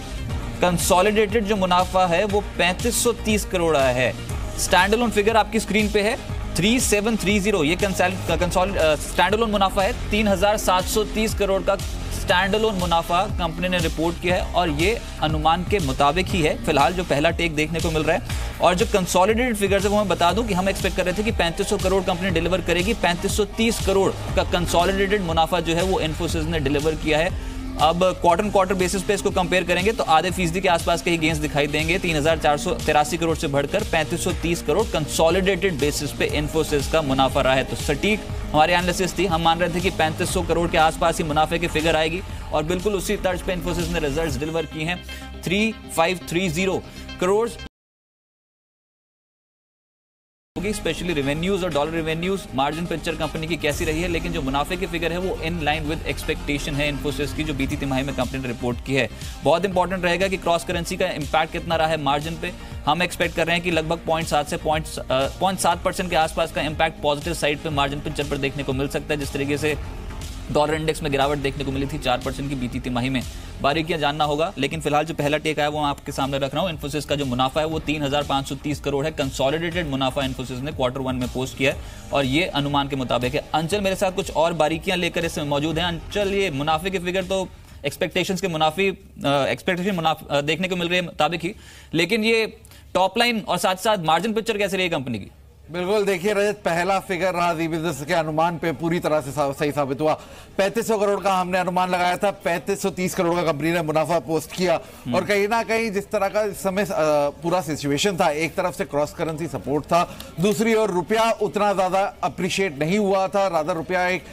Speaker 2: कंसोलिडेटेड जो मुनाफा है वो 3530 करोड़ आया है। स्टैंड अलोन फिगर आपकी स्क्रीन पे है 3730। ये स्टैंड अलोन मुनाफा है। 3730 करोड़ का स्टैंड अलोन मुनाफा कंपनी ने रिपोर्ट किया है, और ये अनुमान के मुताबिक ही है फिलहाल जो पहला टेक देखने को मिल रहा है। और जो कंसोलिडेटेड फिगर्स है वो मैं बता दूं कि हम एक्सपेक्ट कर रहे थे कि 3500 करोड़ कंपनी डिलीवर करेगी। 3530 करोड़ का कंसोलिडेटेड मुनाफा जो है वो इन्फोसिस ने डिलीवर किया है। अब क्वार्टर बेसिस पे इसको कंपेयर करेंगे तो आधे फीसदी के आसपास के ही गेंस दिखाई देंगे। 3483 करोड़ से बढ़कर 3530 करोड़ कंसोलिडेटेड बेसिस पे इन्फोसिस का मुनाफा रहा है। तो सटीक हमारी एनालिसिस थी, हम मान रहे थे कि 3500 करोड़ के आसपास ही मुनाफे की फिगर आएगी, और बिल्कुल उसी तर्ज पे इन्फोसिस ने रिजल्ट्स डिलीवर किए हैं। 3530 करोड़ होगी, स्पेशली रेवेन्यूज और dollar revenues. Margin picture company की कैसी रही है, लेकिन जो मुनाफे की फिगर है वो इन लाइन विद एक्सपेक्टेशन है इन्फोसिस की, जो बीती तिमाही में कंपनी ने रिपोर्ट की है। बहुत इंपॉर्टेंट रहेगा कि क्रॉस करेंसी का इंपैक्ट कितना रहा है मार्जिन पे। हम एक्सपेक्ट कर रहे हैं कि लगभग 0.7 से 0.7% के आसपास का इंपैक्ट पॉजिटिव साइड पे मार्जिन पिक्चर पर देखने को मिल सकता है। जिस तरीके से डॉलर इंडेक्स में गिरावट देखने को मिली थी 4% की बीती तिमाही में, बारीकियां जानना होगा। लेकिन फिलहाल जो पहला टेक आया वो मैं आपके सामने रख रहा हूं। इन्फोसिस का जो मुनाफा है वो 3530 करोड़ है। कंसोलिडेटेड मुनाफा इन्फोसिस ने Q1 में पोस्ट किया है, और ये अनुमान के मुताबिक है। अंचल मेरे साथ कुछ और बारीकियां लेकर इसमें मौजूद हैं। अंचल, ये मुनाफे की फिगर तो एक्सपेक्टेशन देखने को मिल रही है मुताबिक ही, लेकिन ये टॉप लाइन और साथ साथ मार्जिन पिक्चर कैसे रही कंपनी की?
Speaker 9: बिल्कुल, देखिए रजत, पहला फिगर रहा जी बिजनेस के अनुमान पे पूरी तरह से सही साबित हुआ। 3500 करोड़ का हमने अनुमान लगाया था, 3530 करोड़ का कंपनी ने मुनाफा पोस्ट किया। और कहीं ना कहीं जिस तरह का इस समय पूरा सिचुएशन था, एक तरफ से क्रॉस करेंसी सपोर्ट था, दूसरी ओर रुपया उतना ज्यादा अप्रिशिएट नहीं हुआ था, रादर रुपया एक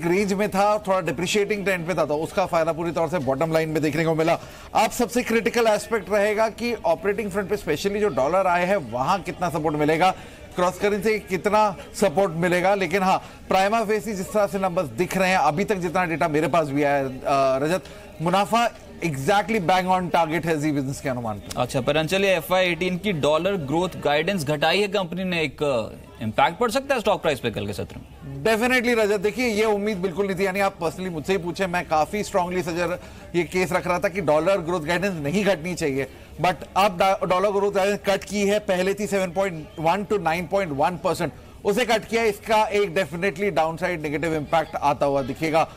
Speaker 9: रेंज में था, थोड़ा डिप्रिशिएटिंग ट्रेंड पे था, तो उसका फायदा पूरी तौर से बॉटम लाइन में देखने को मिला। अब सबसे क्रिटिकल एस्पेक्ट रहेगा कि ऑपरेटिंग फ्रंट पे स्पेशली जो डॉलर आए हैं वहां कितना सपोर्ट मिलेगा, क्रॉस करेंसी कितना सपोर्ट मिलेगा। लेकिन हाँ, प्राइमा फेसी जिस तरह से नंबर्स दिख रहे हैं, अभी तक जितना डेटा मेरे पास भी आया है रजत, मुनाफा एग्जैक्टली बैंग ऑन टारगेट है जी बिजनेस के अनुमान पर।
Speaker 2: अच्छा, पर अंचल FY18 की डॉलर ग्रोथ गाइडेंस घटाई है कंपनी ने, एक इंपैक्ट पड़ सकता है स्टॉक प्राइस पे कल के सत्र में?
Speaker 9: डेफिनेटली रजत, देखिए ये उम्मीद बिल्कुल नहीं थी। यानी आप पर्सनली मुझसे ही पूछे, मैं काफी स्ट्रांगली ये केस रख रहा था कि डॉलर ग्रोथ गाइडेंस नहीं घटनी चाहिए, बट अब डॉलर ग्रोथ गाइडेंस कट की है। पहले थी 7.1 to 9.1%, उसे कट किया। इसका एक डेफिनेटली डाउनसाइड नेगेटिव इंपैक्ट आता हुआ दिखेगा।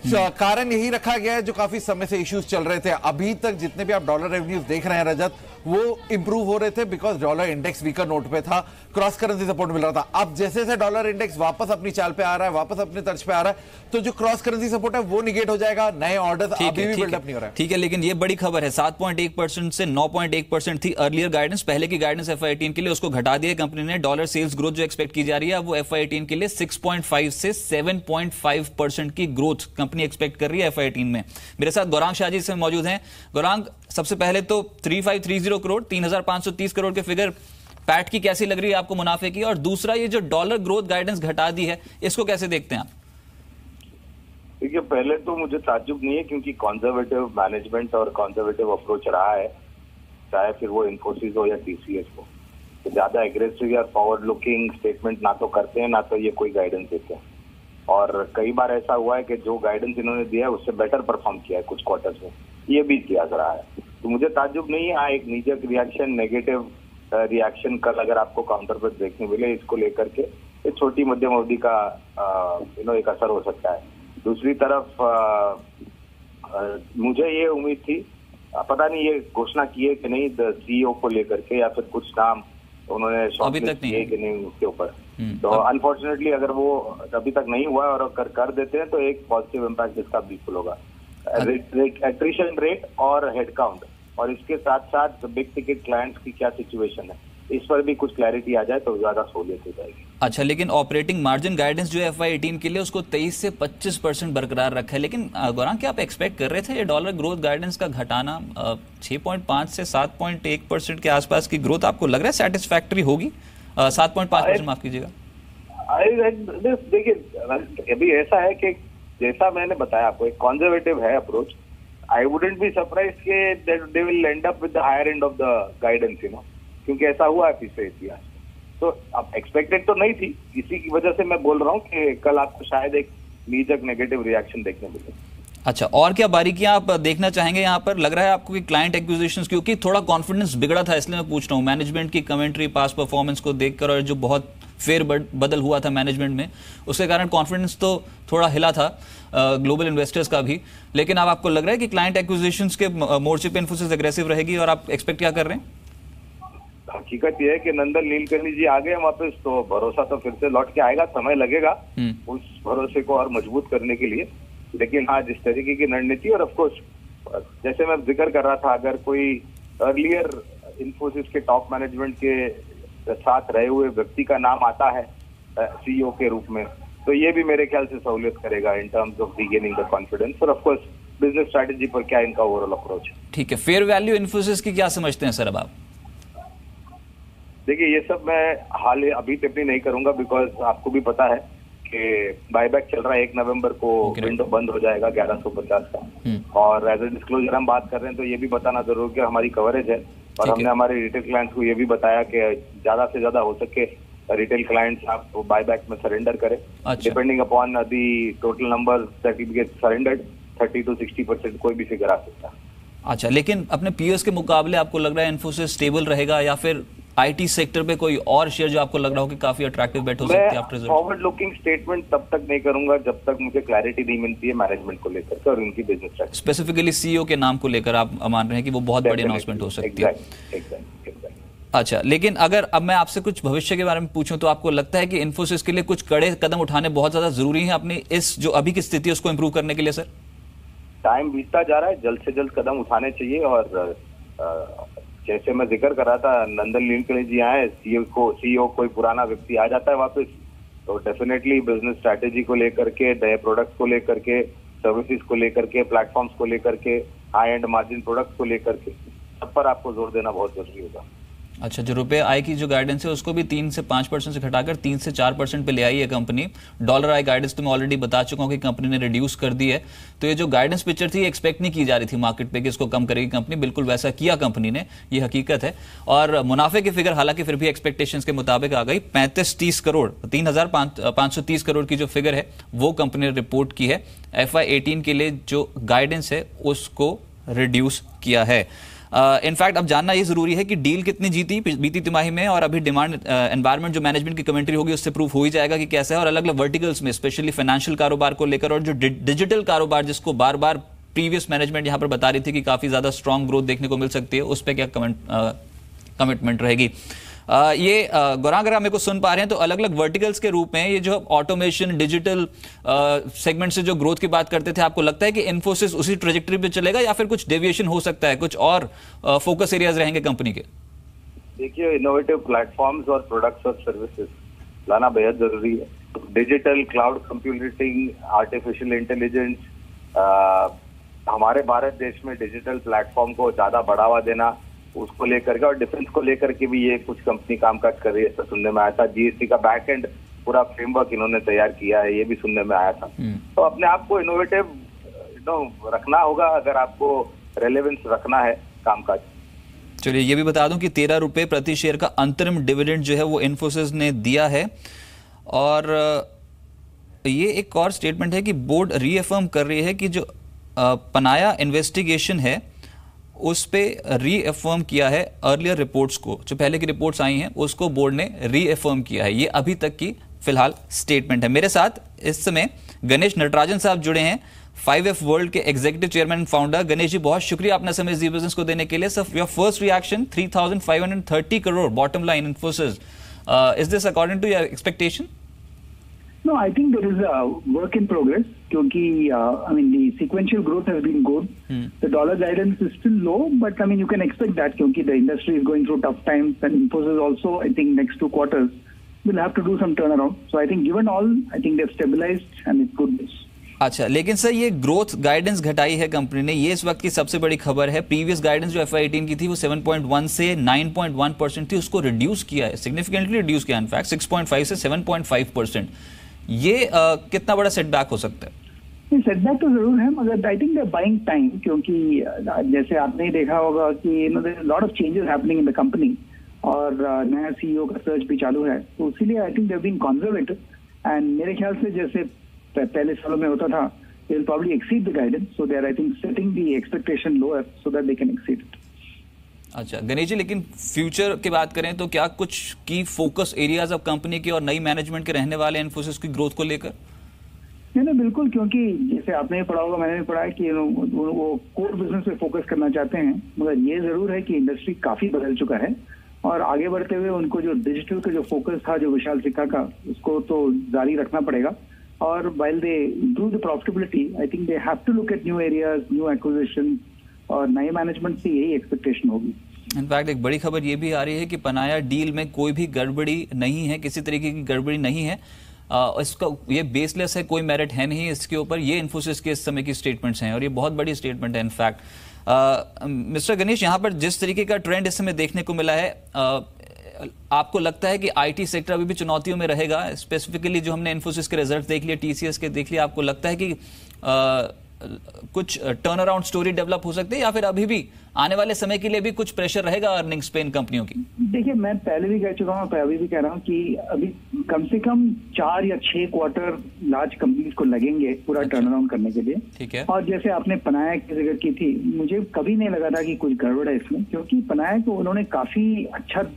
Speaker 9: कारण यही रखा गया है जो काफी समय से इश्यूज चल रहे थे। अभी तक जितने भी आप डॉलर रेवेन्यूज देख रहे हैं रजत, वो इंप्रूव हो रहे थे because dollar index weaker note पे था, क्रॉस करेंसी सपोर्ट मिल रहा था। अब जैसे जैसे डॉलर इंडेक्स वापस अपनी चाल पे आ रहा है, वापस अपने तर्ज पे आ रहा है, तो जो क्रॉस करेंसी सपोर्ट है वो निगेट हो जाएगा। नए ऑर्डर अभी भी बिल्डअप नहीं हो रहा है।
Speaker 2: ठीक है, लेकिन ये बड़ी खबर है। 7.1% से 9.1% थी अर्लियर गाइडेंस, पहले की गाइडेंस FY18 के लिए, उसको घटा दिया कंपनी ने। डॉलर सेल्स ग्रोथ जो एक्सपेक्ट की जा रही है वो FY18 के लिए 6.5 से 7.5% की ग्रोथ कंपनी एक्सपेक्ट कर रही है FY18 में। मेरे साथ गौरांग शाहजी से मौजूद हैं। गौरांग, सबसे पहले तो 3530 करोड़, 3530 करोड़ के फिगर पैट की कैसी लग रही है आपको मुनाफे की? और दूसरा, ये जो डॉलर ग्रोथ गाइडेंस घटा दी है, इसको कैसे देखते हैं आप?
Speaker 13: देखिए, पहले तो मुझे ताज्जुब नहीं है, क्योंकि कंजर्वेटिव मैनेजमेंट और कंजर्वेटिव अप्रोच रहा है, चाहे फिर वो इन्फोसिस हो या TCS हो। तो ज्यादा एग्रेसिव या फॉरवर्ड लुकिंग स्टेटमेंट ना तो करते हैं, ना तो ये कोई गाइडेंस देते हैं। और कई बार ऐसा हुआ है कि जो गाइडेंस इन्होंने दिया है उससे बेटर परफॉर्म किया है कुछ क्वार्टर्स में, ये भी किया रहा है। तो मुझे ताज्जुब नहीं है। हाँ, एक नीजक रिएक्शन, नेगेटिव रिएक्शन कल अगर आपको काउंटर पर देखने मिले इसको लेकर के, ये छोटी मध्यम अवधि का एक असर हो सकता है। दूसरी तरफ मुझे ये उम्मीद थी, पता नहीं ये घोषणा की है कि नहीं CEO को लेकर के, या फिर कुछ नाम उन्होंने शॉर्टलिस्ट किए कि नहीं उसके ऊपर। तो अनफॉर्चुनेटली अगर वो अभी तक नहीं हुआ और अगर कर देते हैं तो एक पॉजिटिव इम्पैक्ट इसका बिल्कुल होगा। एट्रिशन रेट और हेडकाउंट, और इसके साथ साथ बिग टिकट क्लाइंट्स की क्या सिचुएशन है, इस पर भी कुछ क्लैरिटी आ जाए तो ज्यादा सहूलियत हो जाएगी।
Speaker 2: अच्छा, लेकिन ऑपरेटिंग मार्जिन गाइडेंस जो है FY18 के लिए उसको 23 से 25% बरकरार रखा है, लेकिन गौरांग क्या आप एक्सपेक्ट कर रहे थे ये डॉलर ग्रोथ गाइडेंस का घटाना 6.5 से 7.1% के आसपास की ग्रोथ आपको लग रहा है सेटिस्फैक्टरी होगी? 7.5% माफ कीजिएगा।
Speaker 13: देखिए अभी ऐसा है कि जैसा मैंने बताया आपको, एक कंजर्वेटिव है approach. I wouldn't be surprise के they will end up with the higher end of the guidance, क्योंकि ऐसा हुआ है पिछले इतिहास में। तो अब एक्सपेक्टेड तो नहीं थी, इसी की वजह से मैं बोल रहा हूँ कि कल आपको शायद एक नीजक नेगेटिव रिएक्शन देखने मिले।
Speaker 2: अच्छा, और क्या बारीकियां आप देखना चाहेंगे यहाँ पर? लग रहा है आपको कि क्लाइंट एक्विजिशंस, क्योंकि थोड़ा कॉन्फिडेंस बिगड़ा था इसलिए मैं पूछ रहा हूँ, मैनेजमेंट की कमेंट्री पास्ट परफॉर्मेंस को देखकर और जो बहुत फेर बदल हुआ था मैनेजमेंट में, उसके कारण कॉन्फिडेंस तो थोड़ा हिला था ग्लोबल इन्वेस्टर्स का भी। लेकिन अब आपको लग रहा है कि क्लाइंट एक्विजिशंस के मोर्चे पे इन्फोसिस एग्रेसिव रहेगी और आप एक्सपेक्ट क्या कर रहे हैं?
Speaker 13: हकीकत यह है कि नंदन नीलकर्णी जी आ गए वापस, तो भरोसा तो फिर से लौट के आएगा, समय लगेगा उस भरोसे को और मजबूत करने के लिए। लेकिन हाँ, जिस तरीके की रणनीति, और ऑफकोर्स जैसे मैं जिक्र कर रहा था, अगर कोई अर्लियर इन्फोसिस के टॉप मैनेजमेंट के साथ रहे हुए व्यक्ति का नाम आता है CEO के रूप में, तो ये भी मेरे ख्याल से सहूलियत करेगा in terms of regaining the confidence और ऑफकोर्स बिजनेस स्ट्रैटेजी पर क्या इनका ओवरऑल अप्रोच है।
Speaker 2: ठीक है, फेयर वैल्यू इन्फोसिस की क्या समझते हैं सर अब आप?
Speaker 13: देखिए, ये सब मैं अभी टिप्पणी नहीं करूंगा, बिकॉज आपको भी पता है कि बायबैक चल रहा है। 1 नवंबर को विंडो बंद हो जाएगा 1150 का, और एज ए डिस्क्लोजर हम बात कर रहे हैं तो ये भी बताना जरूर कि हमारी कवरेज है, और हमने हमारे रिटेल क्लाइंट्स को ये भी बताया कि ज्यादा से ज्यादा हो सके रिटेल क्लाइंट्स आप बायबैक में सरेंडर करें, depending upon the total number that will get surrendered, 30 to 60% कोई भी फिगर आ सकता है।
Speaker 2: अच्छा, लेकिन अपने पीएस के मुकाबले आपको लग रहा है इन्फोसिस स्टेबल रहेगा, या फिर आईटी सेक्टर पे कोई और शेयर जो आपको लग रहा हो कि काफी अट्रैक्टिव बेट हो सकती है after result?
Speaker 13: Forward looking statement तब तक नहीं करूंगा जब तक मुझे क्लैरिटी नहीं मिलती है मैनेजमेंट को लेकर और उनकी बिजनेस स्ट्रेटजी।
Speaker 2: स्पेसिफिकली सीईओ के नाम को लेकर आप मान रहे हैं कि वो बहुत बड़ी अनाउंसमेंट हो सकती है? अच्छा, लेकिन अगर अब मैं आपसे कुछ भविष्य के बारे में पूछूं तो आपको लगता है कि इन्फोसिस के लिए कुछ कड़े कदम उठाने बहुत ज्यादा जरूरी है अपनी इस जो अभी की स्थिति है उसको इंप्रूव करने के लिए? सर,
Speaker 13: टाइम बीतता जा रहा है, जल्द से जल्द कदम उठाने चाहिए, और जैसे मैं जिक्र कर रहा था, नंदन नीलकर्णी जी आए, सीईओ कोई पुराना व्यक्ति आ जाता है वापस, तो डेफिनेटली बिजनेस स्ट्रैटेजी को लेकर के, नए प्रोडक्ट्स को लेकर के, सर्विसेज को लेकर के, प्लेटफॉर्म्स को लेकर के, हाई एंड मार्जिन प्रोडक्ट्स को लेकर के, सब पर आपको जोर देना बहुत जरूरी होगा।
Speaker 2: अच्छा, जो रुपए आई की जो गाइडेंस है उसको भी 3 से 5% से घटाकर 3 से 4% पे ले आई है कंपनी। डॉलर आई गाइडेंस तो मैं ऑलरेडी बता चुका हूं कि कंपनी ने रिड्यूस कर दी है। तो ये जो गाइडेंस पिक्चर थी एक्सपेक्ट नहीं की जा रही थी मार्केट पे कि इसको कम करेगी कंपनी, बिल्कुल वैसा किया कंपनी ने, ये हकीकत है। और मुनाफे की फिगर हालांकि फिर भी एक्सपेक्टेशंस के मुताबिक आ गई, 35-30 करोड़ 3,530 करोड़ की जो फिगर है वो कंपनी ने रिपोर्ट की है। FY18 के लिए जो गाइडेंस है उसको रिड्यूस किया है। इनफैक्ट अब जानना ये जरूरी है कि डील कितनी जीती बीती तिमाही में, और अभी डिमांड एनवायरनमेंट जो मैनेजमेंट की कमेंट्री होगी उससे प्रूफ हो ही जाएगा कि कैसा है, और अलग अलग वर्टिकल्स में स्पेशली फाइनेंशियल कारोबार को लेकर और जो डिजिटल कारोबार जिसको बार बार प्रीवियस मैनेजमेंट यहाँ पर बता रही थी कि काफी ज्यादा स्ट्रॉन्ग ग्रोथ देखने को मिल सकती है, उस पर क्या कमिटमेंट रहेगी। ये गौरांग, अगर आप मेरे को सुन पा रहे हैं तो अलग अलग वर्टिकल्स के रूप में ये जो ऑटोमेशन डिजिटल सेगमेंट से जो ग्रोथ की बात करते थे, आपको लगता है कि इन्फोसिस उसी ट्रेजेक्टरी पे चलेगा या फिर कुछ डेविएशन हो सकता है, कुछ और फोकस एरियाज रहेंगे कंपनी के?
Speaker 13: देखिए, इनोवेटिव प्लेटफॉर्म्स और प्रोडक्ट्स और सर्विसेज लाना बेहद जरूरी है। Digital, cloud computing, artificial intelligence, हमारे भारत देश में डिजिटल प्लेटफॉर्म को ज्यादा बढ़ावा देना, उसको लेकर के, और डिफेंस को लेकर के भी ये कुछ कंपनी कामकाज कर रही है, ऐसा सुनने में आया था। जीएसटी का बैक एंड पूरा फ्रेमवर्क इन्होंने तैयार किया है, ये भी सुनने में आया था। तो अपने आप को इनोवेटिव रखना होगा अगर आपको रेलेवेंस रखना है कामकाज।
Speaker 2: चलिए, ये भी बता दूं कि 13 रुपए प्रति शेयर का अंतरिम डिविडेंड जो है वो इन्फोसिस ने दिया है। और ये एक और स्टेटमेंट है कि बोर्ड रीअफर्म कर रही है कि जो पनाया इन्वेस्टिगेशन है उस पे रीअफर्म किया है अर्लियर रिपोर्ट्स को, जो पहले की रिपोर्ट्स आई हैं उसको बोर्ड ने रीअफर्म किया है। ये अभी तक की फिलहाल स्टेटमेंट है। मेरे साथ इस समय गणेश नटराजन साहब जुड़े हैं, 5F वर्ल्ड के executive chairman and founder. Ganesh ji, बहुत शुक्रिया अपना समय जी बिजनेस को देने के लिए। Sir, your first reaction, 3,530 crore bottom line Infosys, is this according to your expectation?
Speaker 14: No, I think there is a work in progress क्योंकि I mean the sequential growth has been good. The dollar guidance is still low, but I mean you can expect that क्योंकि the industry is going through tough times and Infosys also I think next 2 quarters will have to do some turnaround. So I think given all, I think they've stabilized and it's good.
Speaker 2: अच्छा, लेकिन sir ये growth guidance घटाई है company ने, ये इस वक्त की सबसे बड़ी खबर है। प्रीवियस गाइडेंस जो FY18 की थी वो 7.1 से 9.1% थी, उसको रिड्यूस किया है, सिग्निफिकेंटली रिड्यूस किया, इनफैक्ट 6.5 से 7.5%। ये कितना बड़ा सेटबैक हो सकता है?
Speaker 14: सेटबैक तो जरूर है, मगर आई थिंक दे बाइंग टाइम क्योंकि जैसे आपने ही देखा होगा कि lot of changes happening in the company और नया CEO का सर्च भी चालू है, तो इसीलिए I think they been conservative and मेरे ख्याल से जैसे पहले सालों में होता था they will probably exceed the guidance, so they are I think setting the expectation lower so that they can exceed it.
Speaker 2: अच्छा गणेश जी, लेकिन फ्यूचर की बात करें तो क्या कुछ की फोकस एरियाज ऑफ कंपनी की और नई मैनेजमेंट के रहने वाले इन्फोसिस की ग्रोथ को लेकर?
Speaker 14: नहीं बिल्कुल, क्योंकि जैसे आपने पढ़ा होगा, मैंने भी पढ़ा है कि वो कोर बिजनेस पे फोकस करना चाहते हैं, मगर ये जरूर है कि इंडस्ट्री काफी बदल चुका है और आगे बढ़ते हुए उनको जो डिजिटल का जो फोकस था जो विशाल सिक्का का, उसको तो जारी रखना पड़ेगा। और while they improve the profitability, I think they have to look at new areas, new acquisitions और नए मैनेजमेंट से यही एक्सपेक्टेशन होगी।
Speaker 2: इनफैक्ट एक बड़ी खबर ये भी आ रही है कि पनाया डील में कोई भी गड़बड़ी नहीं है, किसी तरीके की गड़बड़ी नहीं है, इसका ये बेसलेस है, कोई मेरिट है नहीं इसके ऊपर। ये इन्फोसिस के इस समय की स्टेटमेंट्स हैं और ये बहुत बड़ी स्टेटमेंट है इनफैक्ट। मिस्टर गणेश, यहाँ पर जिस तरीके का ट्रेंड इस समय देखने को मिला है, आपको लगता है कि आईटी सेक्टर अभी भी चुनौतियों में रहेगा? स्पेसिफिकली जो हमने इन्फोसिस के रिजल्ट देख लिए, TCS के देख लिए, आपको लगता है कि कुछ टर्न अराउंड स्टोरी डेवलप हो सकती है या फिर अभी भी आने वाले समय के लिए भी कुछ प्रेशर रहेगा अर्निंग्स पे इन कंपनियों की?
Speaker 14: देखिए, मैं पहले भी कह चुका हूँ, अभी भी कह रहा हूँ कि अभी कम से कम 4 या 6 क्वार्टर लार्ज कंपनीज को लगेंगे पूरा टर्न अराउंड करने के लिए।
Speaker 2: ठीक है।
Speaker 14: और जैसे आपने पनाया की जिक्र की थी, मुझे कभी नहीं लगा था कि कुछ गड़बड़ है इसमें, क्योंकि पनाया को उन्होंने काफी अच्छा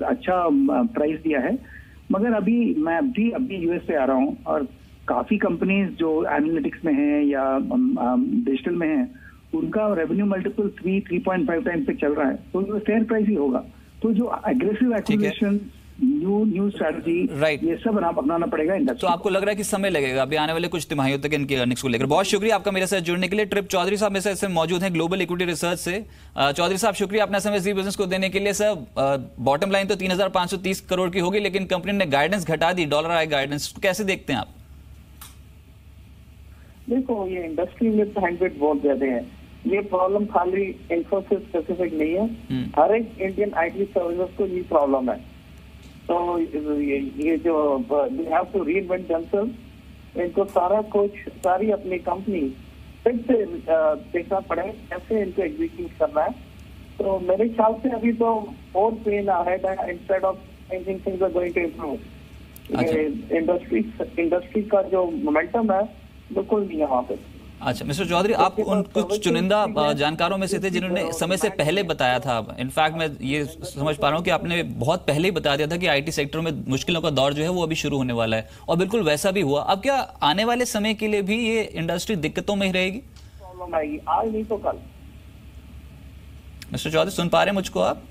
Speaker 14: प्राइस दिया है। मगर अभी मैं अभी US से आ रहा हूँ और काफी कंपनीज जो एनालिटिक्स में है या डिजिटल में है, उनका रेवेन्यू मल्टीपल 3.5 टाइम्स तक चल रहा है, तो ये फेयर प्राइस ही होगा। तो जो aggressive acquisition, new strategy, right, ये सब अपनाना पड़ेगा इंडस्ट्री।
Speaker 2: तो आपको लग रहा है कि समय लगेगा अभी आने वाले कुछ तिमाहियों तक इनके अर्निंग्स को लेकर? बहुत शुक्रिया आपका मेरे साथ जुड़ने के लिए। ट्रिप चौधरी साहब मेरे साथ मौजूद हैं ग्लोबल इक्विटी रिसर्च से। चौधरी साहब, शुक्रिया अपना समय जी बिजनेस को देने के लिए। सर, बॉटम लाइन तो 3,530 करोड़ की होगी, लेकिन कंपनी ने गाइडेंस घटा दी, डॉलर आई गाइडेंस, कैसे देखते हैं आप?
Speaker 15: देखो, ये इंडस्ट्री में हैंडवेट बहुत ज्यादा है। ये प्रॉब्लम खाली इन्फोसिस स्पेसिफिक नहीं है, हर एक इंडियन आईटी सर्विसेज को ये प्रॉब्लम है। तो ये जो they have to reinvent themselves, इनको सारी अपनी कंपनी फिर से देखना पड़ेगा कैसे इनको एग्जीक्यूट करना है। तो मेरे ख्याल से अभी तो और पेन अहेड है instead of thinking things are going to improve. Industry का जो मोमेंटम है बिल्कुल नहीं है वहाँ पे।
Speaker 2: अच्छा मिस्टर चौधरी, आप उन कुछ चुनिंदा जानकारों में से थे जिन्होंने समय से पहले बताया था। इनफैक्ट मैं ये समझ पा रहा हूँ कि आपने बहुत पहले ही बता दिया था कि आईटी सेक्टर में मुश्किलों का दौर जो है वो अभी शुरू होने वाला है, और बिल्कुल वैसा भी हुआ। अब क्या आने वाले समय के लिए भी ये इंडस्ट्री दिक्कतों में ही रहेगी?
Speaker 15: प्रॉब्लम आएगी, आज नहीं तो कल।
Speaker 2: मिस्टर चौधरी, सुन पा रहे हैं मुझको आप?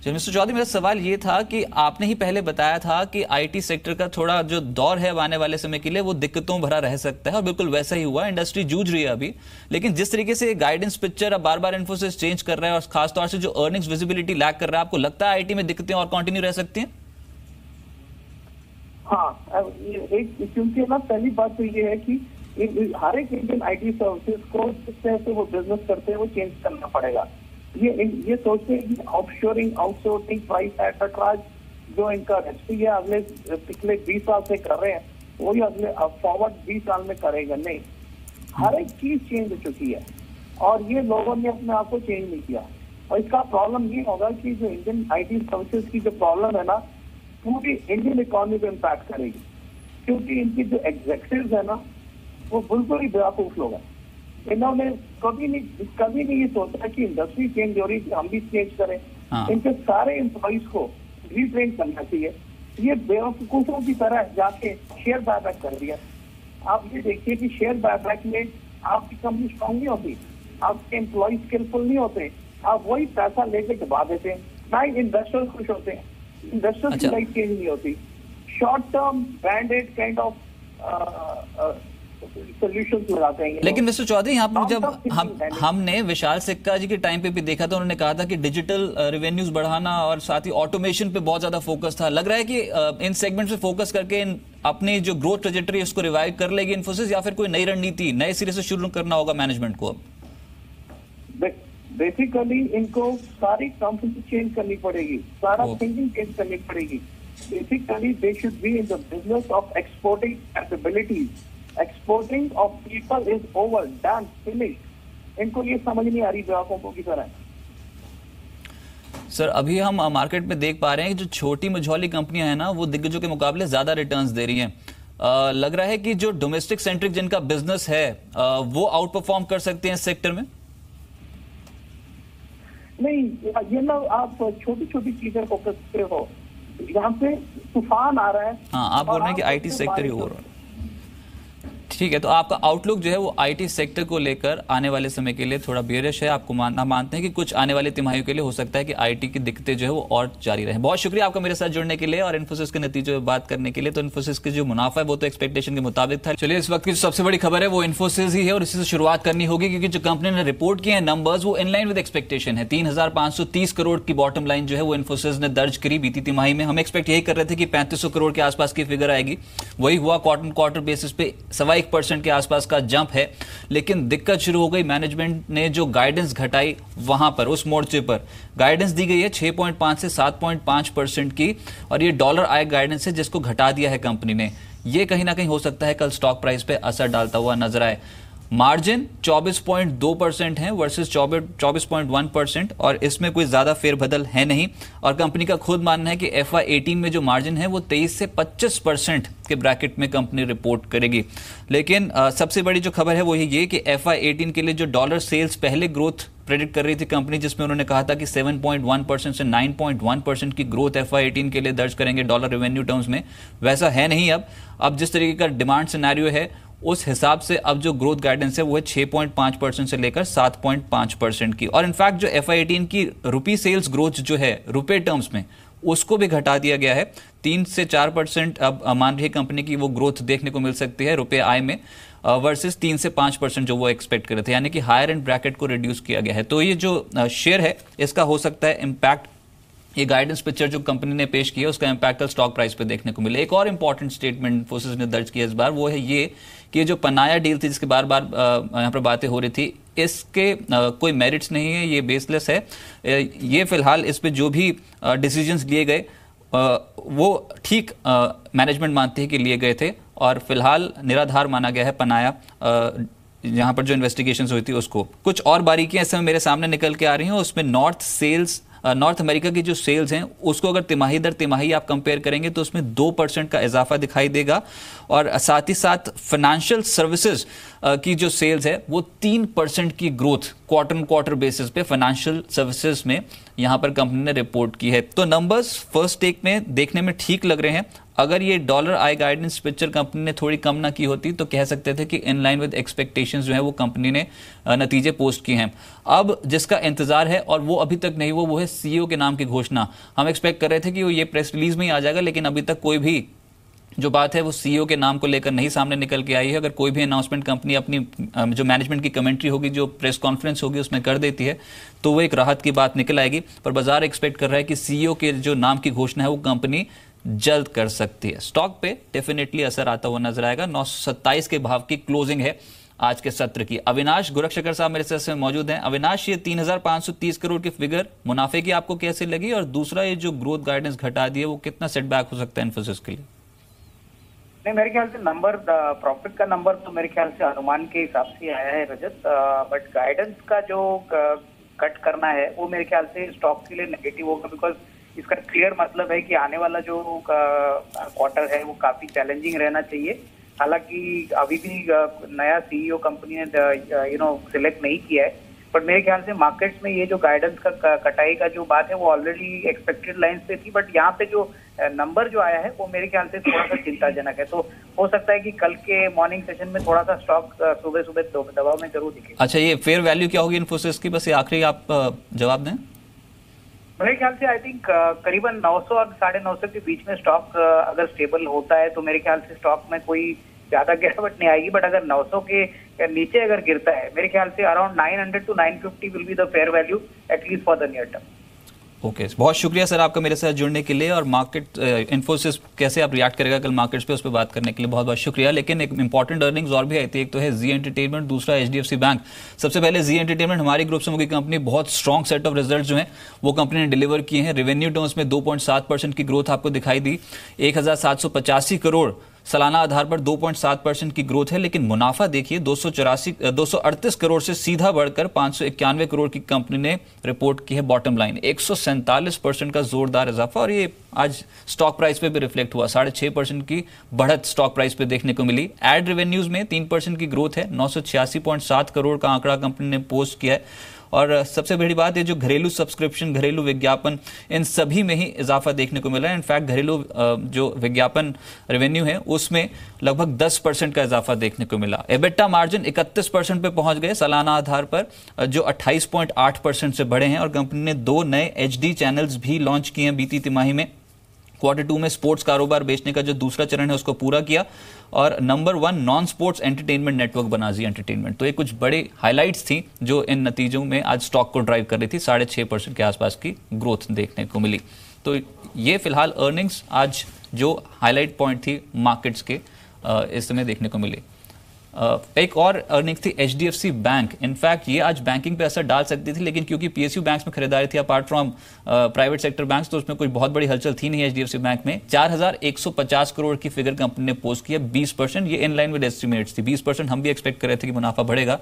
Speaker 2: मिस्टर चौधरी, मेरा सवाल ये था कि आपने ही पहले बताया था कि आईटी सेक्टर का थोड़ा जो दौर है आने वाले समय के लिए वो दिक्कतों भरा रह सकता है, और बिल्कुल वैसा ही हुआ। इंडस्ट्री जूझ रही है अभी, लेकिन जिस तरीके से गाइडेंस पिक्चर अब बार बार इन्फोसिस चेंज कर रहा है और खासतौर से जो अर्निंग्स विजिबिलिटी लैक कर रहा है, आपको लगता है आईटी में दिक्कतें और कंटिन्यू रह सकती हैं?
Speaker 15: हाँ, क्योंकि ना पहली बात तो ये है कि हर एक इंडियन आईटी सर्विसेज को जिस तरह से वो बिजनेस करते हैं वो चेंज करना पड़ेगा। ये सोचते हैं कि ऑफशोरिंग, आउटसोर्सिंग, प्राइस आर्बिट्राज जो इनका रेसिपी है अगले पिछले 20 साल से कर रहे हैं, वही अगले फॉरवर्ड 20 साल में करेगा नहीं। हर एक चीज चेंज हो चुकी है और ये लोगों ने अपने आप को चेंज नहीं किया, और इसका प्रॉब्लम ये होगा कि जो इंडियन आईटी सर्विसेज की जो प्रॉब्लम है ना, पूरी इंडियन इकोनॉमी को इम्पैक्ट करेगी, क्योंकि इनकी जो एग्जीक्यूटिव्स है ना वो बिल्कुल ही बेवकूफ लोग हैं। इन्होंने कभी नहीं ये सोचा कि इंडस्ट्री चेंज हो रही है, हम भी चेंज करें। इनके सारे एम्प्लॉइज को रीट्रेन करना चाहिए। ये बेवकूफों की तरह जाके शेयर बायबैक कर दिया। आप ये देखिए कि शेयर बायबैक में आपकी कंपनी स्ट्रॉन्ग नहीं होती, आपके एम्प्लॉय स्किलफुल नहीं होते, आप वही पैसा लेके दबा देते हैं, ना ही इन्वेस्टर्स खुश होते हैं, इन्वेस्टर्स की लाइफ चेंज नहीं होती। short-term band-aid kind of solutions लगाते हैं।
Speaker 2: लेकिन मिस्टर चौधरी, यहाँ पर जब हमने विशाल सिक्का जी के टाइम पे भी देखा था, उन्होंने कहा था कि डिजिटल रेवेन्यूज बढ़ाना और साथ ही ऑटोमेशन पे बहुत ज्यादा फोकस था। लग रहा है कि इन सेगमेंट्स पे फोकस करके अपनी जो ग्रोथ ट्रेजेक्टरी उसको रिवाइव कर लेगी इन्फोसिस, या फिर कोई नई रणनीति नए सिरे से शुरू करना होगा मैनेजमेंट को? अब
Speaker 15: बेसिकली इनको सारी कंपनी चेंज करनी पड़ेगी, सारा थिंकिंग चेंज करनी पड़ेगी। Basically they should be in the business of exporting capabilities. Exporting of people is over, done, finished. इनको ये समझ नहीं आ रही ग्राहकों की तरह।
Speaker 2: सर, अभी हम मार्केट में देख पा रहे हैं कि जो छोटी मझौली कंपनियां हैं ना, वो दिग्गजों के मुकाबले ज्यादा रिटर्न्स दे रही हैं। लग रहा है कि जो डोमेस्टिक सेंट्रिक जिनका बिजनेस है वो आउट परफॉर्म कर सकते हैं इस सेक्टर में।
Speaker 15: नहीं, ये ना आप छोटी छोटी चीजें फोकस पे हो, यहाँ पे तूफान आ रहा है।
Speaker 2: हाँ, आप बोल रहे हैं कि आईटी सेक्टर ही हो रहा है। ठीक है, तो आपका आउटलुक जो है वो आईटी सेक्टर को लेकर आने वाले समय के लिए थोड़ा बेरिश है। आपको मानते हैं कि कुछ आने वाले तिमाहियों के लिए हो सकता है कि आईटी की दिक्कतें जो है वो और जारी रहें। बहुत शुक्रिया आपका मेरे साथ जुड़ने के लिए और इन्फोसिस के नतीजों में बात करने के लिए। तो इन्फोसिस के जो मुनाफा है वो तो एक्सपेक्टेशन के मुताबिक था। चलिए, इस वक्त की सबसे बड़ी खबर है वो इन्फोसिस ही है और इसी से शुरुआत करनी होगी, क्योंकि जो कंपनी ने रिपोर्ट किए हैं नंबर्स वो इनलाइन विद एक्सपेक्टेशन है। 3,530 करोड़ की बॉटम लाइन जो है वो इन्फोसिस ने दर्ज करी बीती तिमाही में। हम एक्सपेक्ट यही कर रहे थे कि 3500 करोड़ के आसपास की फिगर आएगी, वही हुआ। क्वार्टर बेसिस पे 1.25% के आसपास का जंप है, लेकिन दिक्कत शुरू हो गई। मैनेजमेंट ने जो गाइडेंस घटाई वहां पर, उस मोर्चे पर गाइडेंस दी गई है 6.5 से 7.5% की, और ये डॉलर आय गाइडेंस है जिसको घटा दिया है कंपनी ने। ये कहीं ना कहीं हो सकता है कल स्टॉक प्राइस पे असर डालता हुआ नजर आए। मार्जिन 24.2% है वर्सेस 24.1%, और इसमें कोई ज्यादा फेरबदल है नहीं। और कंपनी का खुद मानना है कि FY18 में जो मार्जिन है वो 23 से 25% के ब्रैकेट में कंपनी रिपोर्ट करेगी। लेकिन सबसे बड़ी जो खबर है वो ये कि FY18 के लिए जो डॉलर सेल्स पहले ग्रोथ प्रेडिक्ट कर रही थी कंपनी, जिसमें उन्होंने कहा था कि 7.1% से 9.1% की ग्रोथ FY18 के लिए दर्ज करेंगे डॉलर रेवेन्यू टर्म्स में, वैसा है नहीं। अब जिस तरीके का डिमांड सिनेरियो है उस हिसाब से अब जो ग्रोथ गाइडेंस है वो है 6.5% से लेकर 7.5% की। और इनफैक्ट जो FY18 की रुपी सेल्स ग्रोथ जो है रुपए टर्म्स में, उसको भी घटा दिया गया है। 3 से 4% अब मान रही कंपनी की वो ग्रोथ देखने को मिल सकती है रुपए आय में, वर्सेस 3 से 5% जो वो एक्सपेक्ट कर रहे थे, यानी कि हायर एंड ब्रैकेट को रिड्यूस किया गया है। तो ये जो शेयर है इसका हो सकता है इम्पैक्ट, ये गाइडेंस पिक्चर जो कंपनी ने पेश किया उसका इम्पैक्ट कल स्टॉक प्राइस पे देखने को मिले। एक और इंपॉर्टेंट स्टेटमेंट इन्फोसिस ने दर्ज किया इस बार, वो है ये कि जो पनाया डील थी जिसके बार बार यहाँ पर बातें हो रही थी, इसके कोई मेरिट्स नहीं है, ये बेसलेस है। ये फिलहाल इस पे जो भी डिसीजंस लिए गए वो ठीक मैनेजमेंट मानती है कि लिए गए थे, और फिलहाल निराधार माना गया है पनाया यहाँ पर जो इन्वेस्टिगेशन हुई थी उसको। कुछ और बारीकियां इस समय मेरे सामने निकल के आ रही हैं, उसमें नॉर्थ अमेरिका की जो सेल्स हैं उसको अगर तिमाही दर तिमाही आप कंपेयर करेंगे तो उसमें 2% का इजाफा दिखाई देगा, और साथ ही साथ फाइनेंशियल सर्विसेज की जो सेल्स है वो 3% की ग्रोथ क्वार्टर बेसिस पे फाइनेंशियल सर्विसेज में यहां पर कंपनी ने रिपोर्ट की है। तो नंबर्स फर्स्ट टेक में देखने में ठीक लग रहे हैं। अगर ये dollar I guidance picture company ने थोड़ी कम ना की होती तो कह सकते थे कि इन लाइन विद एक्सपेक्टेशंस जो है वो कंपनी ने नतीजे पोस्ट किए हैं। अब जिसका इंतजार है और वो अभी तक नहीं हुआ वो है CEO के नाम की घोषणा। हम एक्सपेक्ट कर रहे थे कि वो ये प्रेस रिलीज में ही आ जाएगा, लेकिन अभी तक कोई भी जो बात है वो CEO के नाम को लेकर नहीं सामने निकल के आई है। अगर कोई भी अनाउंसमेंट कंपनी अपनी जो मैनेजमेंट की कमेंट्री होगी, जो प्रेस कॉन्फ्रेंस होगी उसमें कर देती है तो वो एक राहत की बात निकल आएगी, पर बाजार एक्सपेक्ट कर रहा है कि CEO के जो नाम की घोषणा है वो कंपनी जल्द कर सकती है। स्टॉक पे डेफिनेटली असर आता हुआ नजर आएगा। 927 के भाव की क्लोजिंग है आज के सत्र की। अविनाश गोरखशेखर साहब मेरे साथ मौजूद हैं। अविनाश, ये 3,530 करोड़ की फिगर मुनाफे की आपको कैसे लगी, और दूसरा ये जो ग्रोथ गाइडेंस घटा दिए वो कितना सेटबैक हो सकता है इन्फोसिस के लिए?
Speaker 15: नहीं, मेरे ख्याल से नंबर, प्रॉफिट का नंबर तो मेरे ख्याल से अनुमान के हिसाब से आया है रजत, बट गाइडेंस का जो कट करना है वो मेरे ख्याल से स्टॉक के लिए नेगेटिव होगा, बिकॉज इसका क्लियर मतलब है कि आने वाला जो क्वार्टर है वो काफी चैलेंजिंग रहना चाहिए। हालांकि अभी भी नया CEO कंपनी ने सिलेक्ट नहीं किया है, पर मेरे ख्याल से मार्केट्स में ये जो गाइडेंस का कटाई का जो बात है वो ऑलरेडी एक्सपेक्टेड लाइंस पे थी, बट यहाँ पे जो नंबर जो आया है वो मेरे ख्याल से थोड़ा सा चिंताजनक है। तो हो सकता है कि कल के मॉर्निंग सेशन में थोड़ा सा स्टॉक सुबह दबाव में जरूर दिखे।
Speaker 2: अच्छा, ये फेयर वैल्यू क्या होगी इन्फोसिस की, बस ये आखिरी आप जवाब दें।
Speaker 16: मेरे ख्याल से आई थिंक करीबन 900 और 950 के बीच में स्टॉक अगर स्टेबल होता है तो मेरे ख्याल से स्टॉक में कोई ज्यादा गिरावट नहीं आएगी। बट अगर 900 के नीचे अगर गिरता है मेरे ख्याल से around 900 to 950 will be the fair value at least for the near term.
Speaker 2: Okay बहुत शुक्रिया सर आपका मेरे साथ जुड़ने के लिए, और मार्केट इन्फोसिस कैसे आप रिएक्ट करेगा कल मार्केट्स पे उस पर बात करने के लिए बहुत बहुत शुक्रिया। लेकिन एक इंपॉर्टेंट अर्निंग्स और भी आई थी, एक तो है जी एंटरटेनमेंट, दूसरा एचडीएफसी बैंक। सबसे पहले जी एंटरटेनमेंट हमारी ग्रुप समूह की कंपनी, बहुत स्ट्रॉन्ग सेट ऑफ रिजल्ट जो है वो कंपनी ने डिलीवर किए हैं। रेवेन्यू टर्म्स में 2.7% की ग्रोथ आपको दिखाई दी, 1785 करोड़ सालाना आधार पर 2.7% की ग्रोथ है। लेकिन मुनाफा देखिए 238 करोड़ से सीधा बढ़कर 591 करोड़ की कंपनी ने रिपोर्ट की है। बॉटम लाइन 147% का जोरदार इजाफा, और ये आज स्टॉक प्राइस पे भी रिफ्लेक्ट हुआ। 6.5% की बढ़त स्टॉक प्राइस पे देखने को मिली। एड रेवेन्यूज में 3% की ग्रोथ है, 986.7 करोड़ का आंकड़ा कंपनी ने पोस्ट किया है। और सबसे बड़ी बात है जो घरेलू सब्सक्रिप्शन, घरेलू विज्ञापन, इन सभी में ही इजाफा देखने को मिला है। इनफैक्ट घरेलू जो विज्ञापन रेवेन्यू है उसमें लगभग 10% का इजाफा देखने को मिला। एबिटा मार्जिन 31% पे पहुंच गए सालाना आधार पर, जो 28.8% से बढ़े हैं। और कंपनी ने 2 नए एचडी चैनल्स भी लॉन्च किए हैं बीती तिमाही में। Q2 में स्पोर्ट्स कारोबार बेचने का जो दूसरा चरण है उसको पूरा किया, और number 1 non sports entertainment network बना जी एंटरटेनमेंट। तो ये कुछ बड़े हाइलाइट्स थी जो इन नतीजों में आज स्टॉक को ड्राइव कर रही थी। 6.5% के आसपास की ग्रोथ देखने को मिली। तो ये फिलहाल अर्निंग्स आज जो हाईलाइट पॉइंट थी मार्केट्स के इस समय देखने को मिली। एक और अर्निंग थी एचडीएफसी बैंक। इनफैक्ट ये आज बैंकिंग पे असर डाल सकती थी, लेकिन क्योंकि पीएसयू बैंक्स में खरीदारी थी apart from private sector banks, तो उसमें कोई बहुत बड़ी हलचल थी नहीं एचडीएफसी बैंक में। 4150 करोड़ की फिगर कंपनी ने पोस्ट किया, 20%। ये इन लाइन विद एस्टिमेट्स थी, 20% हम भी एक्सपेक्ट कर रहे थे कि मुनाफा बढ़ेगा।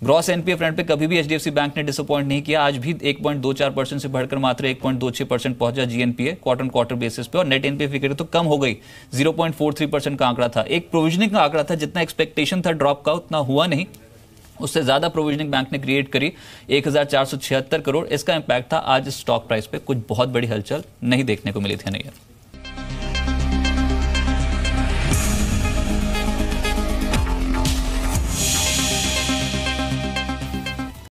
Speaker 2: ग्रॉस एनपीए फ्रंट पे कभी भी एचडीएफसी बैंक ने डिसअपॉइंट नहीं किया। आज भी 1.24% से बढ़कर मात्र 1.26% पहुंचा GNPA quarter on quarter basis पे, और नेट एनपीए फिगर तो कम हो गई, 0.43% का आंकड़ा था। एक प्रोविजनिंग का आंकड़ा था, जितना एक्सपेक्टेशन था ड्रॉप का उतना हुआ नहीं, उससे ज्यादा प्रोविजनिंग बैंक ने क्रिएट करी 1476 करोड़। इसका इंपैक्ट था। आज स्टॉक प्राइस पे कुछ बहुत बड़ी हलचल नहीं देखने को मिली थी। नहीं